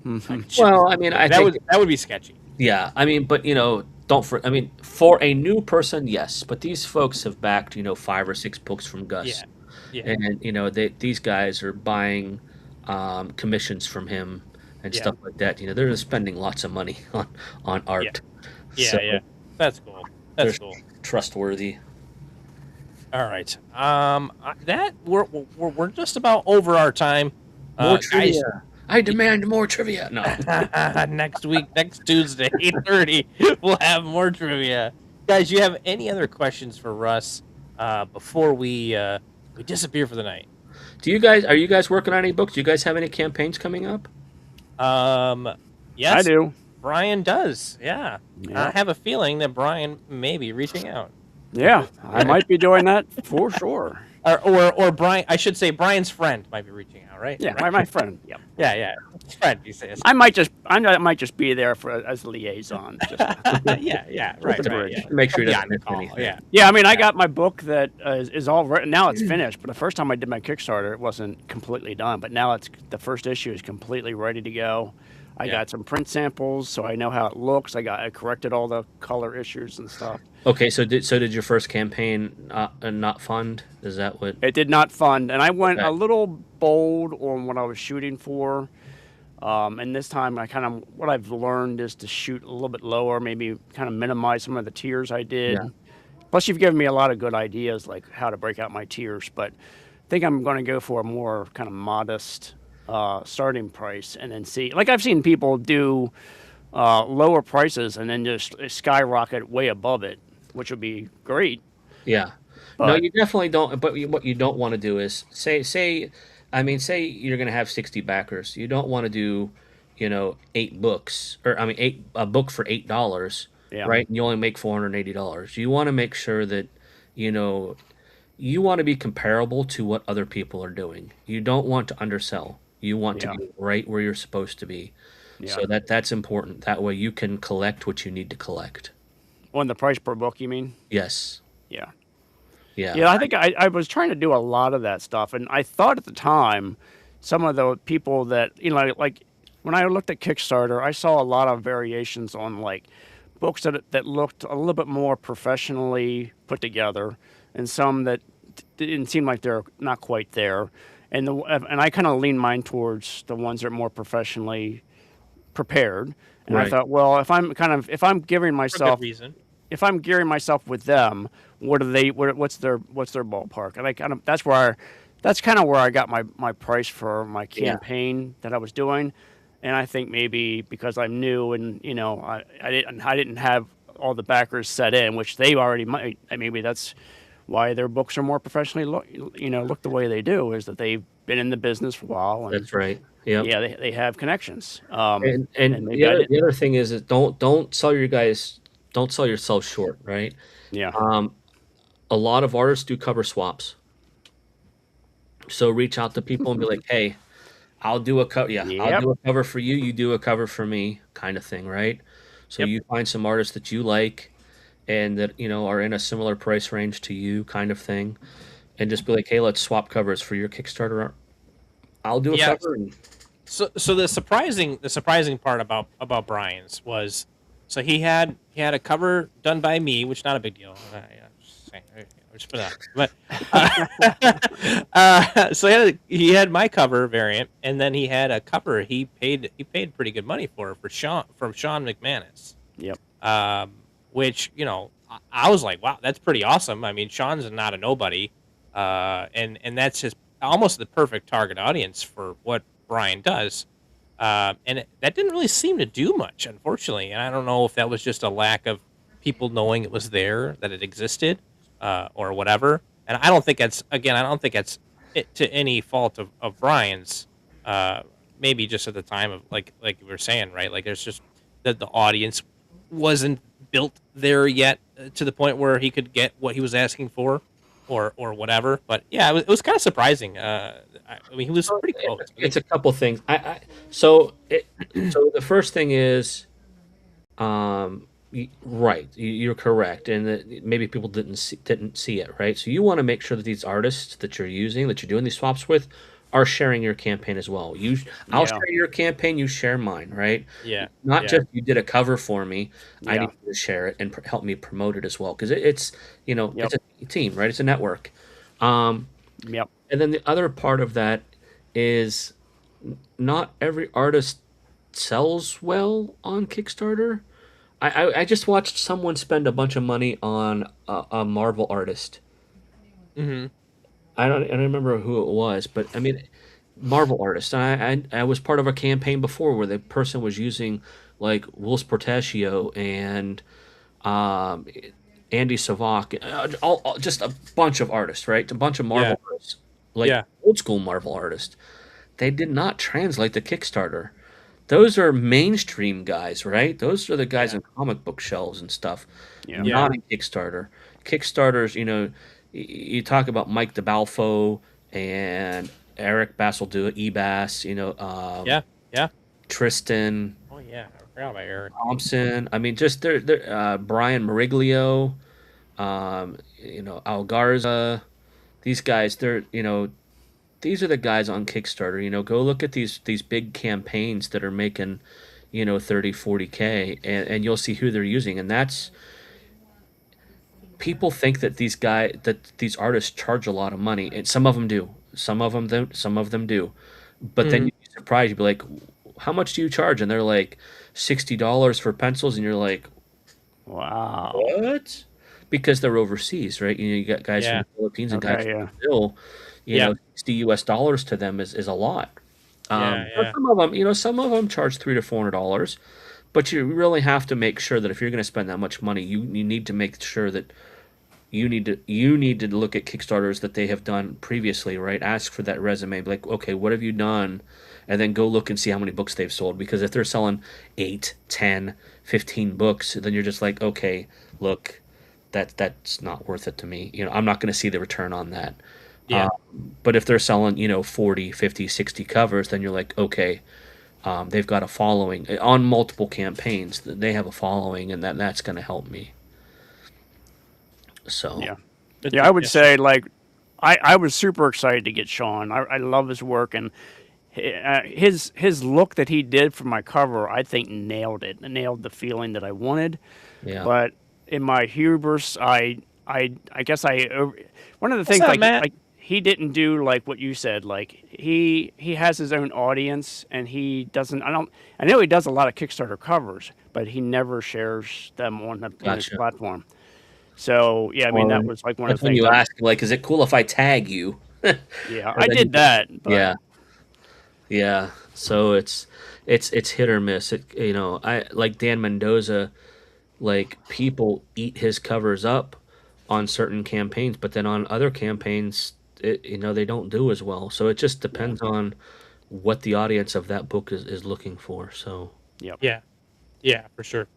well, I mean, I that think would be sketchy. yeah, I mean, but I mean, for a new person, yes, but these folks have backed 5 or 6 books from Gus. Yeah. Yeah. And these guys are buying commissions from him and Yeah. stuff like that. They're spending lots of money on art. Yeah, So yeah. That's cool. That's cool. trustworthy. All right. That we're just about over our time. More Guys, trivia. I demand more trivia. No. next week, next Tuesday, 8:30, we'll have more trivia. Guys, you have any other questions for Russ before we disappear for the night? Are you guys working on any books? Do you guys have any campaigns coming up? I Yes, do. Brian does. Yeah. I Yeah. have a feeling that Brian may be reaching out. Yeah, I might be doing that for sure. Or Brian, I should say Brian's friend might be reaching out, right? Yeah, Right. my friend. Yep. Yeah. His friend, he says. I might just be there as a liaison. Just Yeah, right, the right. bridge. Yeah. Make sure you Be don't on the miss call. anything. Yeah. Yeah, I mean, I got my book that is all written. Now it's finished, but the first time I did my Kickstarter, it wasn't completely done. But now the first issue is completely ready to go. I Yeah. got some print samples, so I know how it looks. I corrected all the color issues and stuff. Okay, so did your first campaign not fund? Is that what? It did not fund, and I went Okay. a little bold on what I was shooting for. And this time, what I've learned is to shoot a little bit lower, maybe kind of minimize some of the tiers I did. Yeah. Plus, you've given me a lot of good ideas, like how to break out my tiers. But I think I'm going to go for a more kind of modest starting price, and then see. Like I've seen people do lower prices and then just skyrocket way above it, which would be great. Yeah. No, But you definitely don't. But what you don't want to do is say, say you're going to have 60 backers. You don't want to do, 8 books, or a book for $8, Yeah. right? And you only make $480. You want to make sure that, you know, you want to be comparable to what other people are doing. You don't want to undersell. You want Yeah. to be right where you're supposed to be. Yeah. So that's important. That way you can collect what you need to collect. on the price per book, you mean? Yes. Yeah. Yeah. Yeah, I think I was trying to do a lot of that stuff, and I thought at the time, some of the people that like when I looked at Kickstarter, I saw a lot of variations on like books that looked a little bit more professionally put together, and some that didn't seem like they're not quite there, and I kind of lean mine towards the ones that are more professionally prepared. And I Right. thought, well, if I'm gearing For myself good reason. if I'm gearing myself with them, what's their ballpark? And that's kind of where I got my price for my campaign that I was doing. And I think maybe because I'm new and I didn't have all the backers set in, which they already might. And maybe that's why their books are more professionally look the way they do, is that they've been in the business for a while, and That's right. Yep. yeah, they have connections. And maybe I didn't. the other thing is that don't sell yourself short, right? Yeah. A lot of artists do cover swaps. So reach out to people and be like, "Hey, I'll do a cover. Yeah, I'll Yep. do a cover for you. You do a cover for me," kind of thing, right? So Yep. you find some artists that you like and that are in a similar price range to you, kind of thing, and just be like, "Hey, let's swap covers for your Kickstarter. I'll do a Yes. cover." And, So the surprising part about Brian's was, so he had a cover done by me, which not a big deal. Yeah, just saying, just put that. But so he had my cover variant, and then he had a cover he paid pretty good money for Sean, from Sean McManus. Yep. Which I was like, wow, that's pretty awesome. I mean, Sean's not a nobody, and that's just almost the perfect target audience for what Brian does. That didn't really seem to do much, unfortunately. And I don't know if that was just a lack of people knowing it was there, that it existed, or whatever. And I don't think that's it to any fault of Brian's. Maybe just at the time of like you were saying, right? Like there's just that the audience wasn't built there yet, to the point where he could get what he was asking for, or whatever. But yeah, it was kind of surprising. I mean, he was pretty close. it's a couple things. So the first thing is, right, you're correct, and that maybe people didn't see it, right? So you want to make sure that these artists that you're doing these swaps with, are sharing your campaign as well. I'll Yeah. share your campaign, you share mine, right? Yeah, Not yeah. just you did a cover for me, I Yeah. need you to share it and help me promote it as well, because it's Yep. it's a team, right? It's a network. Yep. And then the other part of that is not every artist sells well on Kickstarter. I just watched someone spend a bunch of money on a Marvel artist. Mm-hmm. I don't remember who it was, but I mean, Marvel artist. I was part of a campaign before where the person was using like Wills Portaccio and Andy Savak, just a bunch of artists, right? A bunch of Marvel Yeah. artists. Like Yeah. old school Marvel artists. They did not translate to Kickstarter. Those are mainstream guys, right? Those are the guys Yeah. on comic book shelves and stuff, Yeah. Yeah. not in Kickstarter. Kickstarters, you talk about Mike DeBalfo and Eric Basildua, Ebass, Yeah. Yeah. Tristan Oh yeah. I forgot about Eric. Thompson. I mean, just they're Brian Mariglio, Al Garza. These guys, these are the guys on Kickstarter. Go look at these big campaigns that are making, 30, 40K, and you'll see who they're using. And that's people think that these artists charge a lot of money, and some of them do. Some of them don't. Some of them do. But then Mhm. you'd be surprised. You'd be like, "How much do you charge?" And they're like, $60 for pencils, and you're like, Wow. "What?" Because they're overseas, right? You got guys from Yeah. the Philippines and guys Okay. from Yeah. Brazil. Yeah. $60 to them is a lot. Yeah. But Yeah. some of them charge $300 to $400, but you really have to make sure that if you're going to spend that much money, you need to make sure that you need to look at Kickstarters that they have done previously, right? Ask for that resume, be like, okay, what have you done? And then go look and see how many books they've sold. Because if they're selling 8, 10, 15 books, then you're just like, okay, look, that's not worth it to me. I'm not going to see the return on that. Yeah. But if they're selling, 40, 50, 60 covers, then you're like, okay, they've got a following on multiple campaigns. They have a following, and that's going to help me. So Yeah. Good Yeah, to- I would say like I was super excited to get Sean. I love his work and his look that he did for my cover. I think nailed it. Nailed the feeling that I wanted. yeah, But in my hubris, I guess one of the things up, like Matt? he didn't do like what you said. Like he has his own audience and he doesn't. I know he does a lot of Kickstarter covers, but he never shares them on his Gotcha. platform. So yeah, I mean that Well, was like one of that's the when things. you ask, like, is it cool if I tag you? Yeah, And I then did that. But Yeah, yeah. So it's hit or miss. I like Dan Mendoza. Like, people eat his covers up on certain campaigns, but then on other campaigns, they don't do as well. So it just depends on what the audience of that book is looking for. So Yep. Yeah. Yeah. For sure.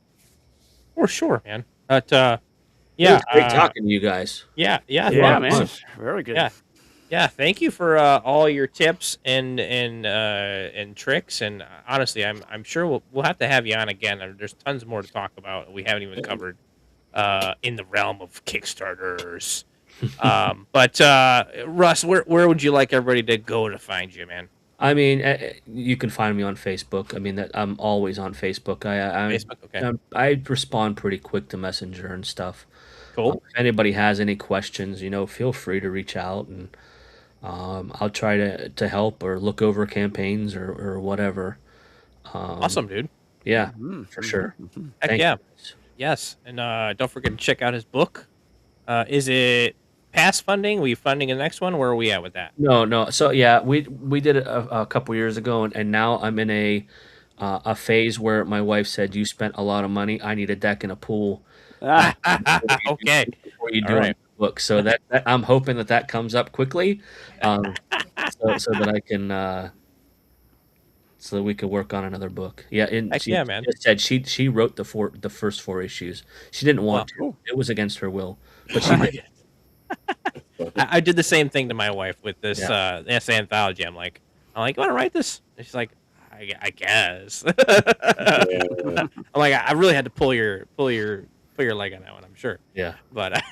For sure, man. But it yeah. was great talking to you guys. Yeah. Yeah. It was a lot Yeah, of man, fun. it's very good. Yeah. Yeah, thank you for all your tips and tricks. And honestly, I'm sure we'll have to have you on again. There's tons more to talk about we haven't even covered in the realm of Kickstarters. But Russ, where would you like everybody to go to find you, man? I mean, you can find me on Facebook. I mean, that I'm always on Facebook. Facebook, okay, I respond pretty quick to Messenger and stuff. cool, If anybody has any questions, feel free to reach out, and I'll try to help or look over campaigns or whatever. awesome, dude. Yeah, Mhm, for sure. Heck Thank yeah, you guys. yes, and don't forget to check out his book. Is it past funding? Were you funding the next one? Where are we at with that? No, no. So yeah, we did it a couple years ago, and now I'm in a phase where my wife said, "You spent a lot of money. I need a deck and a pool Ah, Okay, before you all do right. a book." So that I'm hoping that comes up quickly, so that I can so that we could work on another book. Yeah, and Heck she yeah, man. just said she wrote the first 4 issues. She didn't Well, want to. cool. It was against her will, but she did. I did the same thing to my wife with this Yeah. essay anthology. I'm like, you want to write this? And she's like, I guess. Yeah. I'm like, I really had to pull your leg on that one. I'm sure, Yeah. but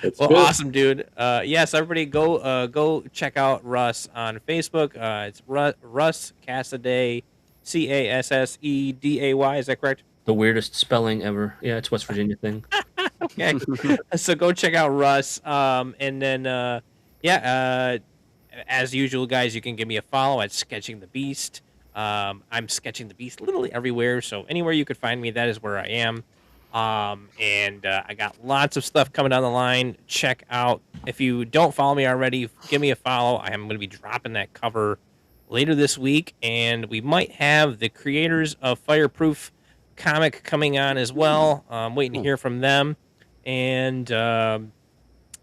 It's well, good. awesome, dude. Yes, everybody go check out Russ on Facebook. It's Russ Cassaday, Casseday. Is that correct? The weirdest spelling ever. Yeah, it's West Virginia thing. Okay. So go check out Russ. And then as usual, guys, you can give me a follow at Sketching the Beast. I'm Sketching the Beast literally everywhere, so anywhere you could find me, that is where I am. And I got lots of stuff coming down the line. Check out, if you don't follow me already, give me a follow. I am going to be dropping that cover later this week, and we might have the creators of Fireproof comic coming on as well. I'm waiting to hear from them. And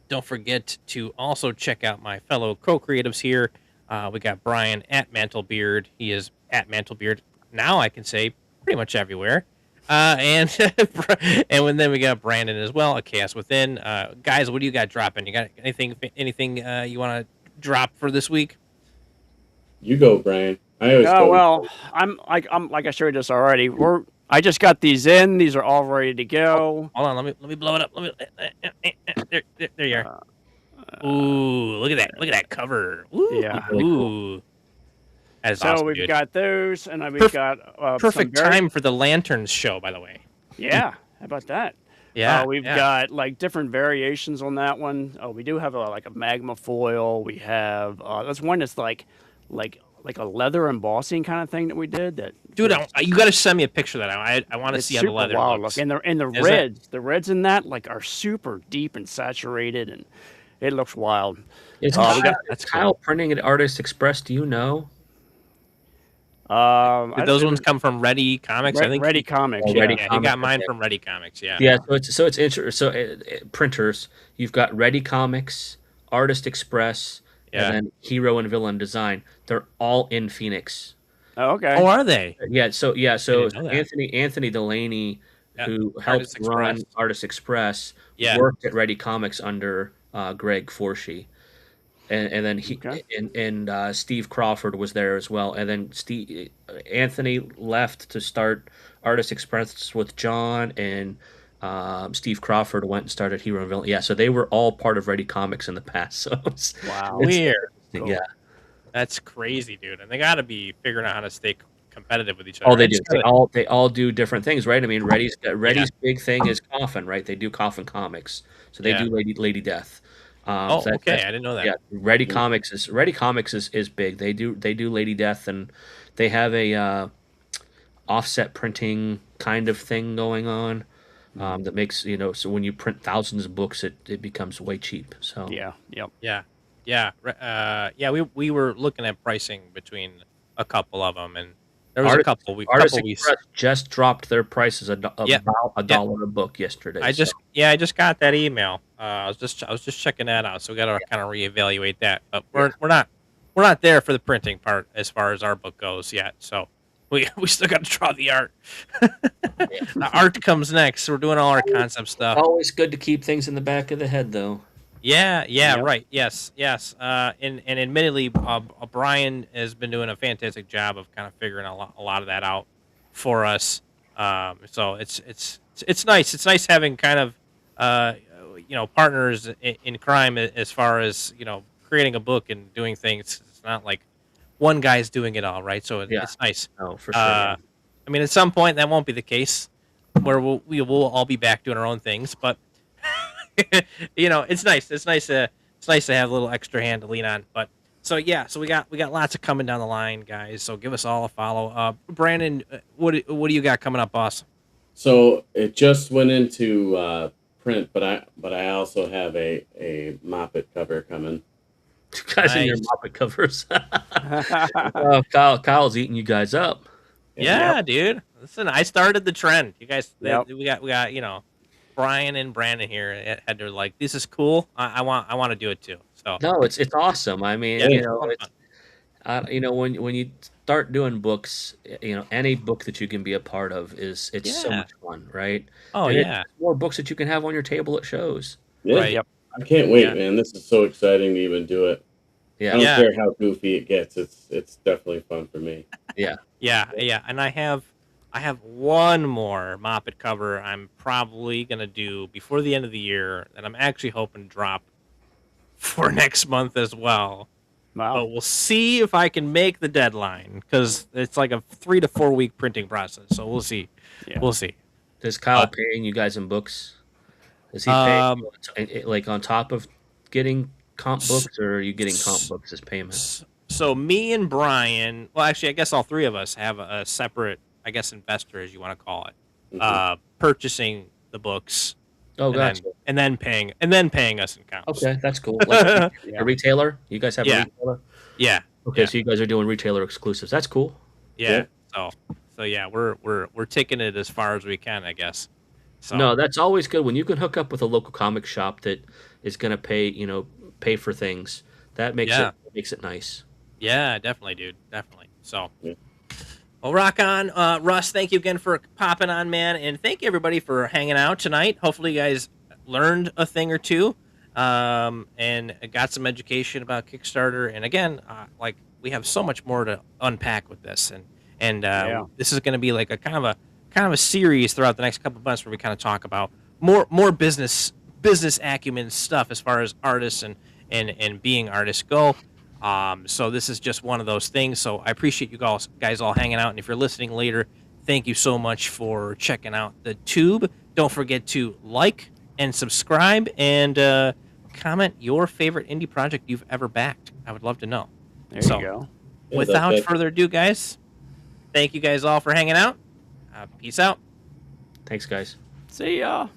don't forget to also check out my fellow co-creatives here. We got Brian at Mantlebeard. He is at Mantlebeard. Now I can say pretty much everywhere. And then we got Brandon as well, a Chaos Within. Guys, what do you got dropping? You got anything you want to drop for this week? You go, Brian. I always Oh go. well, I'm like I showed this already. I just got these in. These are all ready to go. Hold on, let me blow it up. There you are. Ooh, look at that! Look at that cover. Ooh, Yeah. Really cool. ooh. That is So awesome, we've dude. got those, and we've got Perfect some very- time for the Lanterns show, by the way. Yeah, how about that? Yeah, We've got like different variations on that one. Oh, we do have like a magma foil. We have that's one that's like a leather embossing kind of thing that we did. That dude, you got to send me a picture of that. I want to it's see how the super leather wild looks. look. And the Is it? reds in that like are super deep and saturated, and it looks wild. Is we Kyle, got- that's Kyle printing at Artist Express? Do you know? Did those ones come from Ready Comics? I think Ready Comics. Oh, Yeah. Ready Yeah, he Comics, got mine okay. from Ready Comics. Yeah. Yeah, so it's interesting. So printers, you've got Ready Comics, Artist Express, Yeah. and then Hero and Villain Design. They're all in Phoenix. Oh, okay. Oh, are they? So didn't know that. Anthony Delaney, Yeah, who helped Artist run Express. Artist Express, Yeah. worked at Ready Comics under Greg Forshee. And then Okay. Steve Crawford was there as well. And then Anthony left to start Artist Express with John, and Steve Crawford went and started Hero and Villain. Yeah, so they were all part of Ready Comics in the past. So Wow. Weird. Cool. yeah. That's crazy, dude. And they got to be figuring out how to stay competitive with each other. Oh, they I do. just They gotta- all do different things, right? I mean, Ready's big thing is Coffin, right? They do Coffin Comics, so they Yeah. do Lady Death. Oh, So okay. I didn't know that. Yeah, Ready Comics is big. They do Lady Death, and they have a offset printing kind of thing going on that makes so when you print thousands of books, it becomes way cheap. So Yeah. Yep. Yeah. We were looking at pricing between a couple of them, and there was Artist- a couple. Artist We Express just dropped their prices about Yep. $1 a book yesterday. I just got that email. I was just checking that out, so we got to kind of reevaluate that. But we're not there for the printing part as far as our book goes yet. So we still got to draw the art. The art comes next. We're doing all our concept stuff. always good to keep things in the back of the head, though. Yeah, Yep. right. Yes. And admittedly, Brian has been doing a fantastic job of kind of figuring a lot of that out for us. So it's nice. It's nice having kind of partners in crime as far as creating a book and doing things. It's not like one guy's doing it all, right? So Yeah. it's nice. Oh, for sure. I mean, at some point that won't be the case, where we will all be back doing our own things. But it's nice. It's nice to have a little extra hand to lean on. But so we got lots of coming down the line, guys. So give us all a follow. Brandon, what do you got coming up, boss? So it just went into print, but I also have a Moppet cover coming. You guys in your Nice. Muppet covers. Oh, Kyle's eating you guys up. Yeah, dude. Listen, I started the trend. You guys, Yep. we got Brian and Brandon here had to like, this is cool. I want to do it too. So No, it's awesome. I mean, Yeah, it's it's when you start doing books, any book that you can be a part of it's so Yeah. much fun, right? oh And yeah, it's more books that you can have on your table at shows. Yeah, right. Yep. I can't wait, Yeah. man. This is so exciting to even do it. I Yeah, don't Yeah. care how goofy it gets. It's definitely fun for me. Yeah. And I have one more Moppet cover I'm probably gonna do before the end of the year that I'm actually hoping to drop for next month as well. But Wow. we'll see if I can make the deadline because it's like a 3 to 4 week printing process. So we'll see. Yeah. We'll see. Is Kyle Uh, paying you guys in books? Is he paying like on top of getting comp books, or are you getting comp books as payment? So me and Brian, well, actually, I guess all three of us have a separate, I guess, investor, as you want to call it, Mhm. purchasing the books Oh, and gotcha. then paying us in comps. Okay, that's cool. Like Yeah. a retailer? You guys have Yeah. a retailer? Yeah. Okay, Yeah. so you guys are doing retailer exclusives. That's cool. Yeah. So yeah, we're taking it as far as we can, I guess. So No, that's always good when you can hook up with a local comic shop that is going to pay for things. That makes it nice. Yeah, definitely, dude. Definitely. So, Yeah. well, rock on. Russ, thank you again for popping on, man. And thank you, everybody, for hanging out tonight. Hopefully, you guys learned a thing or two and got some education about Kickstarter. And again, like, we have so much more to unpack with this. And this is going to be like a kind of a series throughout the next couple of months where we kind of talk about more business acumen stuff as far as artists and being artists go. So this is just one of those things. So I appreciate you guys all hanging out. And if you're listening later, thank you so much for checking out the tube. Don't forget to like and subscribe and comment your favorite indie project you've ever backed. I would love to know. There you go. Yeah, Without further ado, guys, thank you guys all for hanging out. Peace out. Thanks, guys. See ya.